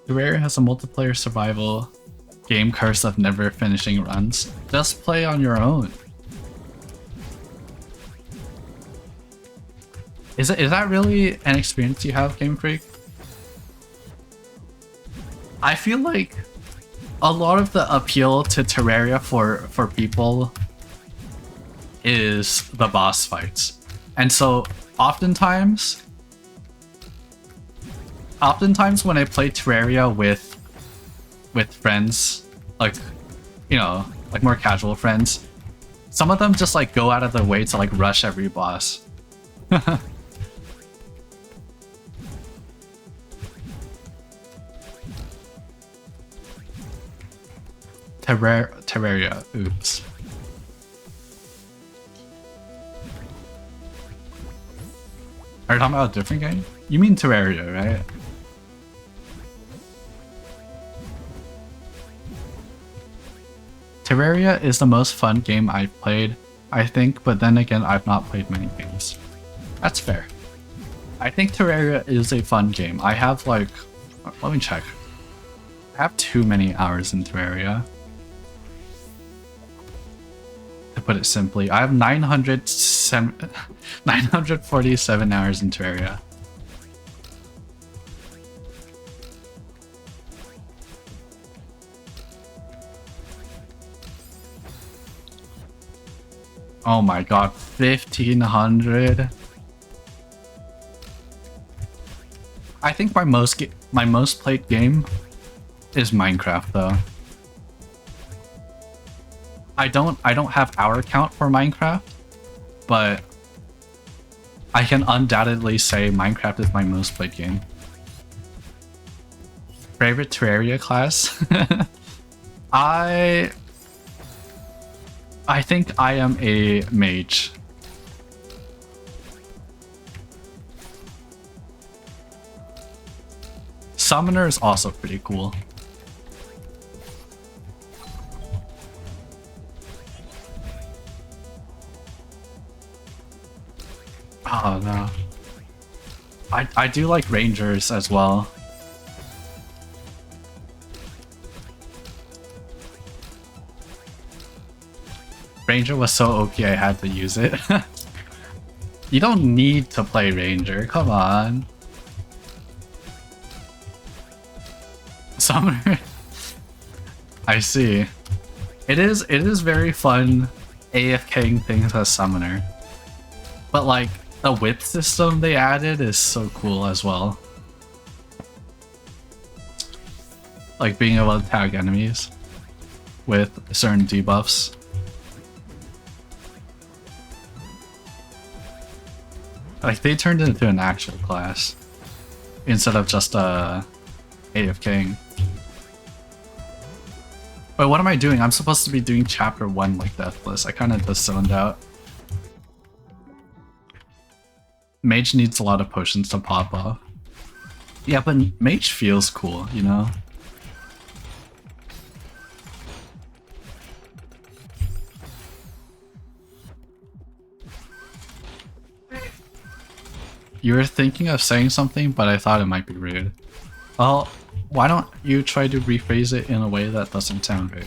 Terraria has a multiplayer survival game curse of never finishing runs. Just play on your own. Is that really an experience you have, Game Freak? I feel like a lot of the appeal to Terraria for people is the boss fights. And so oftentimes when I play Terraria with friends, like, you know, like more casual friends, some of them just like go out of their way to like rush every boss. Terraria, oops. Are you talking about a different game? You mean Terraria, right? Terraria is the most fun game I've played, I think, but then again, I've not played many games. That's fair. I think Terraria is a fun game. I have like, let me check. I have too many hours in Terraria. To put it simply, I have 947 hours in Terraria. Oh my god, 1500. I think my most played game is Minecraft though. I don't have hour count for Minecraft, but I can undoubtedly say Minecraft is my most played game. Favorite Terraria class? I think I am a mage. Summoner is also pretty cool. Oh no. I do like Rangers as well. Ranger was so OP I had to use it. You don't need to play Ranger, come on. Summoner. I see. It is very fun AFKing things as Summoner. But like the whip system they added is so cool as well. Like being able to tag enemies with certain debuffs. Like they turned it into an actual class instead of just AFKing. Wait, what am I doing? I'm supposed to be doing chapter 1 like Deathless. I kind of just zoned out. Mage needs a lot of potions to pop off. Yeah, but Mage feels cool, you know? You were thinking of saying something, but I thought it might be rude. Well, why don't you try to rephrase it in a way that doesn't sound rude?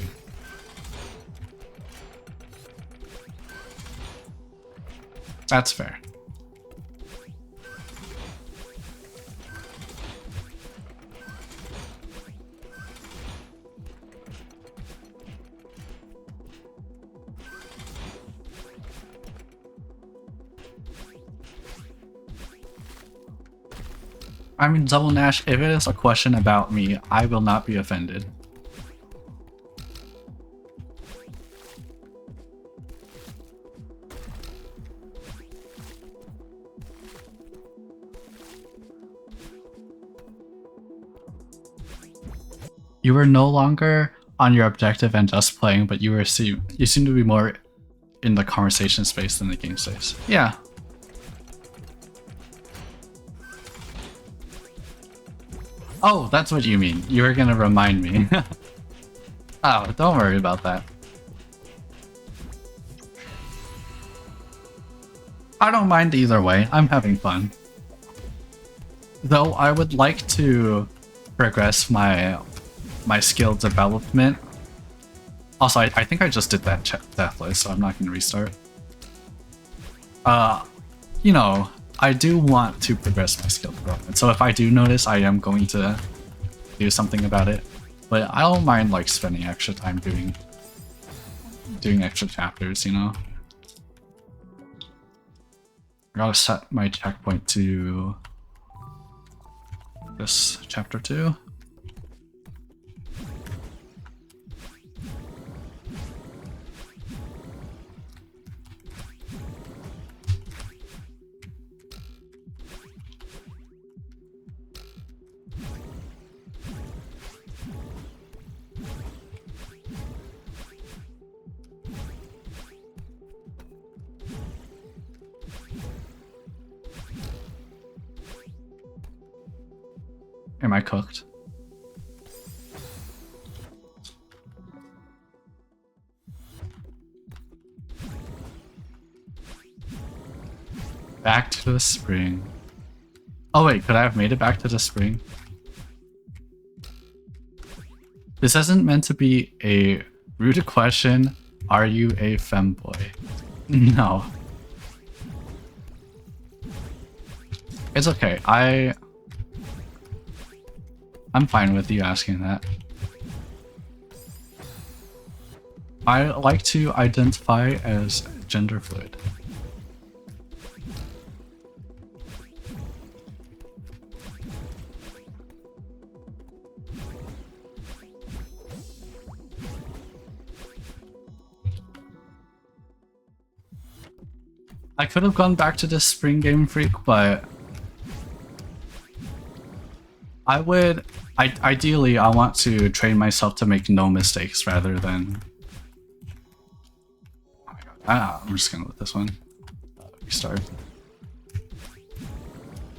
That's fair. I mean, Double Nash, if it is a question about me, I will not be offended. You were no longer on your objective and just playing, but you seem to be more in the conversation space than the game space. Yeah. Oh, that's what you mean. You were gonna remind me. Oh, don't worry about that. I don't mind either way. I'm having fun. Though I would like to progress my skill development. Also, I think I just did that deathless, so I'm not gonna restart. You know, I do want to progress my skill development, so if I do notice, I am going to do something about it. But I don't mind like spending extra time doing extra chapters, you know? I gotta set my checkpoint to this chapter 2. Am I cooked? Back to the spring. Oh wait, could I have made it back to the spring? This isn't meant to be a rude question. Are you a femboy? No. It's okay. I'm fine with you asking that. I like to identify as gender fluid. I could have gone back to the spring Game Freak, but ideally I want to train myself to make no mistakes rather than... Oh my god, I'm just gonna let this one restart.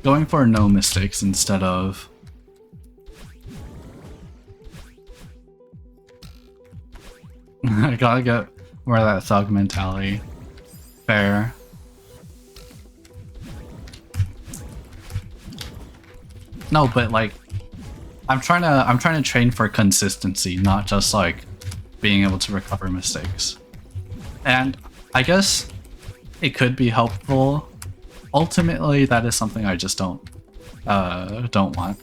Going for no mistakes instead of... I gotta get more of that thug mentality. Fair. No, but like I'm trying to train for consistency, not just like being able to recover mistakes. And I guess it could be helpful. Ultimately, that is something I just don't want.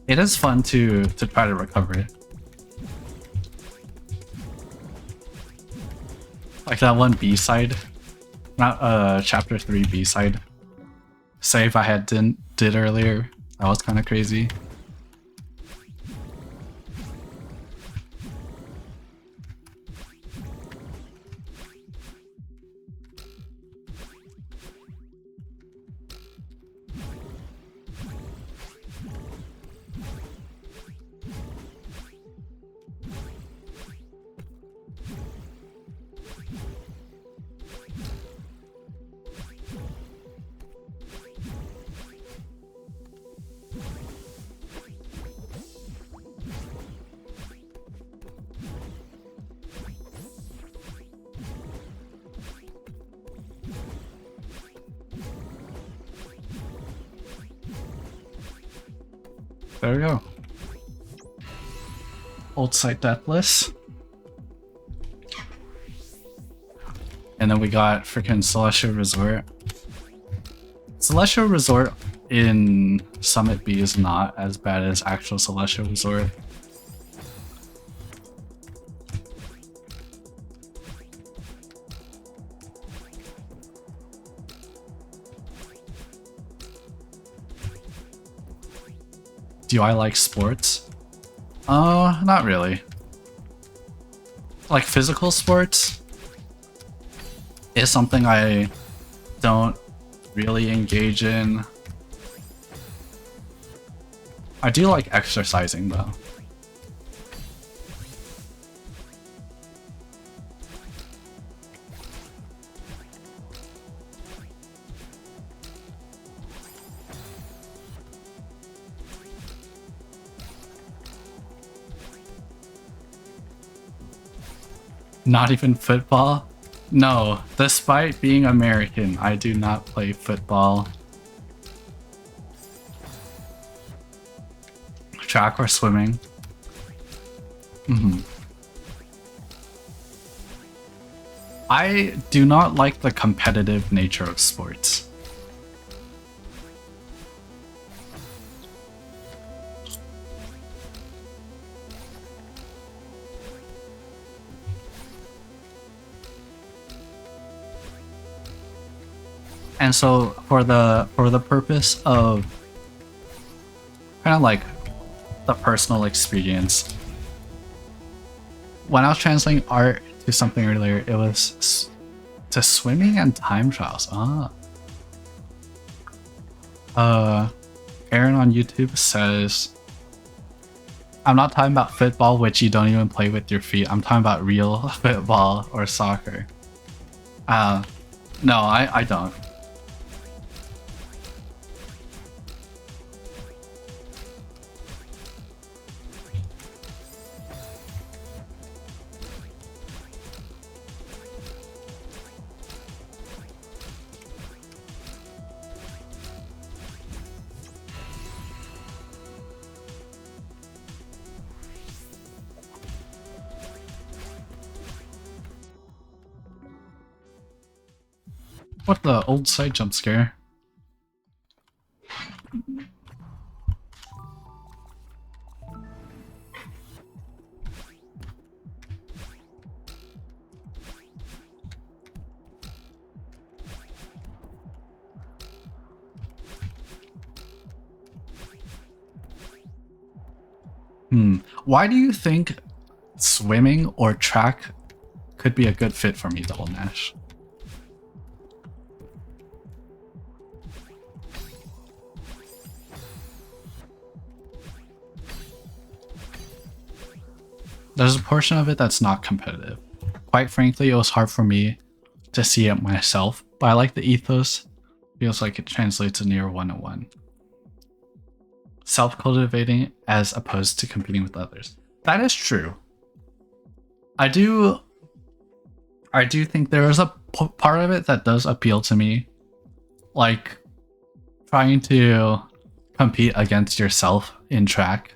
It is fun to try to recover it. Like that one B-side, not chapter 3 B-side save I had did earlier. That was kind of crazy. There we go. Old site deathless. And then we got freaking Celestial Resort. Celestial Resort in Summit B is not as bad as actual Celestial Resort. Do I like sports? Not really. Like physical sports is something I don't really engage in. I do like exercising though. Not even football? No, despite being American, I do not play football. Track or swimming? I do not like the competitive nature of sports. And so for the purpose of kind of like the personal experience, when I was translating art to something earlier, it was to swimming and time trials. Aaron on YouTube says, I'm not talking about football, which you don't even play with your feet. I'm talking about real football or soccer. No, I don't. What the old site jump scare? Why do you think swimming or track could be a good fit for me, Double Nash? There's a portion of it that's not competitive. Quite frankly, it was hard for me to see it myself, but I like the ethos Feels like it translates to near 101. Self-cultivating as opposed to competing with others. That is true. I do think there is a part of it that does appeal to me. Like trying to compete against yourself in track.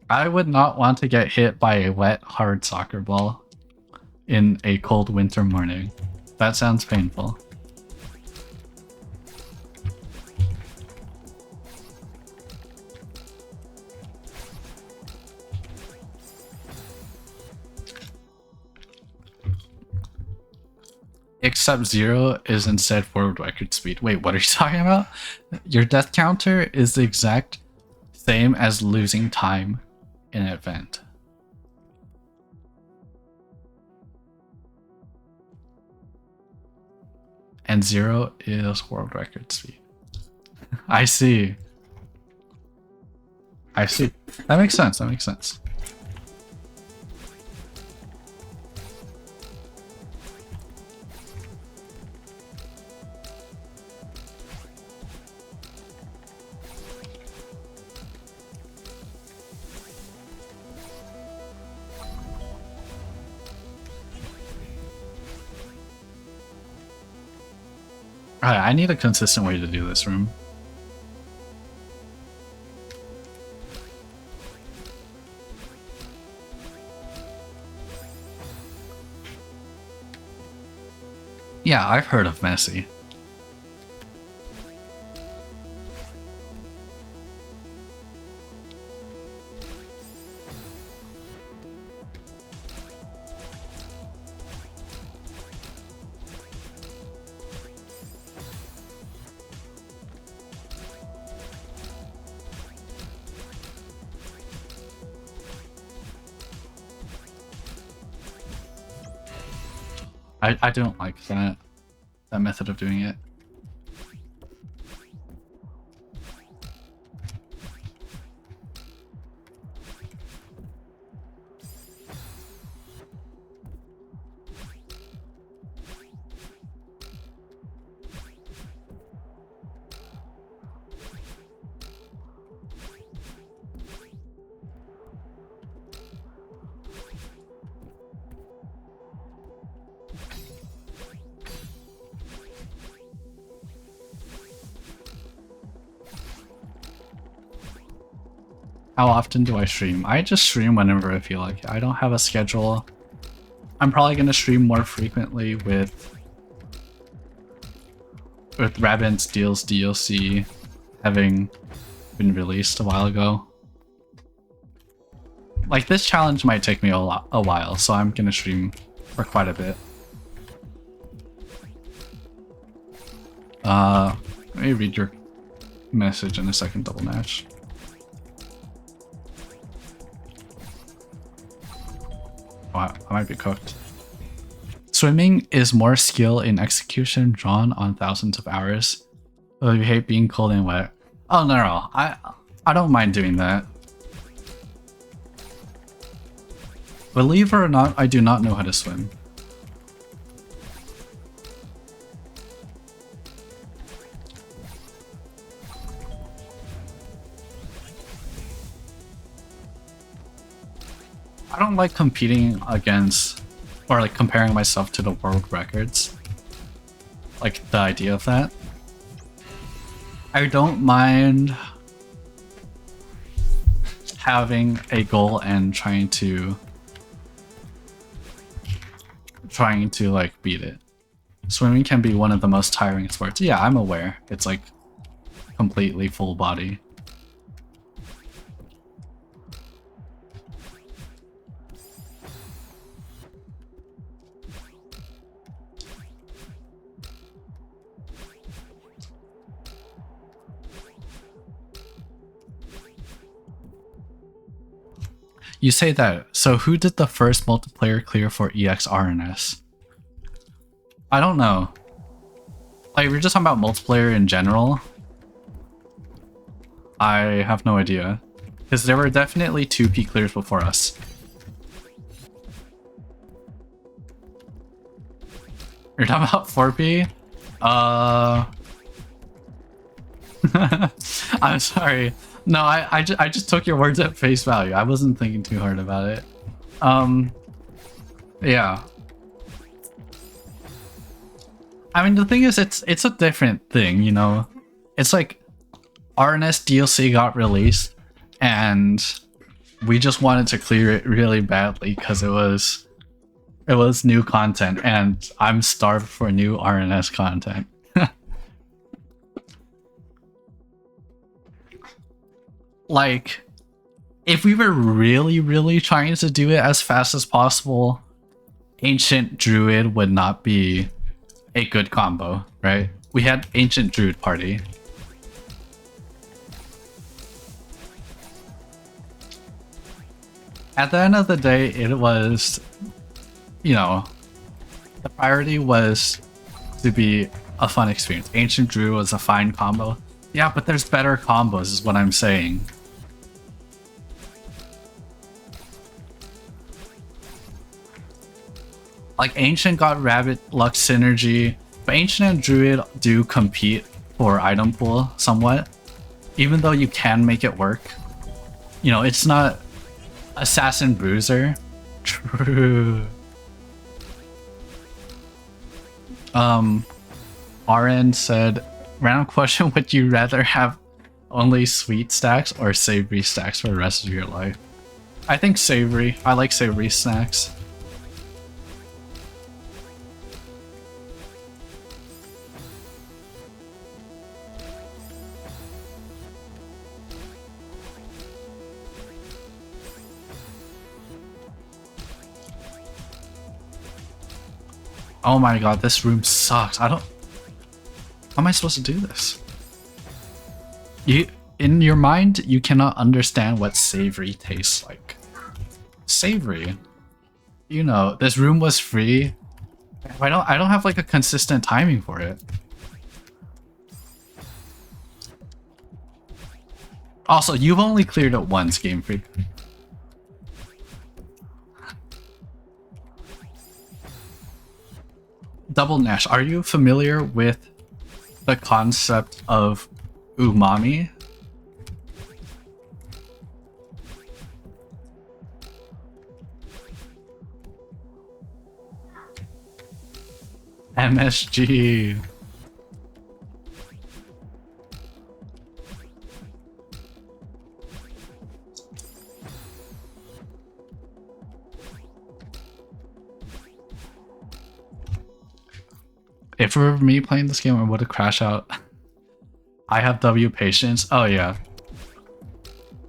I would not want to get hit by a wet, hard soccer ball in a cold winter morning. That sounds painful. Except 0 is instead forward record speed. Wait, what are you talking about? Your death counter is the exact same as losing time in an event. And 0 is world record speed. I see. I see. That makes sense. That makes sense. Alright, I need a consistent way to do this room. Yeah, I've heard of Messi. I don't like that method of doing it. How often do I stream? I just stream whenever I feel like it. I don't have a schedule. I'm probably going to stream more frequently with Rabbids Deals DLC having been released a while ago. Like, this challenge might take me a while, so I'm going to stream for quite a bit. Let me read your message in a second, Double Nash. I might be cooked. Swimming is more skill in execution drawn on thousands of hours. Oh, you hate being cold and wet. Oh no, I don't mind doing that. Believe it or not, I do not know how to swim. I don't like competing against, or like comparing myself to the world records. Like the idea of that. I don't mind having a goal and trying to like beat it. Swimming can be one of the most tiring sports. Yeah, I'm aware. It's like completely full body. You say that, so who did the first multiplayer clear for EXRNS? I don't know. Like, we're just talking about multiplayer in general. I have no idea. Because there were definitely 2P clears before us. You're talking about 4P? I'm sorry. No, I just took your words at face value. I wasn't thinking too hard about it. Yeah. I mean, the thing is, it's a different thing, you know? It's like RNS DLC got released, and we just wanted to clear it really badly because it was new content, and I'm starved for new RNS content. Like, if we were really trying to do it as fast as possible, Ancient Druid would not be a good combo, right? We had Ancient Druid party. At the end of the day, it was, you know, the priority was to be a fun experience. Ancient Druid was a fine combo. Yeah, but there's better combos is what I'm saying. Like, Ancient got Rabbit Luck synergy, but Ancient and Druid do compete for item pool somewhat. Even though you can make it work. You know, it's not Assassin Bruiser. True. RN said, random question, would you rather have only sweet stacks or savory stacks for the rest of your life? I think savory. I like savory snacks. Oh my god, this room sucks. How am I supposed to do this? In your mind, you cannot understand what savory tastes like. Savory. You know, this room was free. I don't have like a consistent timing for it. Also, you've only cleared it once, Game Freak. Double Nash, are you familiar with the concept of umami? MSG. If it were me playing this game, I would have crashed out. I have W patience. Oh yeah.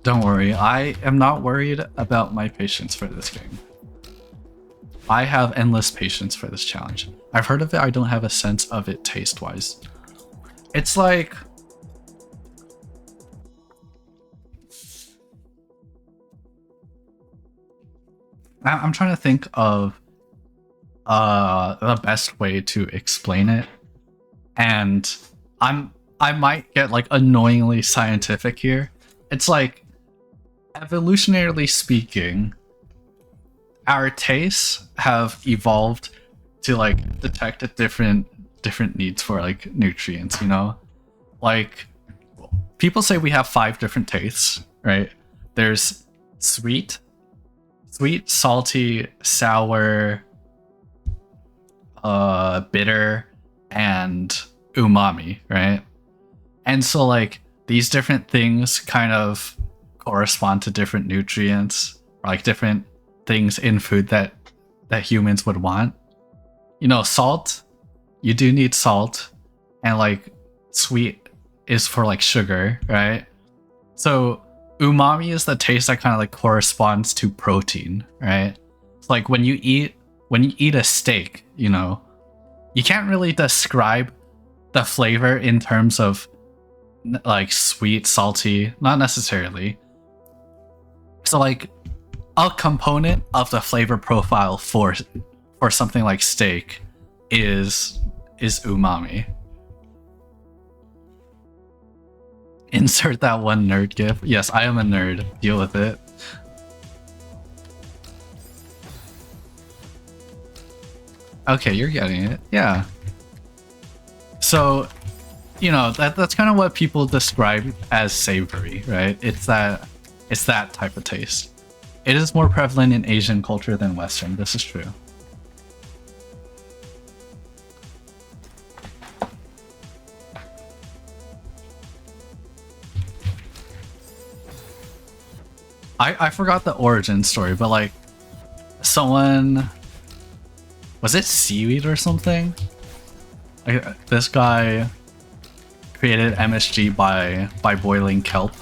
Don't worry. I am not worried about my patience for this game. I have endless patience for this challenge. I've heard of it. I don't have a sense of it taste-wise. It's like... I'm trying to think of the best way to explain it, and I might get like annoyingly scientific here. It's like, evolutionarily speaking, our tastes have evolved to like detect different needs for like nutrients, you know? Like, people say we have 5 different tastes, right? There's sweet, salty, sour, bitter, and umami, right? And so like these different things kind of correspond to different nutrients, or like different things in food that humans would want. You know, salt, you do need salt, and like sweet is for like sugar, right? So umami is the taste that kind of like corresponds to protein, right? It's like when you eat a steak, you know, you can't really describe the flavor in terms of like sweet, salty, not necessarily. So like a component of the flavor profile for something like steak is umami. Insert that one nerd gif. Yes, I am a nerd. Deal with it. Okay, you're getting it. Yeah. So, you know, that's kind of what people describe as savory, right? It's that type of taste. It is more prevalent in Asian culture than Western. This is true. I forgot the origin story, but like someone, was it seaweed or something? Like, this guy created MSG by boiling kelp.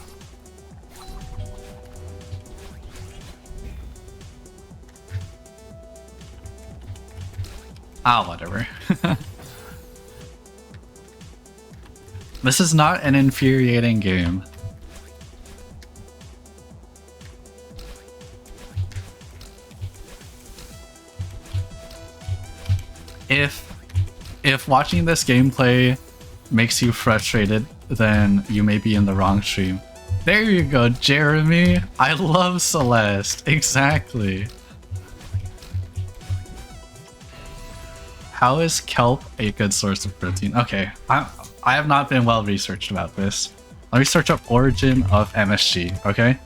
Ah, whatever. This is not an infuriating game. If watching this gameplay makes you frustrated, then you may be in the wrong stream. There you go, Jeremy. I love Celeste. Exactly. How is kelp a good source of protein? Okay, I have not been well researched about this. Let me search up origin of MSG, okay?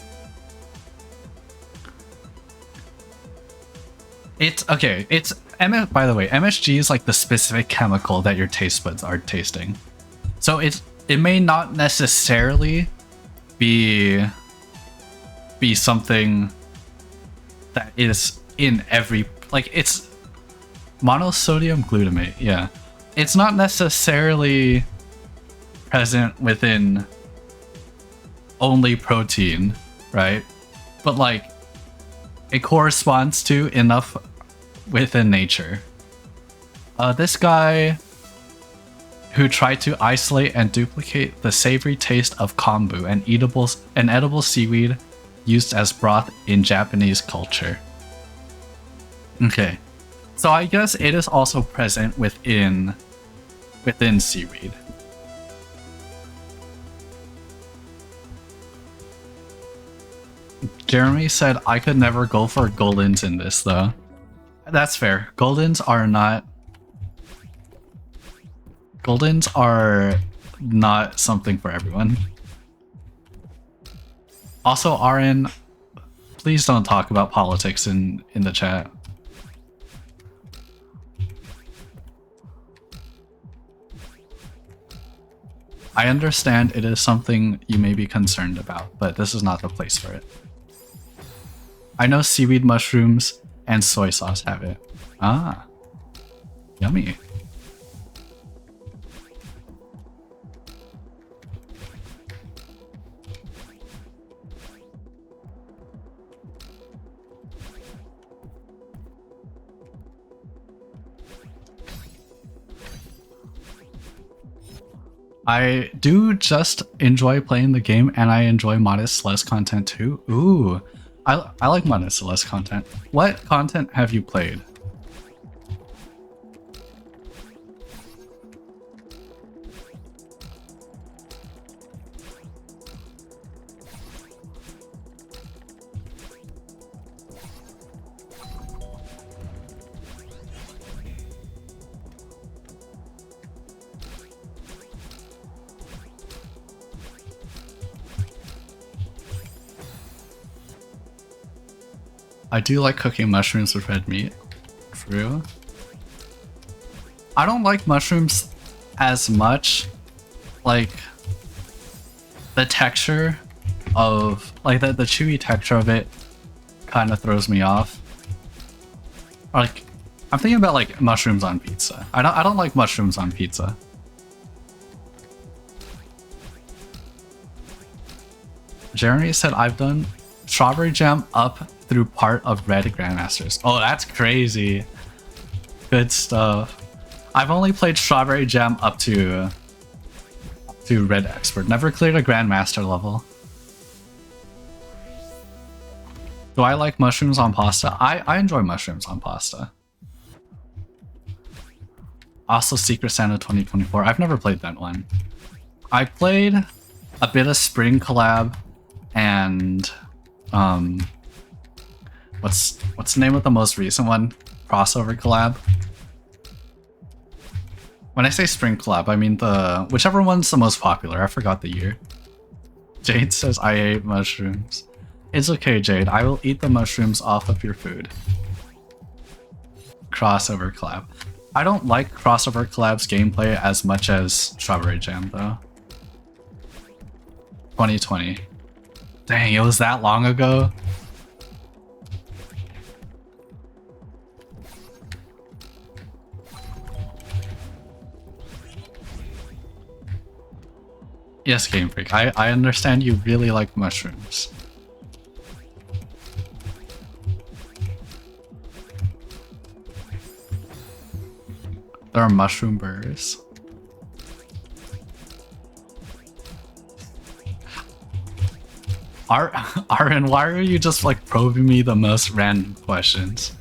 By the way, MSG is like the specific chemical that your taste buds are tasting. So it may not necessarily be something that is in every, like, it's monosodium glutamate, yeah. It's not necessarily present within only protein, right? But like it corresponds to enough within nature. This guy who tried to isolate and duplicate the savory taste of kombu, an edible seaweed used as broth in Japanese culture. Okay, so I guess it is also present within seaweed. Jeremy said I could never go for Goldens in this though. That's fair. Goldens are not something for everyone. Also, RN, please don't talk about politics in the chat. I understand it is something you may be concerned about, but this is not the place for it. I know seaweed mushrooms and soy sauce have it. Ah, yummy. I do just enjoy playing the game, and I enjoy Modest Celeste content too. Ooh, I like Modest Celeste content. What content have you played? I do like cooking mushrooms with red meat. True. I don't like mushrooms as much. Like, the texture of, like, the chewy texture of it kind of throws me off. Like, I'm thinking about like mushrooms on pizza. I don't like mushrooms on pizza. Jeremy said I've done strawberry jam up through part of Red Grandmasters. Oh, that's crazy. Good stuff. I've only played strawberry jam up to Red Expert. Never cleared a Grandmaster level. Do I like mushrooms on pasta? I enjoy mushrooms on pasta. Also Secret Santa 2024. I've never played that one. I played a bit of spring collab, and what's the name of the most recent one? Crossover collab. When I say spring collab, I mean the whichever one's the most popular. I forgot the year. Jade says I ate mushrooms. It's okay, Jade. I will eat the mushrooms off of your food. Crossover collab. I don't like crossover collab's gameplay as much as Strawberry Jam though. 2020. Dang, it was that long ago? Yes, Game Freak. I understand you really like mushrooms. There are mushroom burgers. Aaron, why are you just like probing me the most random questions?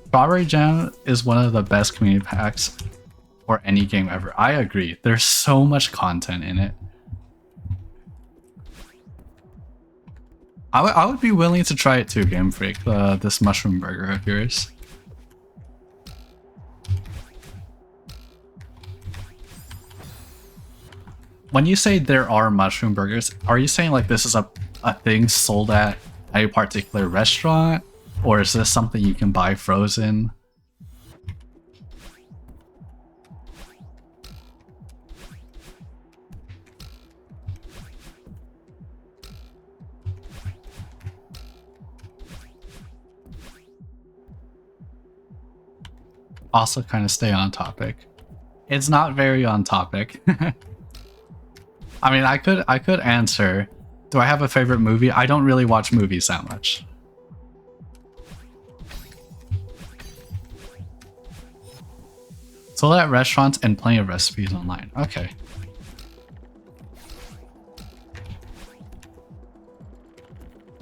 Strawberry Jam is one of the best community packs for any game ever. I agree. There's so much content in it. I would be willing to try it too, Game Freak, this mushroom burger of yours. When you say there are mushroom burgers, are you saying like this is a thing sold at a particular restaurant? Or is this something you can buy frozen? Also kind of stay on topic. It's not very on topic. I mean, I could answer, do I have a favorite movie? I don't really watch movies that much. Sold at restaurants and plenty of recipes online. Okay.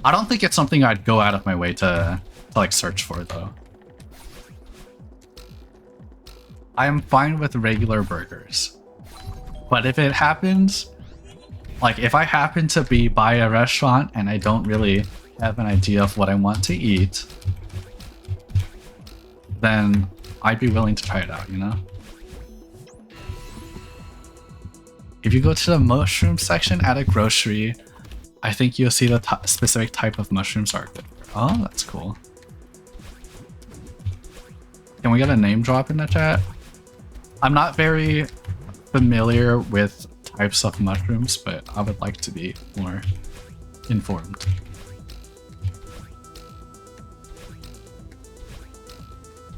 I don't think it's something I'd go out of my way to like search for though. I am fine with regular burgers. But if it happens, like if I happen to be by a restaurant and I don't really have an idea of what I want to eat, then I'd be willing to try it out, you know? If you go to the mushroom section at a grocery, I think you'll see the specific type of mushrooms are good. Oh, that's cool. Can we get a name drop in the chat? I'm not very familiar with types of mushrooms, but I would like to be more informed.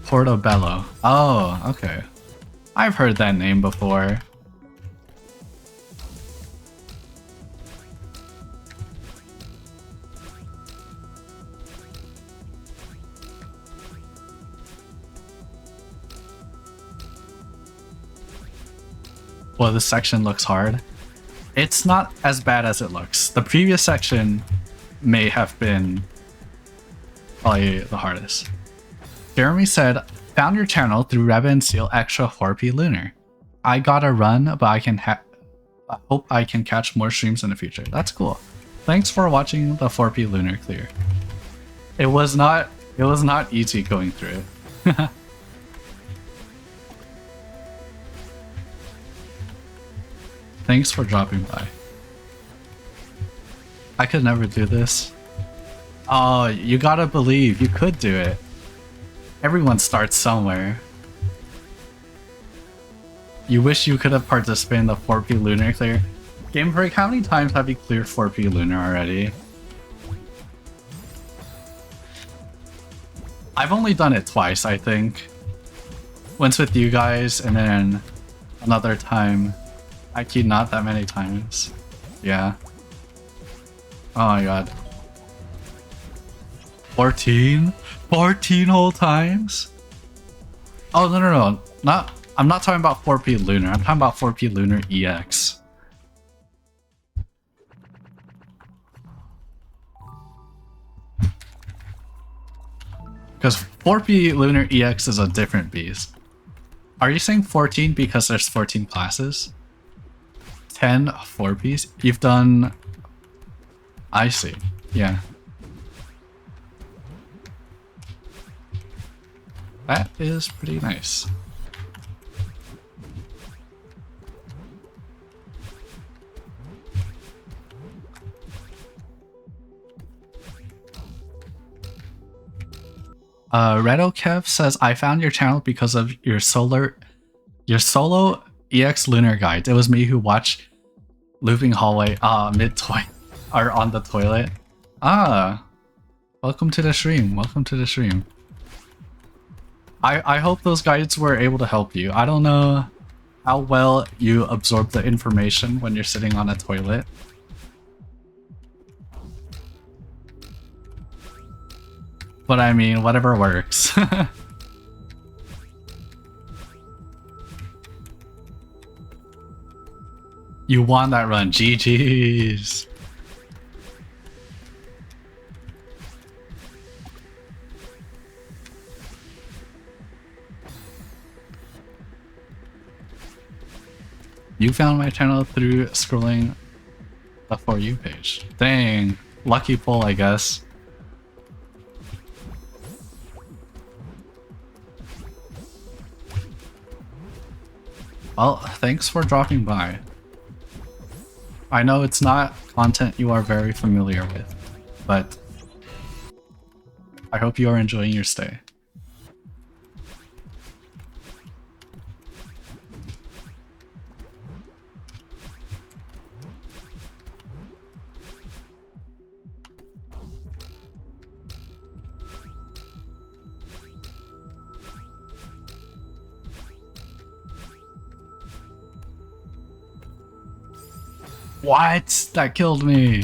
Portobello. Oh, okay. I've heard that name before. Well, this section looks hard. It's not as bad as it looks. The previous section may have been probably the hardest. Jeremy said, found your channel through Reba and Seal Extra 4P Lunar. I gotta run, but I hope I can catch more streams in the future. That's cool. Thanks for watching the 4P Lunar clear. It was not easy going through it. Thanks for dropping by. I could never do this. Oh, you gotta believe you could do it. Everyone starts somewhere. You wish you could have participated in the 4P Lunar clear. Game Break, how many times have you cleared 4P Lunar already? I've only done it twice, I think. Once with you guys, and then another time. Actually, not that many times. Yeah. Oh my god. 14? 14 whole times? Oh, no. I'm not talking about 4P Lunar. I'm talking about 4P Lunar EX. Because 4P Lunar EX is a different beast. Are you saying 14 because there's 14 classes? 10 4-piece? You've done... I see. Yeah. That is pretty nice. Redo Kev says, I found your channel because of your solo EX Lunar Guide. It was me who watched Looping Hallway mid-toy or on the toilet. Welcome to the stream. Welcome to the stream. I hope those guides were able to help you. I don't know how well you absorb the information when you're sitting on a toilet. But I mean, whatever works. You won that run. GG's. You found my channel through scrolling the For You page. Dang. Lucky pull, I guess. Well, thanks for dropping by. I know it's not content you are very familiar with, but I hope you are enjoying your stay. What? That killed me.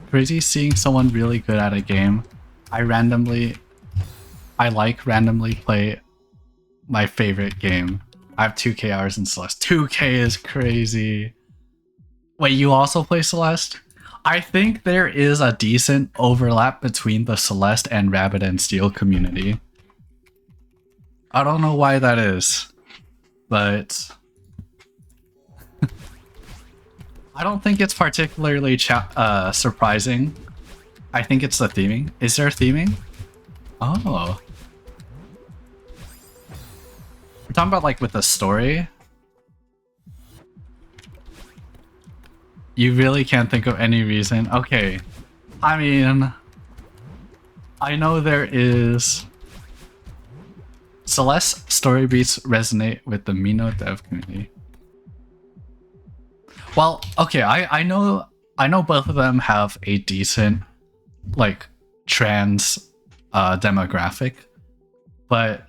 Crazy seeing someone really good at a game. I like randomly play my favorite game. I have 2k hours in Celeste. 2k is crazy. Wait, you also play Celeste? I think there is a decent overlap between the Celeste and Rabbit and Steel community. I don't know why that is, but I don't think it's particularly surprising. I think it's the theming. Is there theming? Oh. We're talking about like with the story? You really can't think of any reason? Okay. I mean, I know there is... Celeste story beats resonate with the Mino dev community. Well, okay, I know both of them have a decent like trans demographic, but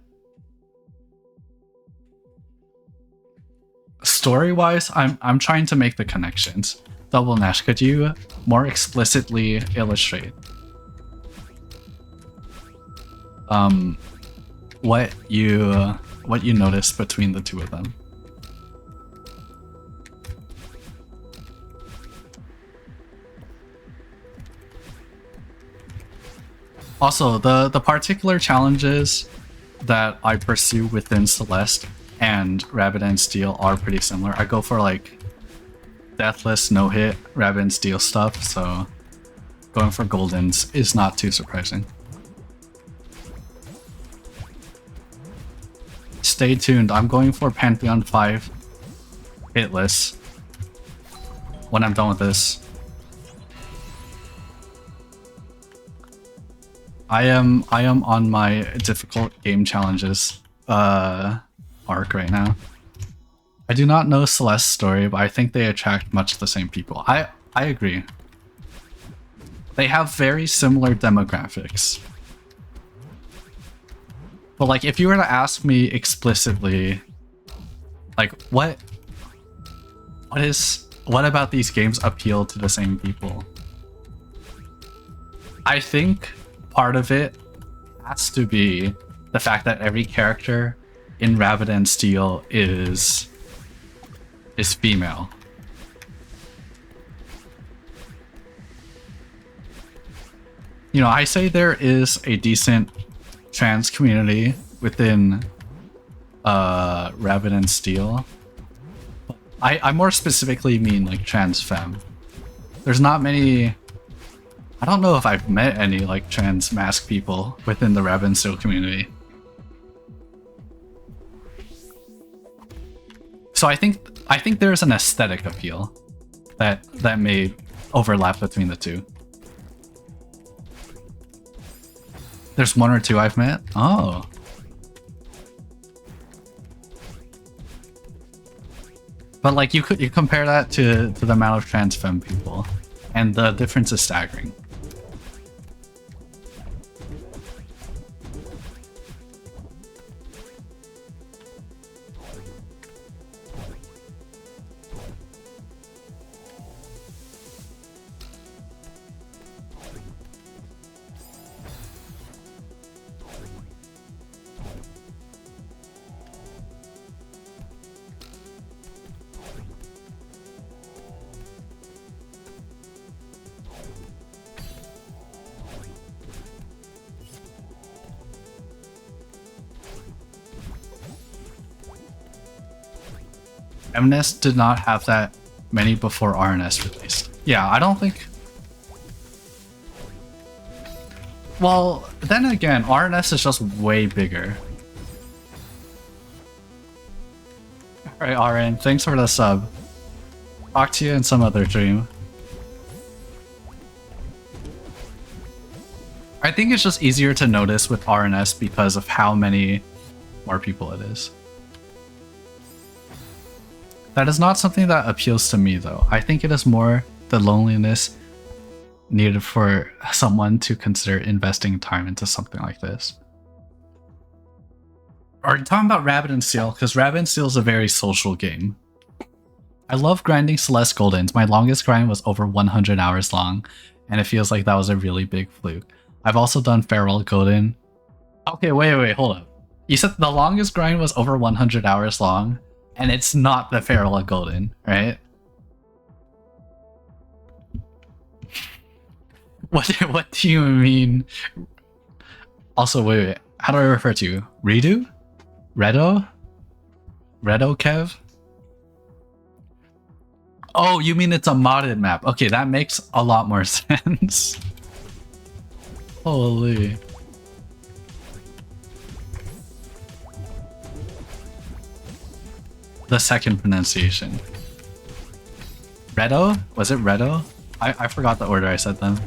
story-wise, I'm trying to make the connections. Double Nash, could you more explicitly illustrate what you noticed between the two of them? Also, the particular challenges that I pursue within Celeste and Rabbit and Steel are pretty similar. I go for like deathless, no-hit, Rabbit and Steel stuff, so going for Goldens is not too surprising. Stay tuned, I'm going for Pantheon 5 hitless when I'm done with this. I am on my difficult game challenges arc right now. I do not know Celeste's story, but I think they attract much the same people. I agree. They have very similar demographics. But like, if you were to ask me explicitly, like, what about these games appeal to the same people? I think part of it has to be the fact that every character in Rabbit and Steel is female. you know, I say there is a decent trans community within Rabbit and Steel. I more specifically mean like trans femme. There's not many. I don't know if I've met any like trans mask people within the Rabbit and Steel community. So I think there's an aesthetic appeal that may overlap between the two. There's one or two I've met. Oh. But like you compare that to the amount of trans femme people, and the difference is staggering. MNES did not have that many before RNS released. Yeah, I don't think... Well, then again, RNS is just way bigger. Alright, RN, thanks for the sub. Talk to you in some other dream. I think it's just easier to notice with RNS because of how many more people it is. That is not something that appeals to me though. I think it is more the loneliness needed for someone to consider investing time into something like this. Are you talking about Rabbit and Steel? Because Rabbit and Steel is a very social game. I love grinding Celeste Goldens. My longest grind was over 100 hours long, and it feels like that was a really big fluke. I've also done Farewell Golden. Okay, wait, hold up. You said the longest grind was over 100 hours long? And it's not the Farewell Golden, right? What do you mean? Also, wait. How do I refer to you? Redo? Redo? Redo Kev? Oh, you mean it's a modded map. Okay, that makes a lot more sense. Holy. The second pronunciation. Redo? Was it Redo? I forgot the order I said them.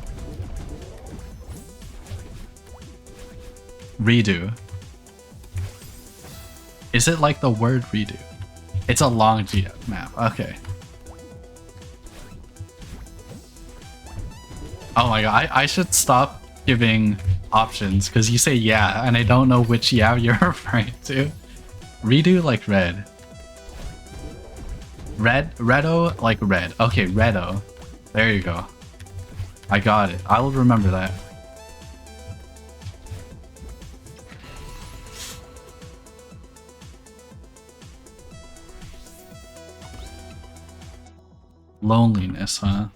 Redo. Is it like the word redo? It's a long GF map. Okay. Oh my god, I should stop giving options because you say yeah and I don't know which yeah you're referring to. Redo like red. Redo like red. Okay, Redo. There you go. I got it. I will remember that. Loneliness, huh?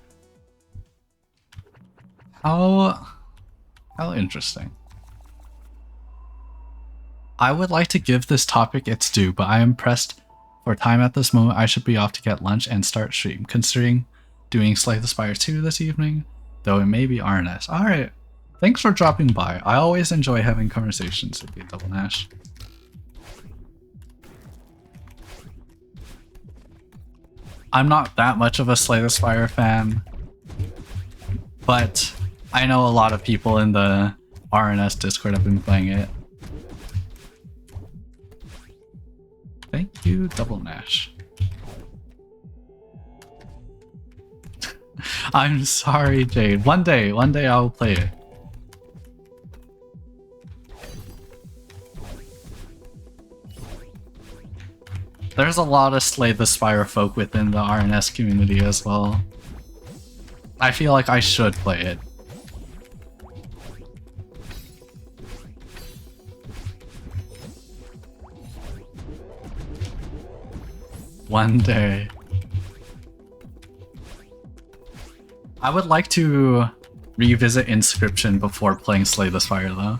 How interesting. I would like to give this topic its due, but I am pressed for time at this moment. I should be off to get lunch and start stream, considering doing Slay the Spire 2 this evening, though it may be RNS. Alright, thanks for dropping by. I always enjoy having conversations with you, Double Nash. I'm not that much of a Slay the Spire fan, but I know a lot of people in the RNS Discord have been playing it. Thank you, Double Nash. I'm sorry, Jade. One day I'll play it. There's a lot of Slay the Spire folk within the RNS community as well. I feel like I should play it. One day. I would like to revisit Inscription before playing Slay the Spire though.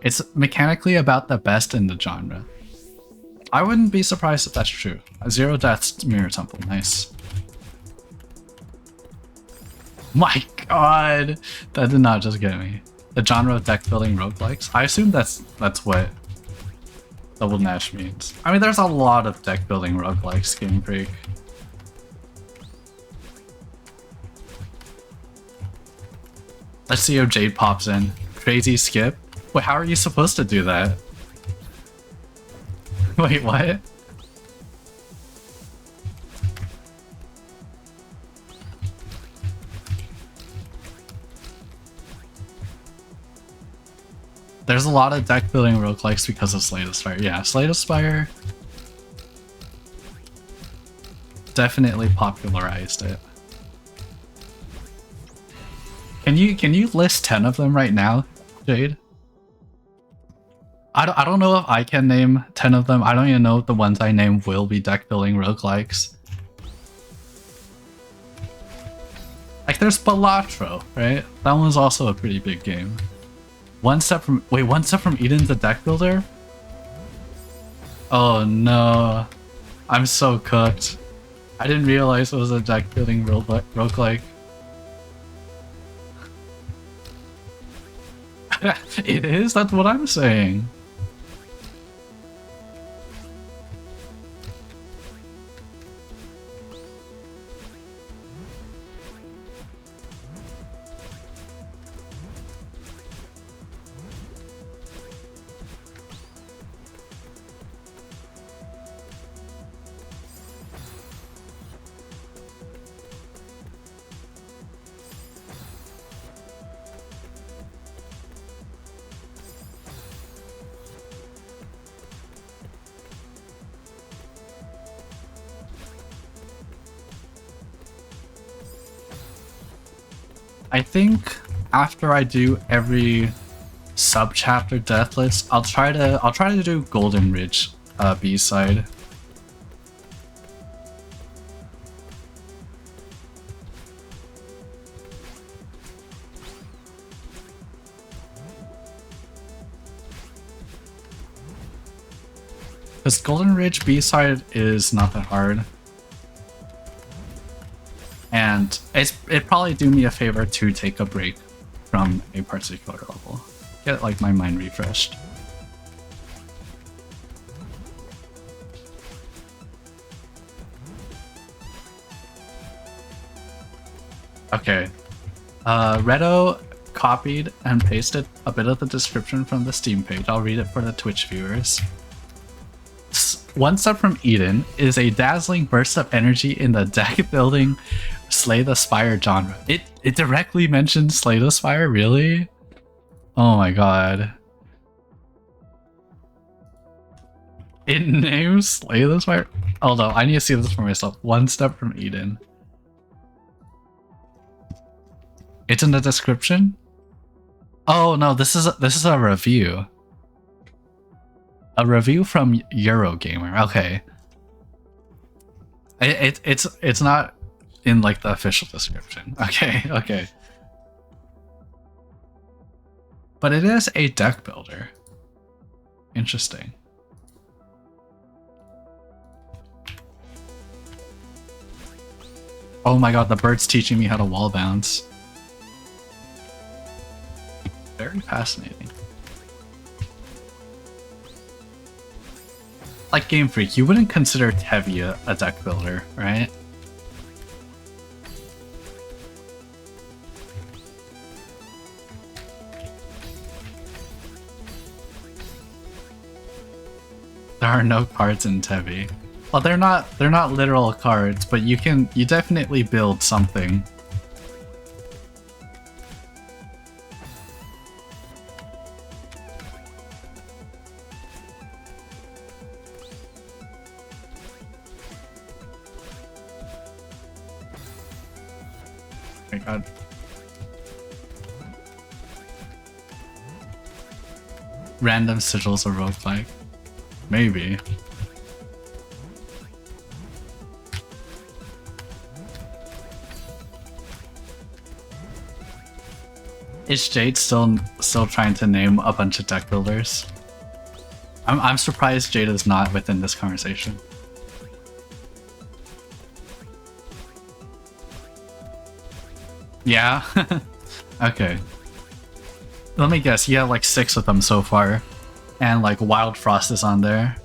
It's mechanically about the best in the genre. I wouldn't be surprised if that's true. Zero Death's Mirror Temple, nice. My god! That did not just get me. The genre of deck building roguelikes? I assume that's what Double Nash means. I mean, there's a lot of deck building roguelikes, Game Freak. Let's see if Jade pops in. Crazy skip? Wait, how are you supposed to do that? Wait, what? There's a lot of deck building roguelikes because of Slay the Spire. Yeah, Slay the Spire definitely popularized it. Can you list 10 of them right now, Jade? I don't know if I can name 10 of them. I don't even know if the ones I name will be deck building roguelikes. Like there's Balatro, right? That one's also a pretty big game. One Step from Eden's a deck builder? Oh no. I'm so cooked. I didn't realize it was a deck building roguelike. It is? That's what I'm saying. I think after I do every sub-chapter death list, I'll try to do Golden Ridge B-side. Because Golden Ridge B-side is not that hard. And it'd probably do me a favor to take a break from a particular level. Get like my mind refreshed. Okay. Redo copied and pasted a bit of the description from the Steam page. I'll read it for the Twitch viewers. One Step from Eden is a dazzling burst of energy in the deck building Slay the Spire genre. It directly mentions Slay the Spire, really? Oh my god. It names Slay the Spire? Although I need to see this for myself. One Step from Eden. It's in the description? Oh no, this is a review. A review from Eurogamer. Okay. It's not in like the official description. Okay, okay. But it is a deck builder. Interesting. Oh my god, the bird's teaching me how to wall bounce. Very fascinating. Like Game Freak, you wouldn't consider Tevi a deck builder, right? There are no cards in Tevi. Well, they're not literal cards, but you definitely build something. Oh my god. Random sigils of roguelike. Maybe. Is Jade still trying to name a bunch of deck builders? I'm surprised Jade is not within this conversation. Yeah? Okay. Let me guess, you have like 6 of them so far. And like Wild Frost is on there.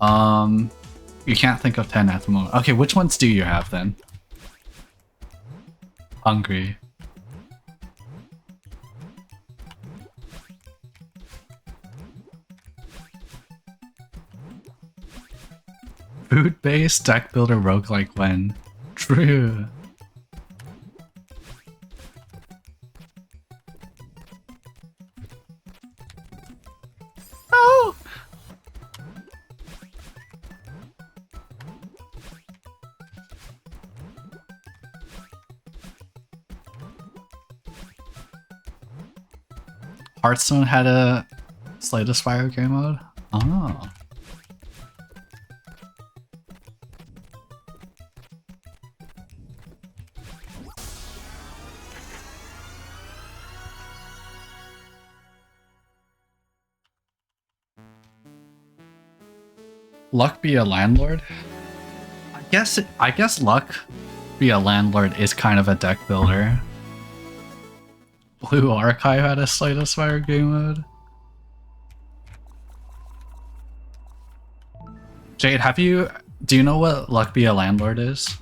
You can't think of 10 at the moment. Okay, which ones do you have then? Hungry. Food-based deck builder roguelike when? True. No! Hearthstone had a Slay the Spire game mode? Oh. Luck be a landlord? I guess Luck be a landlord is kind of a deck builder. Blue Archive had a Slay the Spire game mode. Jade, do you know what Luck be a landlord is?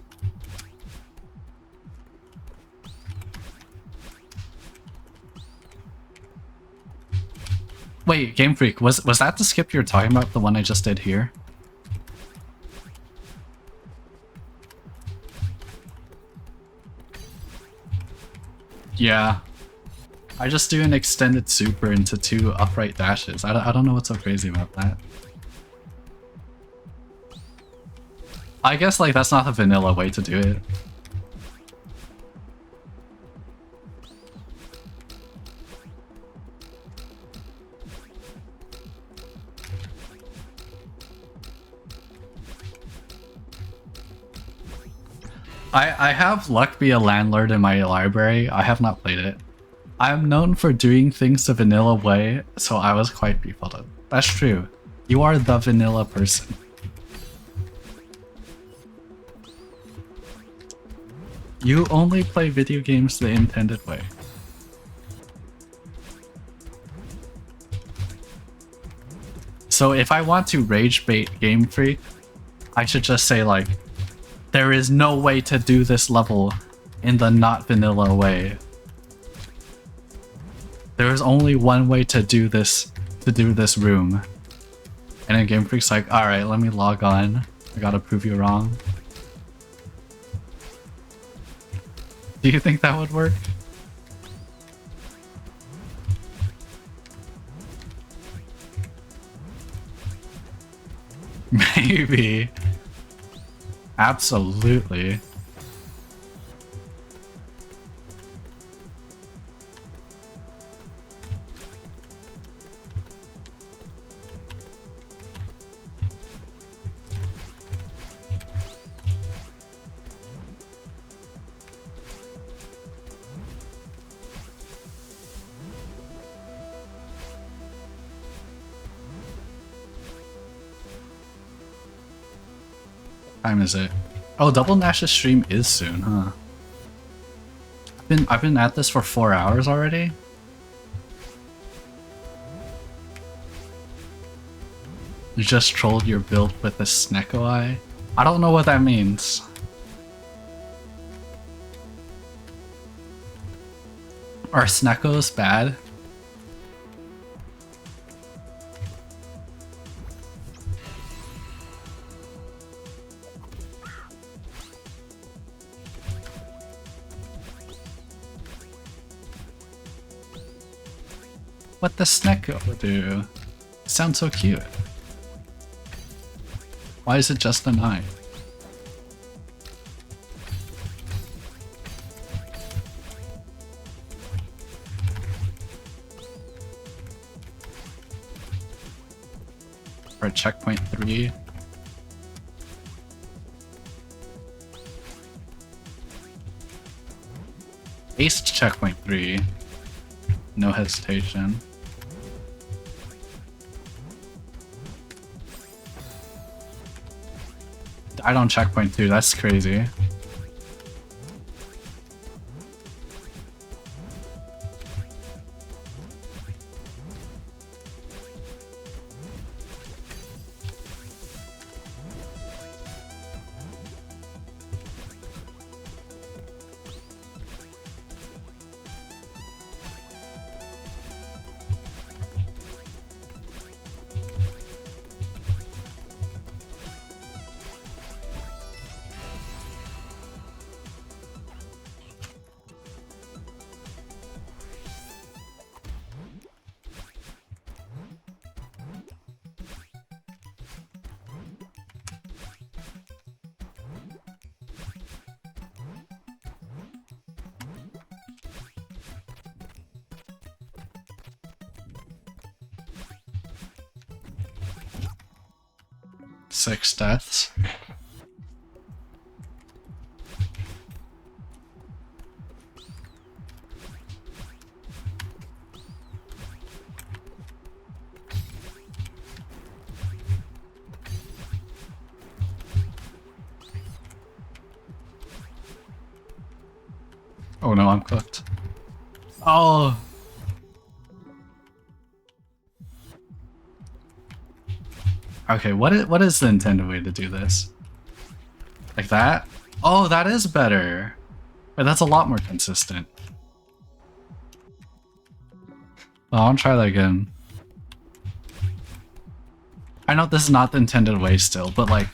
Wait, Game Freak, was that the skip you're talking about, the one I just did here? Yeah. I just do an extended super into 2 upright dashes. I don't know what's so crazy about that. I guess like that's not the vanilla way to do it. I have Luck be a landlord in my library. I have not played it. I am known for doing things the vanilla way, so I was quite befuddled. That's true. You are the vanilla person. You only play video games the intended way. So if I want to rage bait Game Freak, I should just say like, there is no way to do this level in the not vanilla way. There is only one way to do this room. And then Game Freak's like, alright, let me log on. I gotta prove you wrong. Do you think that would work? Maybe. Absolutely. What time is it? Oh, Double Nash's stream is soon, huh? I've been at this for 4 hours already. You just trolled your build with a Snecko Eye? I don't know what that means. Are Sneckos bad? What the Snecko do? Sounds so cute. Why is it just an eye? For checkpoint 3. Aced checkpoint 3. no hesitation. Died on checkpoint too, that's crazy. Six deaths. Oh no, I'm cooked. Oh! Okay, what is the intended way to do this? Like that? Oh, that is better. Wait, that's a lot more consistent. Well, I'll try that again. I know this is not the intended way still, but like,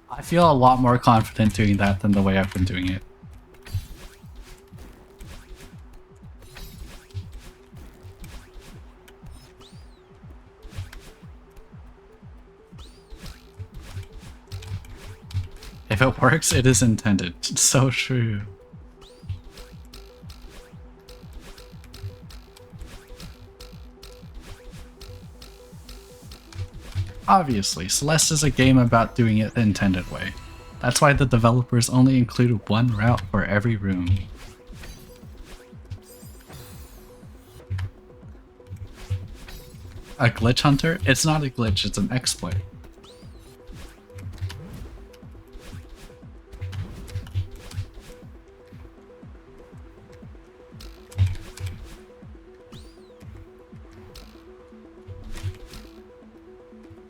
I feel a lot more confident doing that than the way I've been doing it. If it works, it is intended. It's so true. Obviously, Celeste is a game about doing it the intended way. That's why the developers only included one route for every room. A glitch hunter? It's not a glitch, it's an exploit.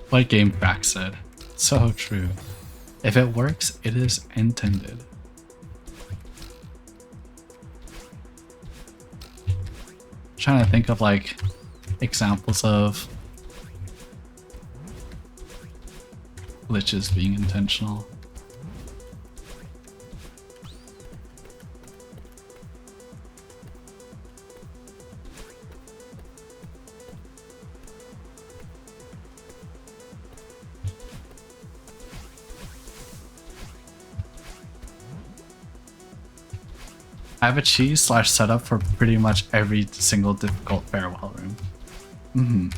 What GameFAQ said. So true. If it works, it is intended. Trying to think of like examples of glitches being intentional. I have a cheese / setup for pretty much every single difficult farewell room.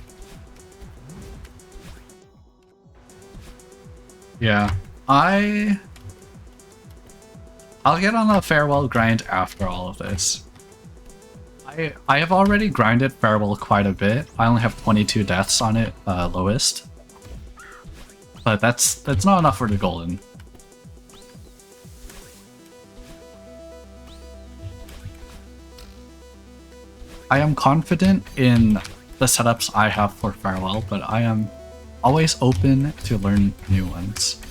Yeah, I'll get on a farewell grind after all of this. I have already grinded farewell quite a bit. I only have 22 deaths on it, lowest. But that's not enough for the golden. I am confident in the setups I have for farewell, but I am always open to learn new ones.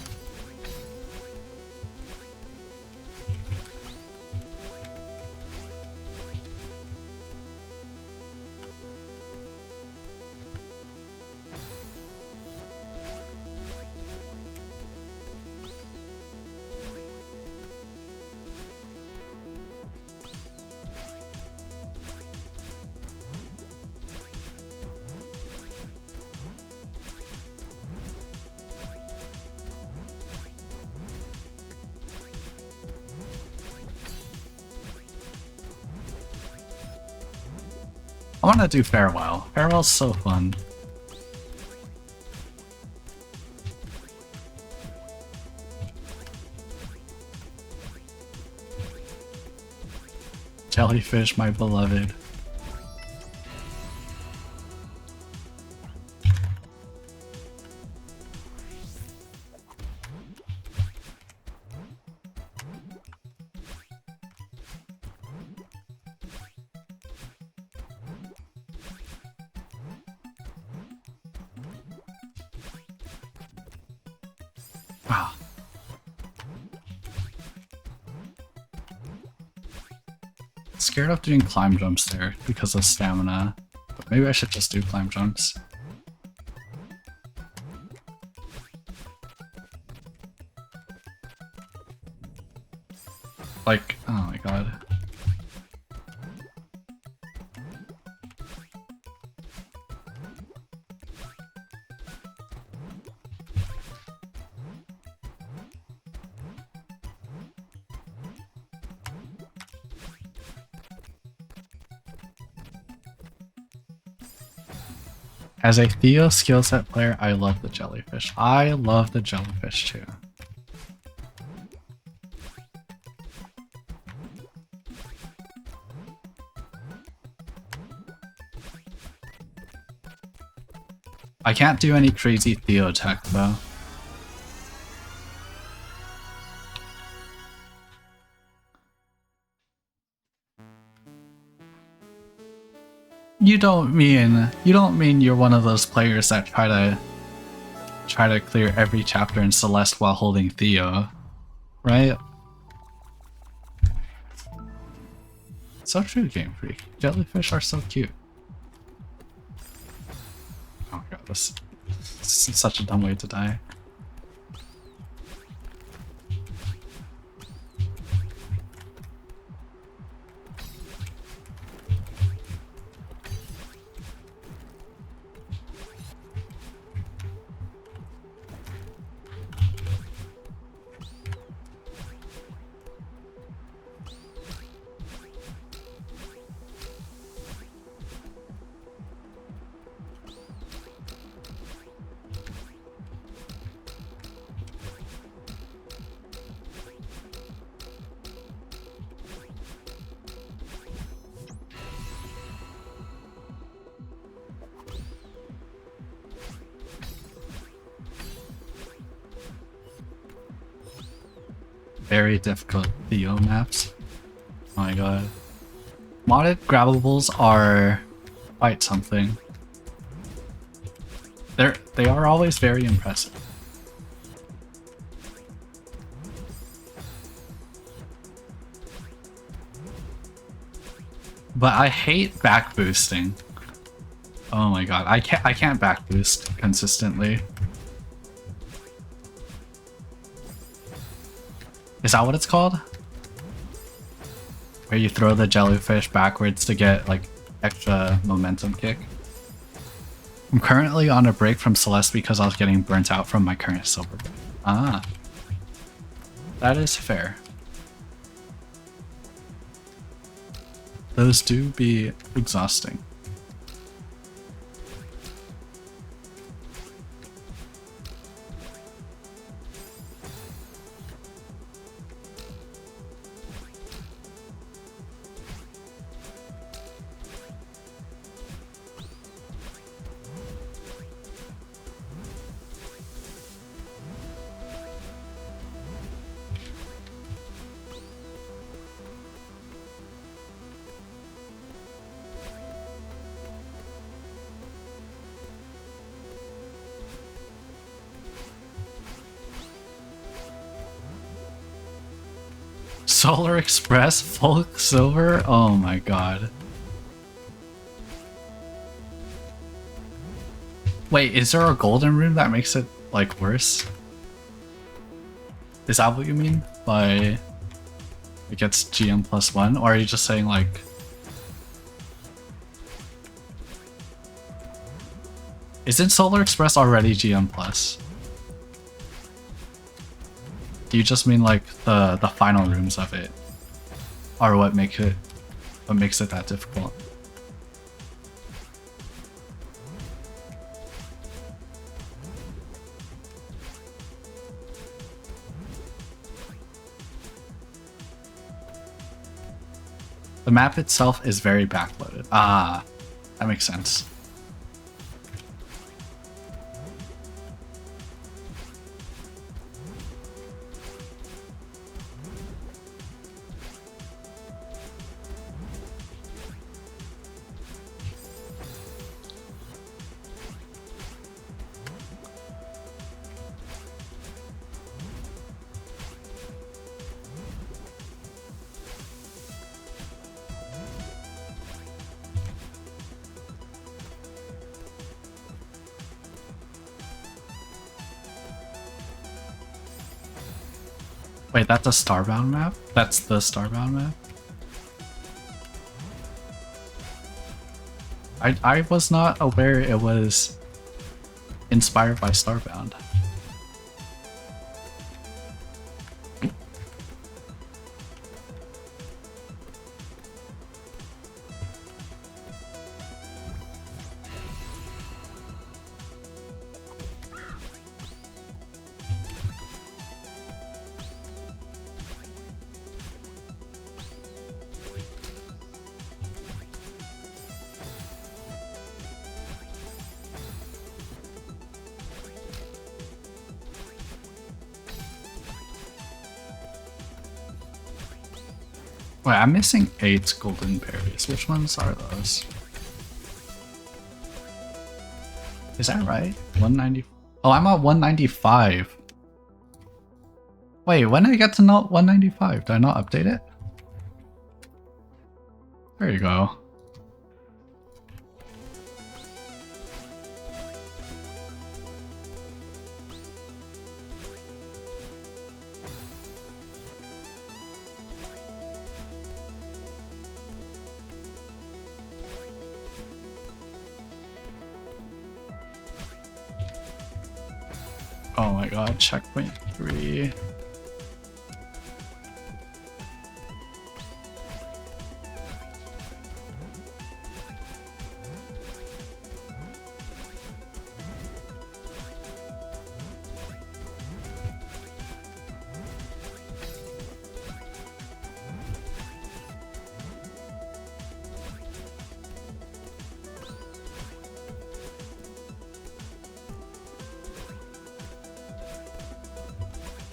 I want to do farewell. Farewell's so fun. Jellyfish, my beloved. Wow. Scared of doing climb jumps there because of stamina. But maybe I should just do climb jumps. Like, oh my god. As a Theo skill set player, I love the jellyfish. I love the jellyfish too. I can't do any crazy Theo tech though. You don't mean you're one of those players that try to clear every chapter in Celeste while holding Theo, right? So true, Game Freak. Jellyfish are so cute. Oh my god, this is such a dumb way to die. Very difficult Theo maps. Oh my god. Modded grabbables are quite something. They are always very impressive. But I hate back boosting. Oh my god, I can't back boost consistently. Is that what it's called? Where you throw the jellyfish backwards to get like extra momentum kick? I'm currently on a break from Celeste because I was getting burnt out from my current silver. Ah. That is fair. Those do be exhausting. Solar Express full silver? Oh my god. Wait, is there a golden rune that makes it like worse? Is that what you mean by it gets GM +1? Or are you just saying like isn't Solar Express already GM plus? Do you just mean like the final rooms of it are what makes it that difficult? The map itself is very backloaded. Ah, that makes sense. Wait, that's a Starbound map? That's the Starbound map? I was not aware it was inspired by Starbound. Wait, I'm missing 8 golden berries. Which ones are those? Is that right? 190. Oh, I'm at 195. Wait, when did I get to not 195? Did I not update it? There you go. Oh my god, checkpoint 3.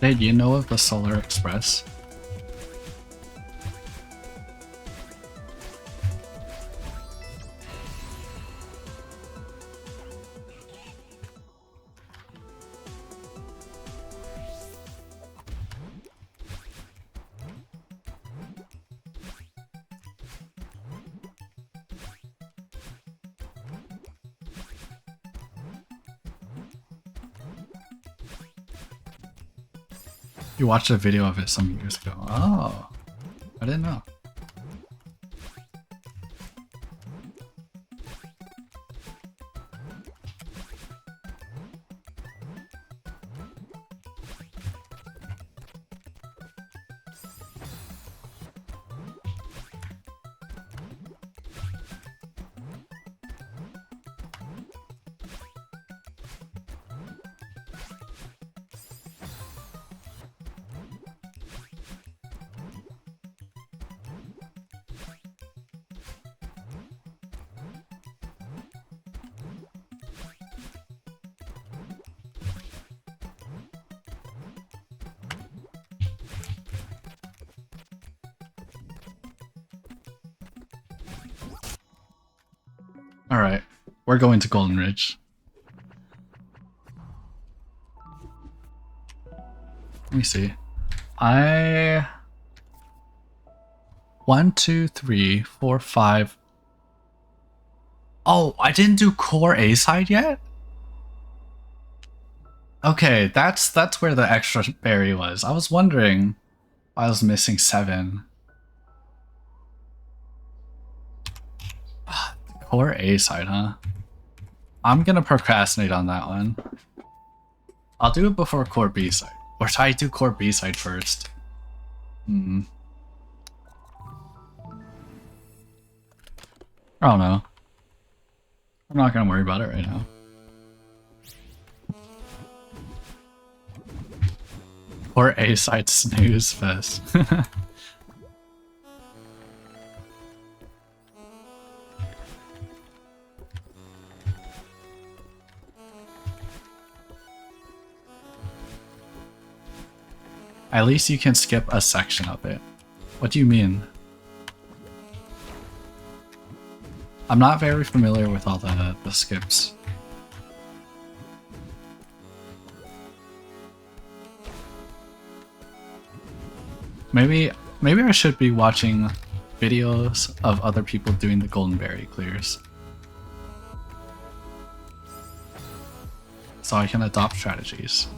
Did you know of the Solar Express? You watched a video of it some years ago. Oh, I didn't know. Alright, we're going to Golden Ridge. Let me see. 1, 2, 3, 4, 5. Oh, I didn't do core A side yet? Okay, that's where the extra berry was. I was wondering why I was missing 7. Core A side, huh? I'm gonna procrastinate on that one. I'll do it before core B side. Or should I do core B side first? I don't know. I'm not gonna worry about it right now. Core A side snooze fest. At least you can skip a section of it. What do you mean? I'm not very familiar with all the skips. Maybe I should be watching videos of other people doing the golden berry clears, so I can adopt strategies.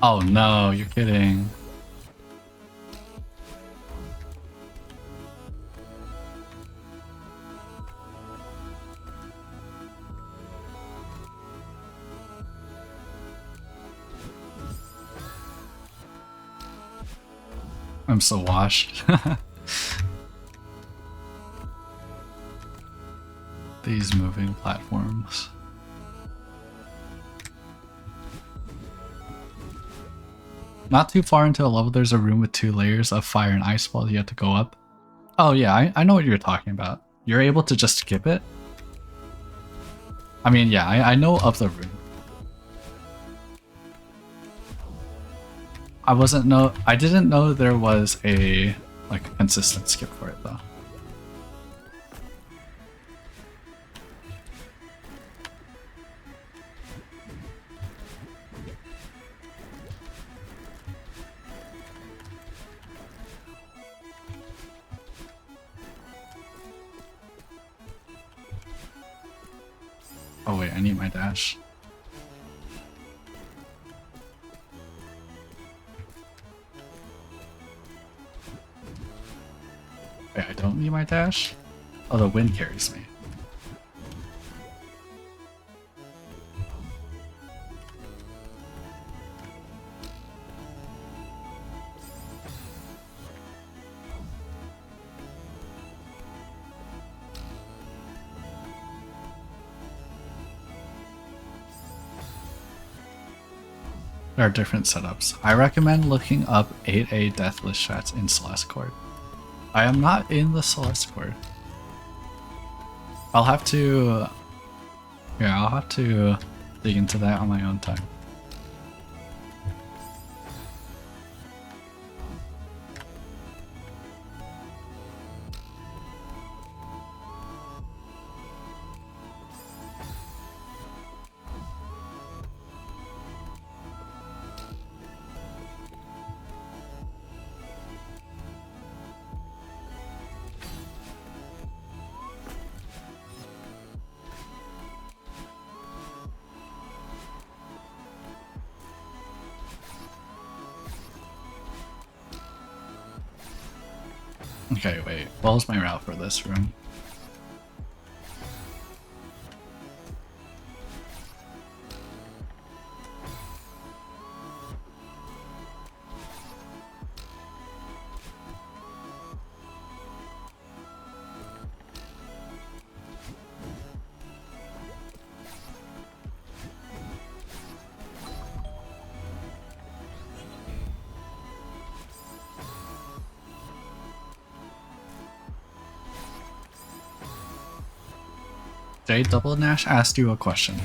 Oh no, you're kidding. I'm so washed. These moving platforms. Not too far into a level, there's a room with 2 layers of fire and ice balls you have to go up. Oh yeah, I know what you're talking about. You're able to just skip it? I mean, yeah, I know of the room. I didn't know there was a, like, consistent skip for it though. Oh wait, I need my dash. Wait, I don't need my dash? Oh, the wind carries me. There are different setups. I recommend looking up 8A deathless strats in Celeste Court. I am not in the Celeste Court. I'll have to dig into that on my own time. Okay, wait. What was my route for this room? Jade Double Nash asked you a question.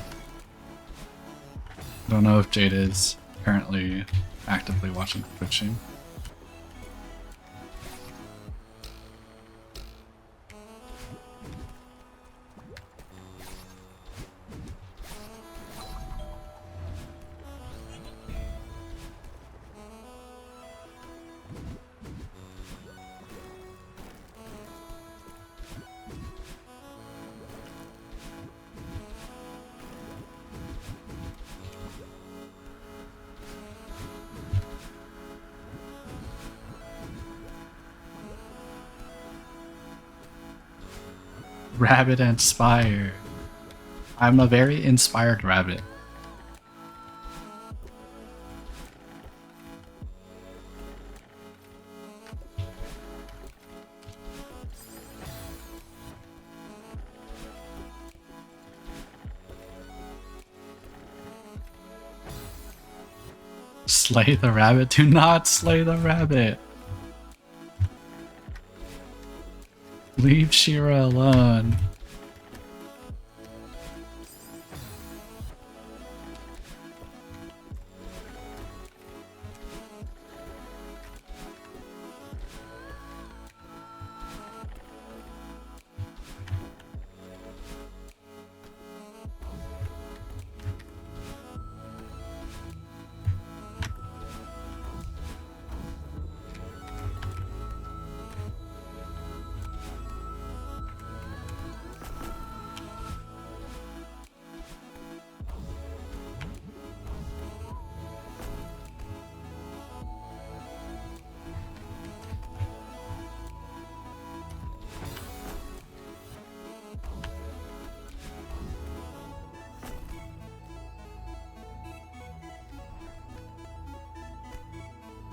I don't know if Jade is currently actively watching the Twitch stream. Rabbit inspired. I'm a very inspired rabbit. Slay the rabbit? Do not slay the rabbit. Leave Shira alone.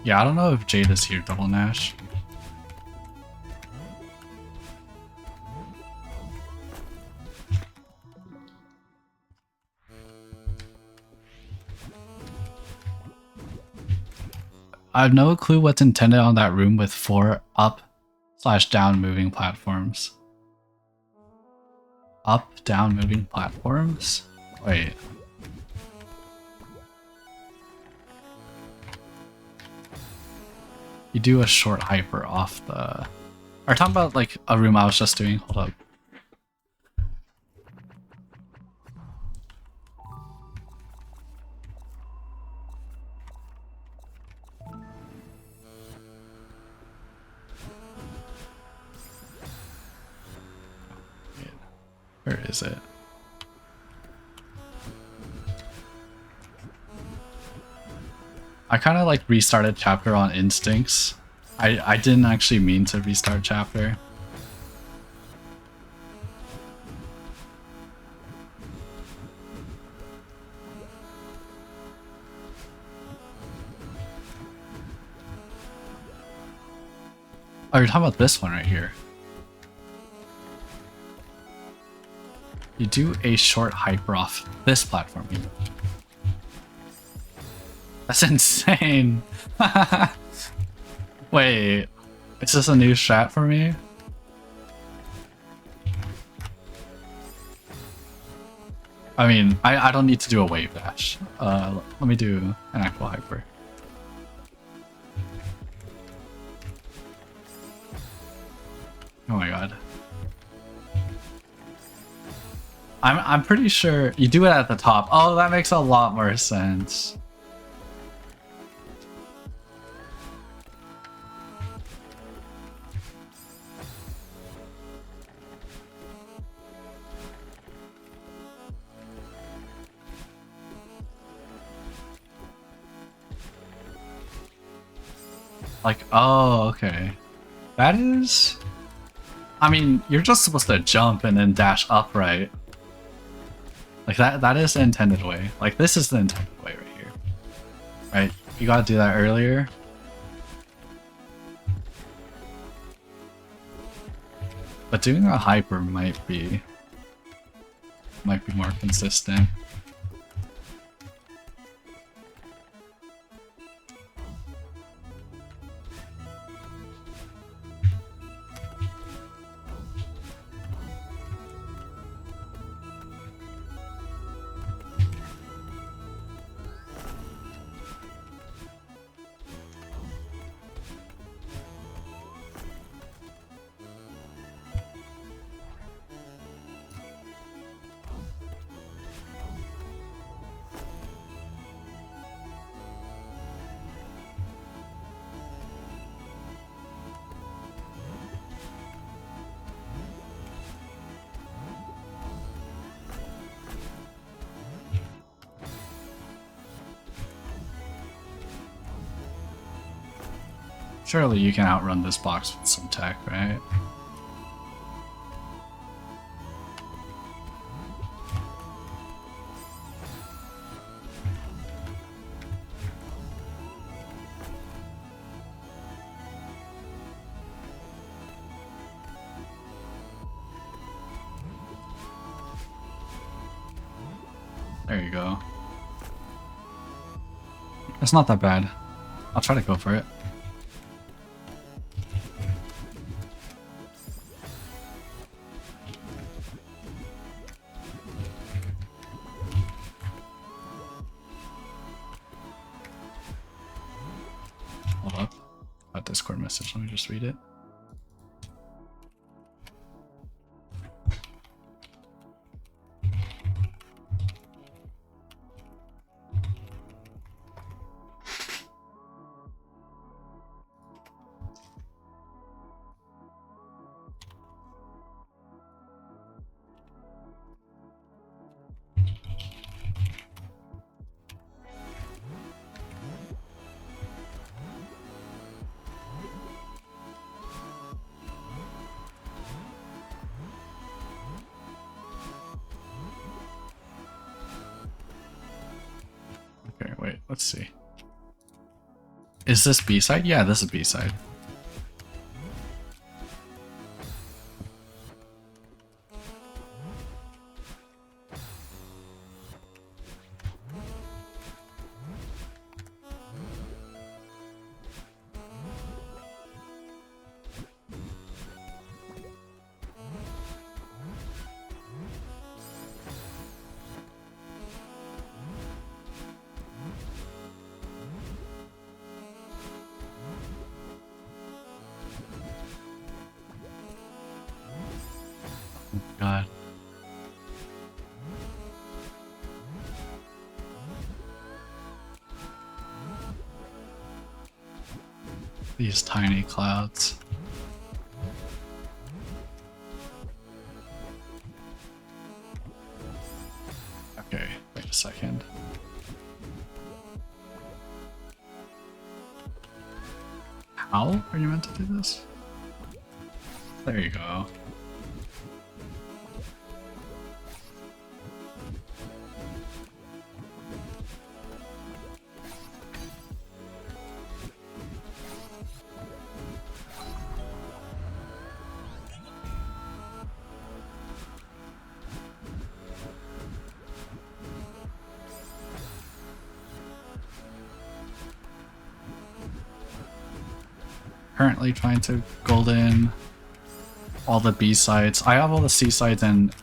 Yeah, I don't know if Jade is here, Double Nash. I have no clue what's intended on that room with 4 up/down moving platforms. Up, down moving platforms? Wait. You do a short hyper off the... Are you talking about like a room I was just doing? Hold up. Where is it? I kind of like restarted chapter on instincts. I didn't actually mean to restart chapter. Oh, you're talking about this one right here. You do a short hyper off this platform. That's insane. Wait, is this a new strat for me? I mean, I don't need to do a wave dash. Let me do an aqua hyper. Oh my god. I'm pretty sure you do it at the top. Oh, that makes a lot more sense. Like, oh, okay. That is... I mean, you're just supposed to jump and then dash up, right? Like, that is the intended way. Like, this is the intended way right here. Right? You gotta do that earlier. But doing a hyper might be more consistent. Surely you can outrun this box with some tech, right? There you go. It's not that bad. I'll try to go for it. Hold up. That Discord message, let me just read it. Okay, wait, let's see. Is this B-side? Yeah, this is B-side. God. These tiny clouds. Okay, wait a second. How are you meant to do this? There you go. Currently trying to golden all the B sides. I have all the C sides and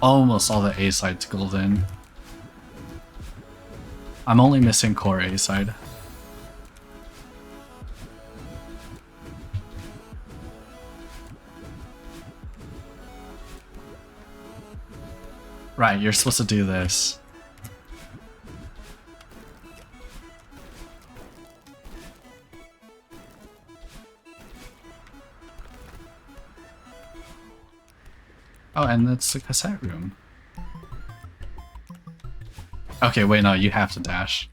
almost all the A sides golden. I'm only missing core A side. Right, you're supposed to do this. Oh, and that's the cassette room. Okay, wait, no, you have to dash.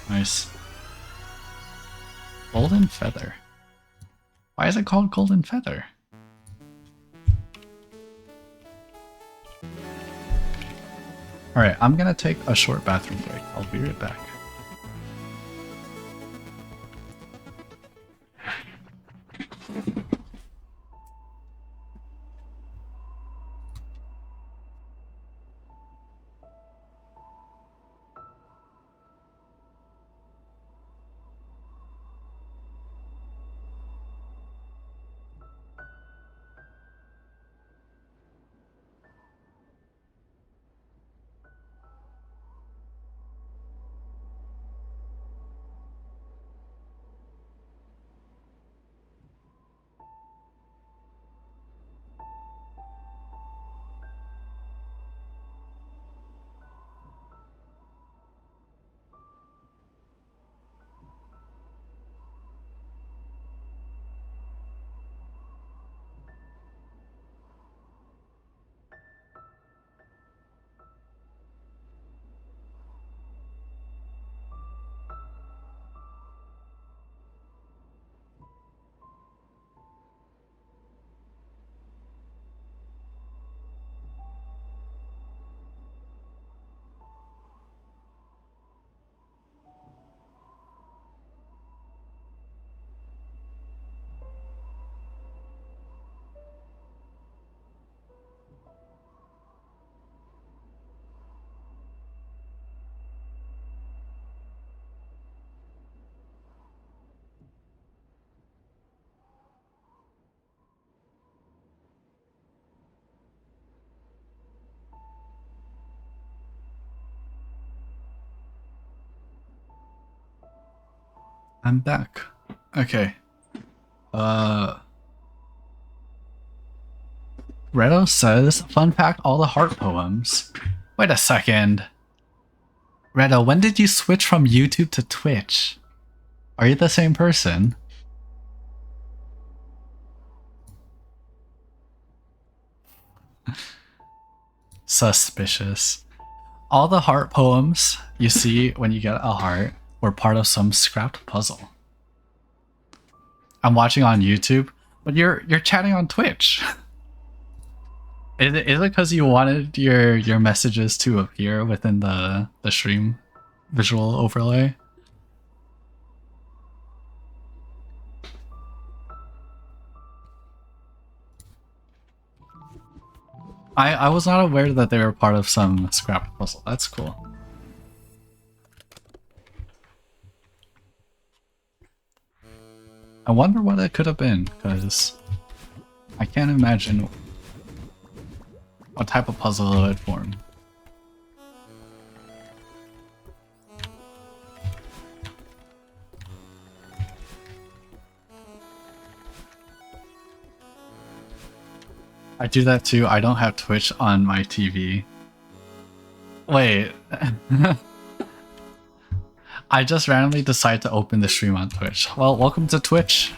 Nice. Golden Feather. Why is it called Golden Feather? Alright, I'm gonna take a short bathroom break. I'll be right back. I'm back. Okay. Redo says, fun fact, all the heart poems. Wait a second. Redo, when did you switch from YouTube to Twitch? Are you the same person? Suspicious. All the heart poems you see when you get a heart were part of some scrapped puzzle. I'm watching on YouTube, but you're chatting on Twitch. Is it because you wanted your messages to appear within the stream visual overlay? I was not aware that they were part of some scrap puzzle. That's cool. I wonder what it could have been, because I can't imagine what type of puzzle it would form. I do that too. I don't have Twitch on my TV. Wait. I just randomly decide to open the stream on Twitch. Well, welcome to Twitch.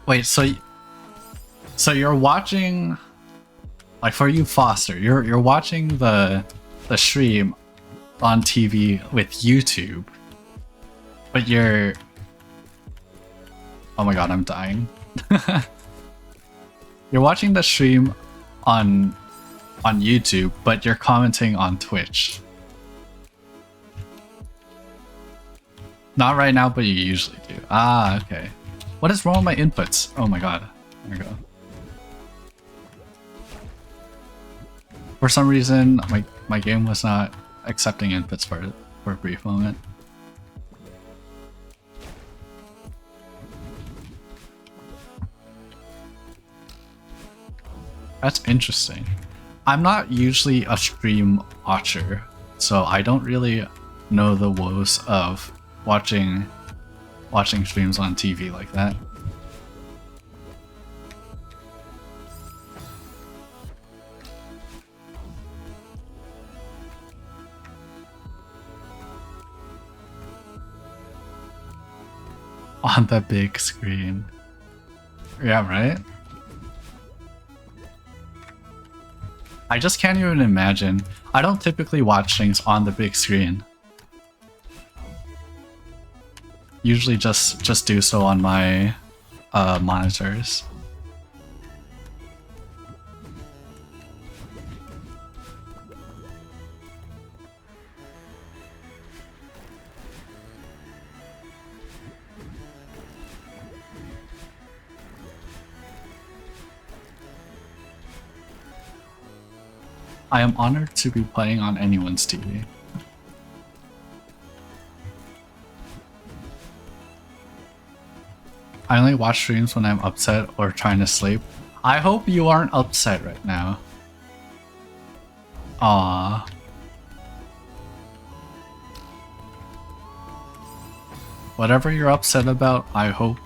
Wait, so you're watching, like, for you, Foster, you're watching the stream on TV with YouTube, but you're, oh my god, I'm dying. You're watching the stream on YouTube, but you're commenting on Twitch. Not right now, but you usually do. Ah, okay. What is wrong with my inputs? Oh my god. There we go. For some reason, my game was not accepting inputs for a brief moment. That's interesting. I'm not usually a stream watcher, so I don't really know the woes of watching streams on TV like that. On the big screen. Yeah, right? I just can't even imagine. I don't typically watch things on the big screen. Usually just do so on my monitors. I am honored to be playing on anyone's TV. I only watch streams when I'm upset or trying to sleep. I hope you aren't upset right now. Aww. Whatever you're upset about, I hope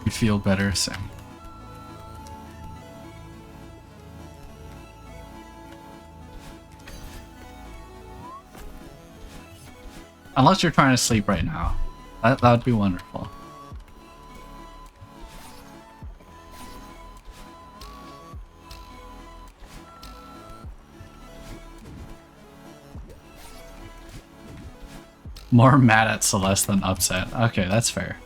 you feel better soon. Unless you're trying to sleep right now. That would be wonderful. More mad at Celeste than upset. Okay, that's fair.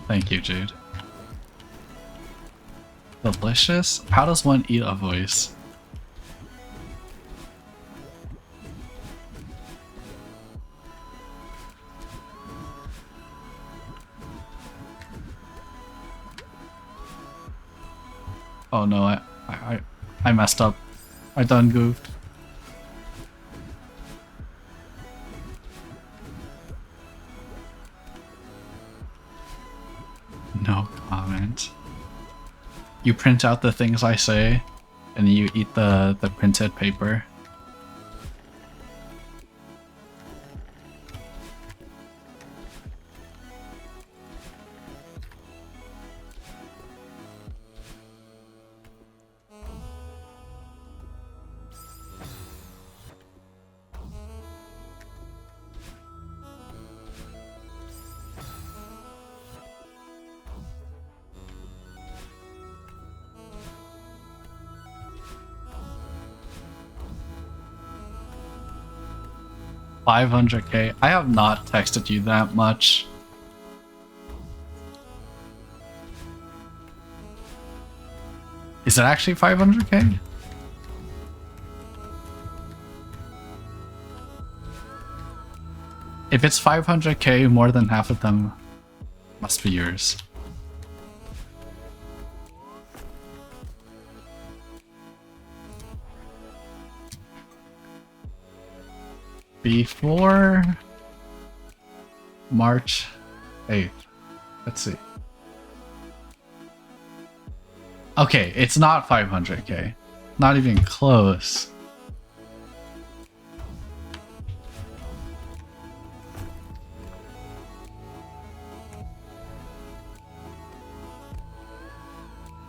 Thank you, Jude. Delicious? How does one eat a voice? Oh no, I messed up. I done goofed. No comment. You print out the things I say, and you eat the printed paper. 500k. I have not texted you that much. Is it actually 500k? If it's 500k, more than half of them must be yours. Before March 8th. Let's see. Okay, it's not 500k. Not even close.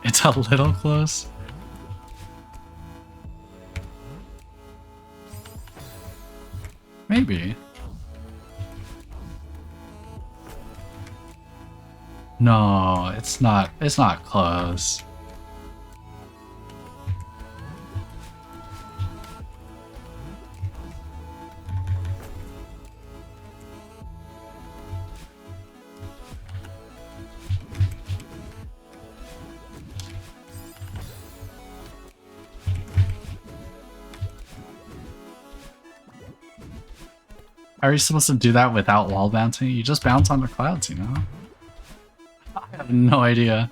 It's a little close. Maybe. No, it's not close. How are you supposed to do that without wall bouncing? You just bounce on the clouds, you know? I have no idea.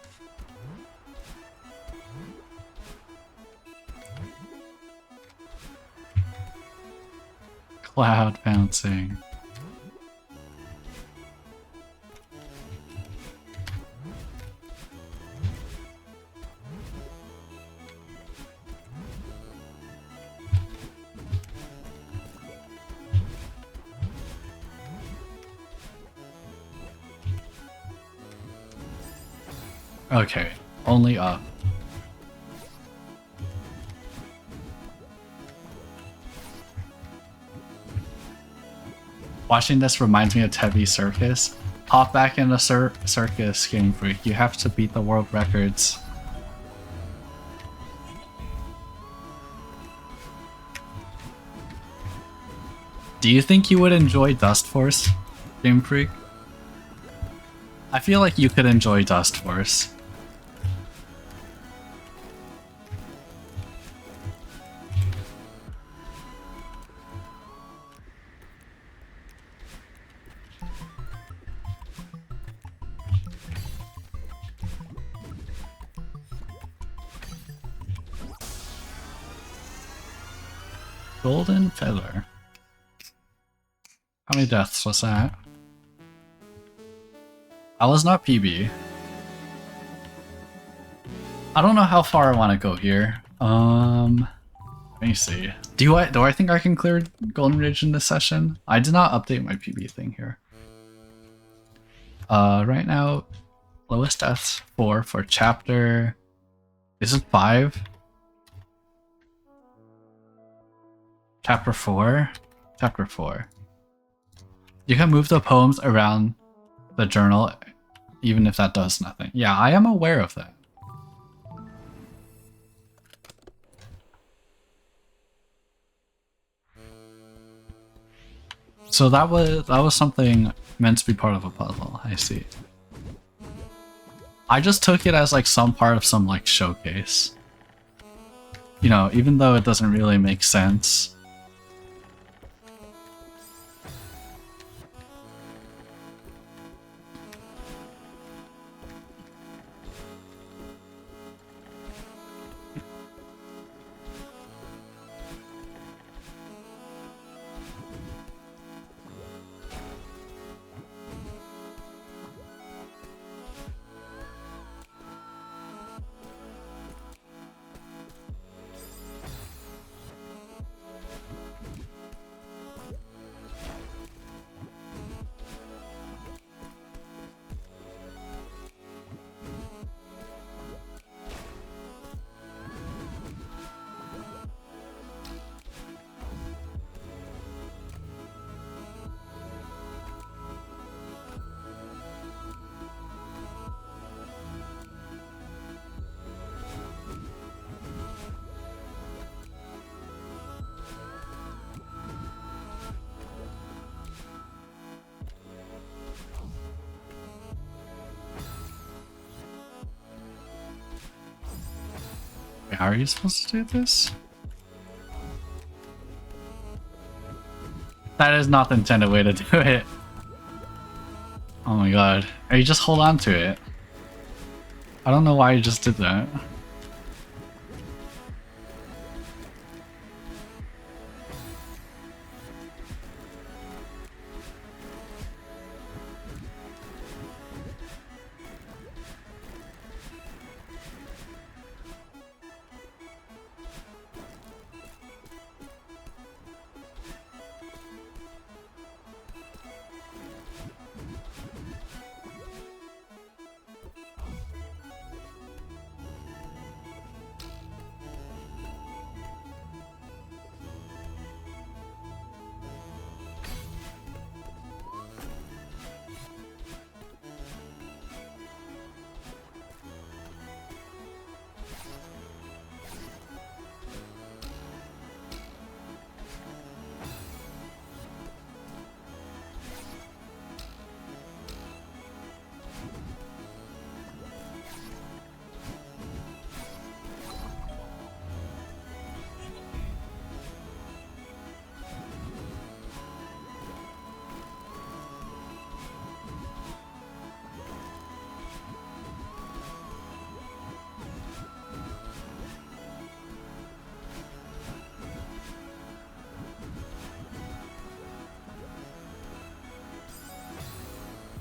Cloud bouncing. Okay, only up. Watching this reminds me of Tevi Circus. Hop back in the circus, Game Freak. You have to beat the world records. Do you think you would enjoy Dust Force, Game Freak? I feel like you could enjoy Dust Force. Golden Feather. How many deaths was that? I was not PB. I don't know how far I want to go here. Let me see. Do I think I can clear Golden Ridge in this session? I did not update my PB thing here. Right now, lowest deaths 4 for chapter. Is it 5? Chapter 4? Chapter 4. You can move the poems around the journal, even if that does nothing. Yeah, I am aware of that. So that was something meant to be part of a puzzle, I see. I just took it as like some part of some like showcase. You know, even though it doesn't really make sense. How are you supposed to do this? That is not the intended way to do it. Oh my god. Or you just hold on to it. I don't know why you just did that.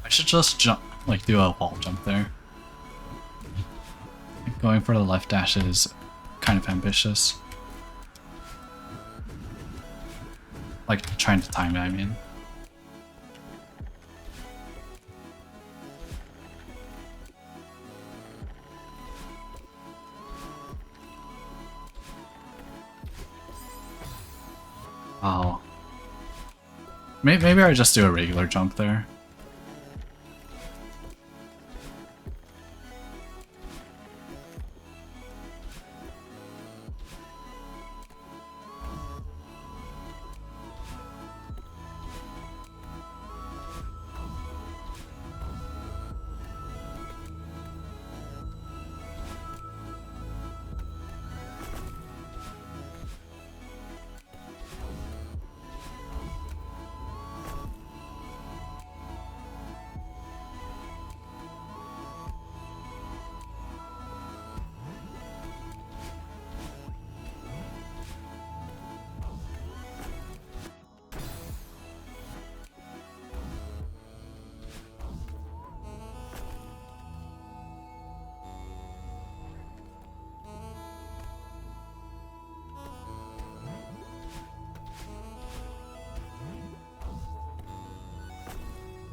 I should just jump, like do a wall jump there. Like, going for the left dash is kind of ambitious. Like trying to time it, I mean. Oh. Maybe I just do a regular jump there.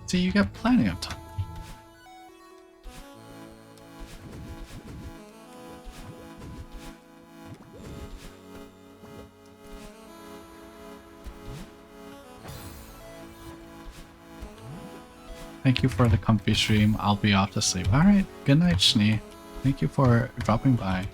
See, you got plenty of time. Thank you for the comfy stream. I'll be off to sleep. Alright, good night, Schnee. Thank you for dropping by.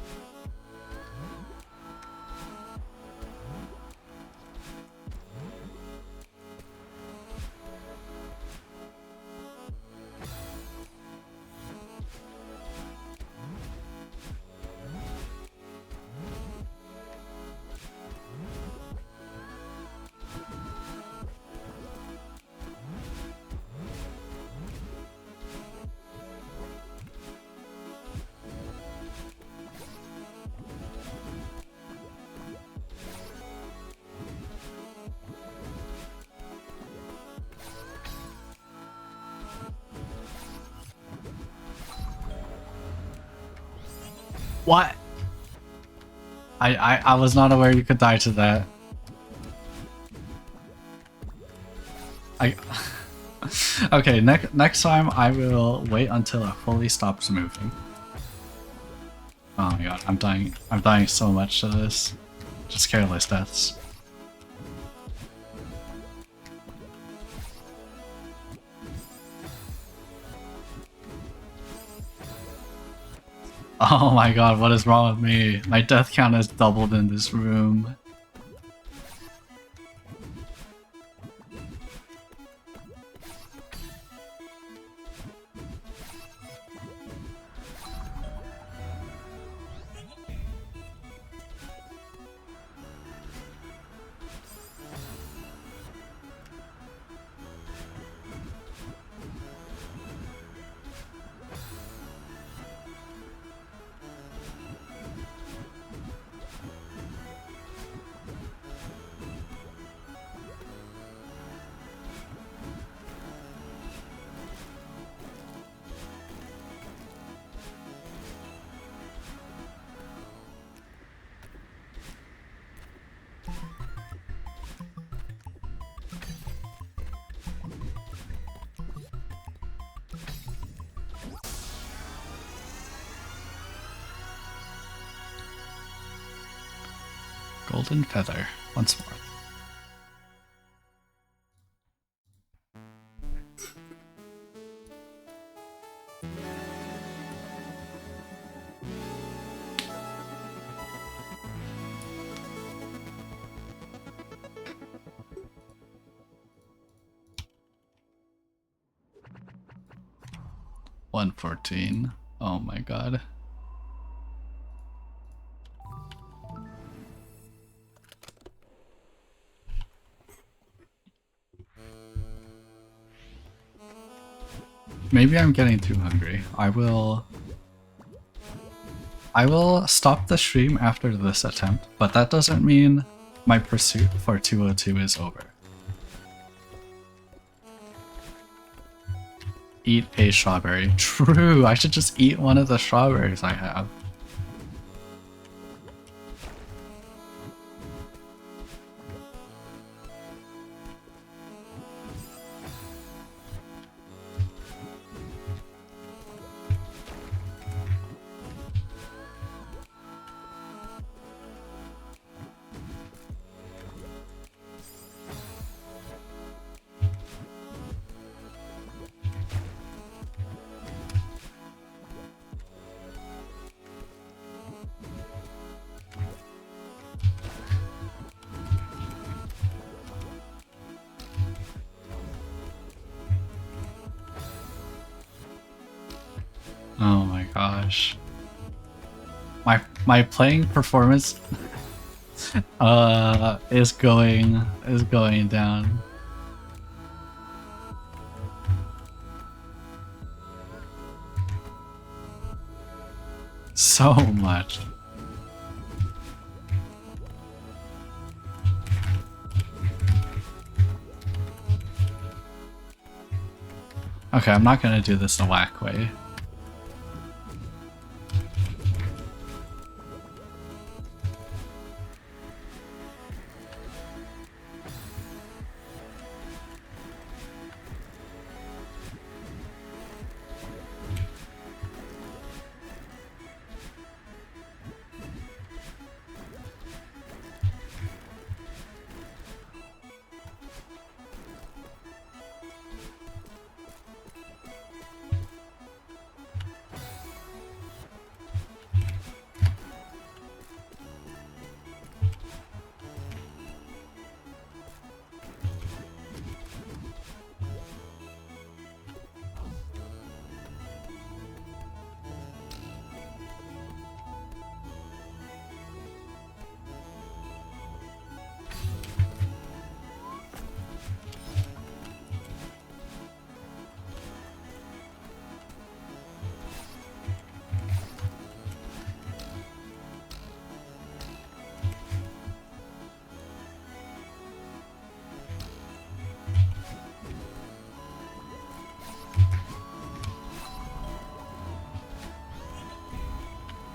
What? I was not aware you could die to that. Okay, next time I will wait until it fully stops moving. Oh my god, I'm dying so much to this. Just careless deaths. Oh my god, what is wrong with me? My death count has doubled in this room. golden feather once more. $114. Oh my god. Maybe I'm getting too hungry. I will stop the stream after this attempt, but that doesn't mean my pursuit for 202 is over. Eat a strawberry. True, I should just eat one of the strawberries I have. Oh my gosh. My playing performance is going down. So much. Okay, I'm not gonna do this the whack way.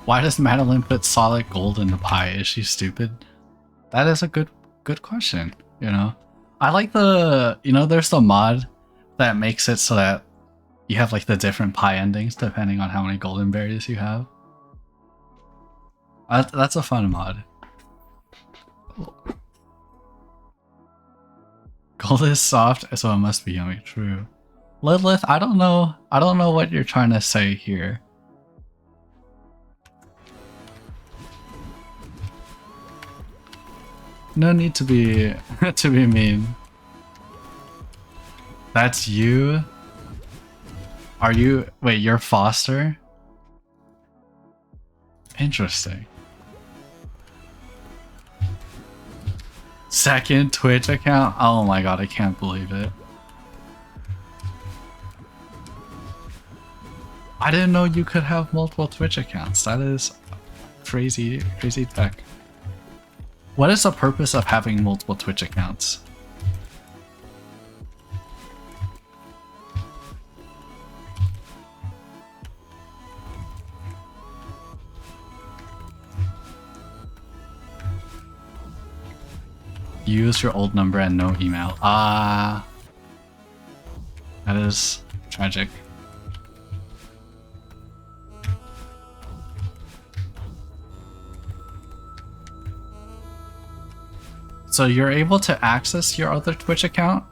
Why does Madeline put solid gold in the pie? Is she stupid? That is a good question, you know? I like the, there's the mod that makes it so that you have like the different pie endings depending on how many golden berries you have. That's a fun mod. Gold is soft, so it must be yummy. True. Lilith, I don't know what you're trying to say here. No need to be mean. That's you? Are you wait, you're Foster? Interesting. Second Twitch account? Oh my god, I can't believe it. I didn't know you could have multiple Twitch accounts. That is crazy tech. What is the purpose of having multiple Twitch accounts? Use your old number and no email. Ah, that is tragic. So you're able to access your other Twitch account?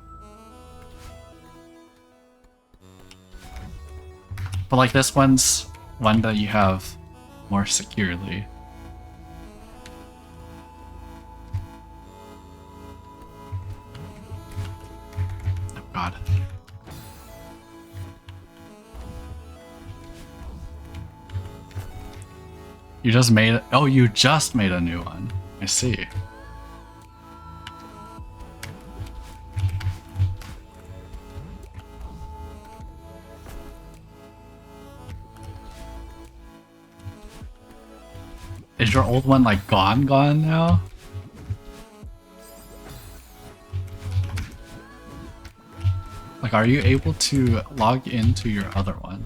But like this one's one that you have more securely. Oh god. You just made, oh, you just made a new one. I see. Is your old one like gone now? Like, are you able to log into your other one?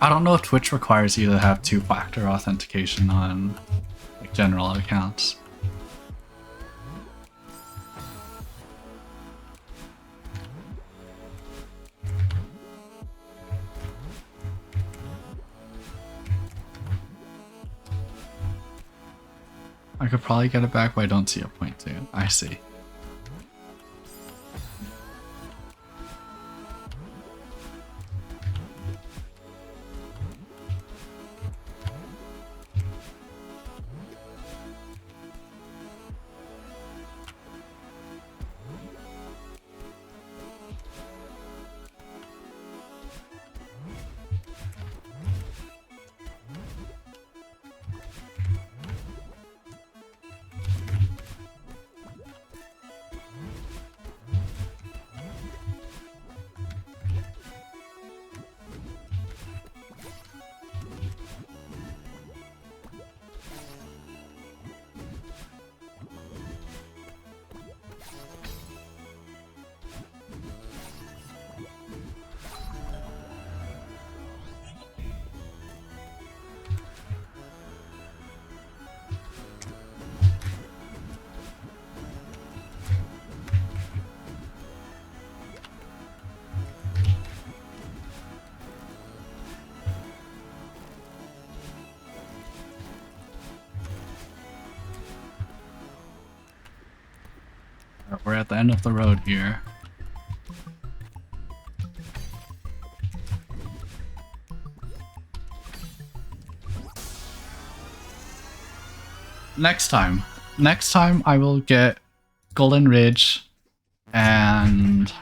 I don't know if Twitch requires you to have two-factor authentication on like general accounts. I could probably get it back, but I don't see a point to. I see. We're at the end of the road here. Next time I will get Golden Ridge and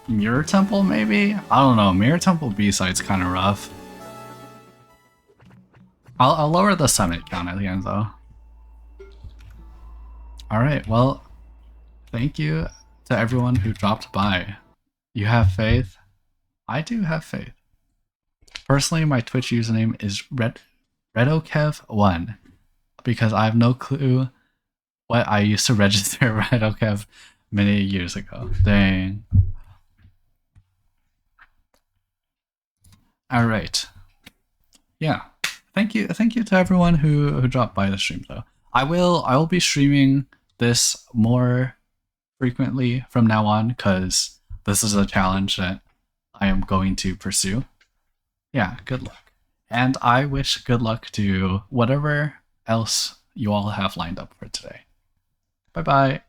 Mirror Temple maybe? I don't know, Mirror Temple B-side's kind of rough. I'll lower the summit count at the end though. Alright, well, thank you to everyone who dropped by. You have faith? I do have faith. Personally, my Twitch username is RedoKev1 because I have no clue what I used to register RedoKev many years ago. Dang. Alright. Yeah. Thank you to everyone who dropped by the stream though. I will be streaming this more frequently from now on because this is a challenge that I am going to pursue. Yeah, good luck. And I wish good luck to whatever else you all have lined up for today. Bye bye.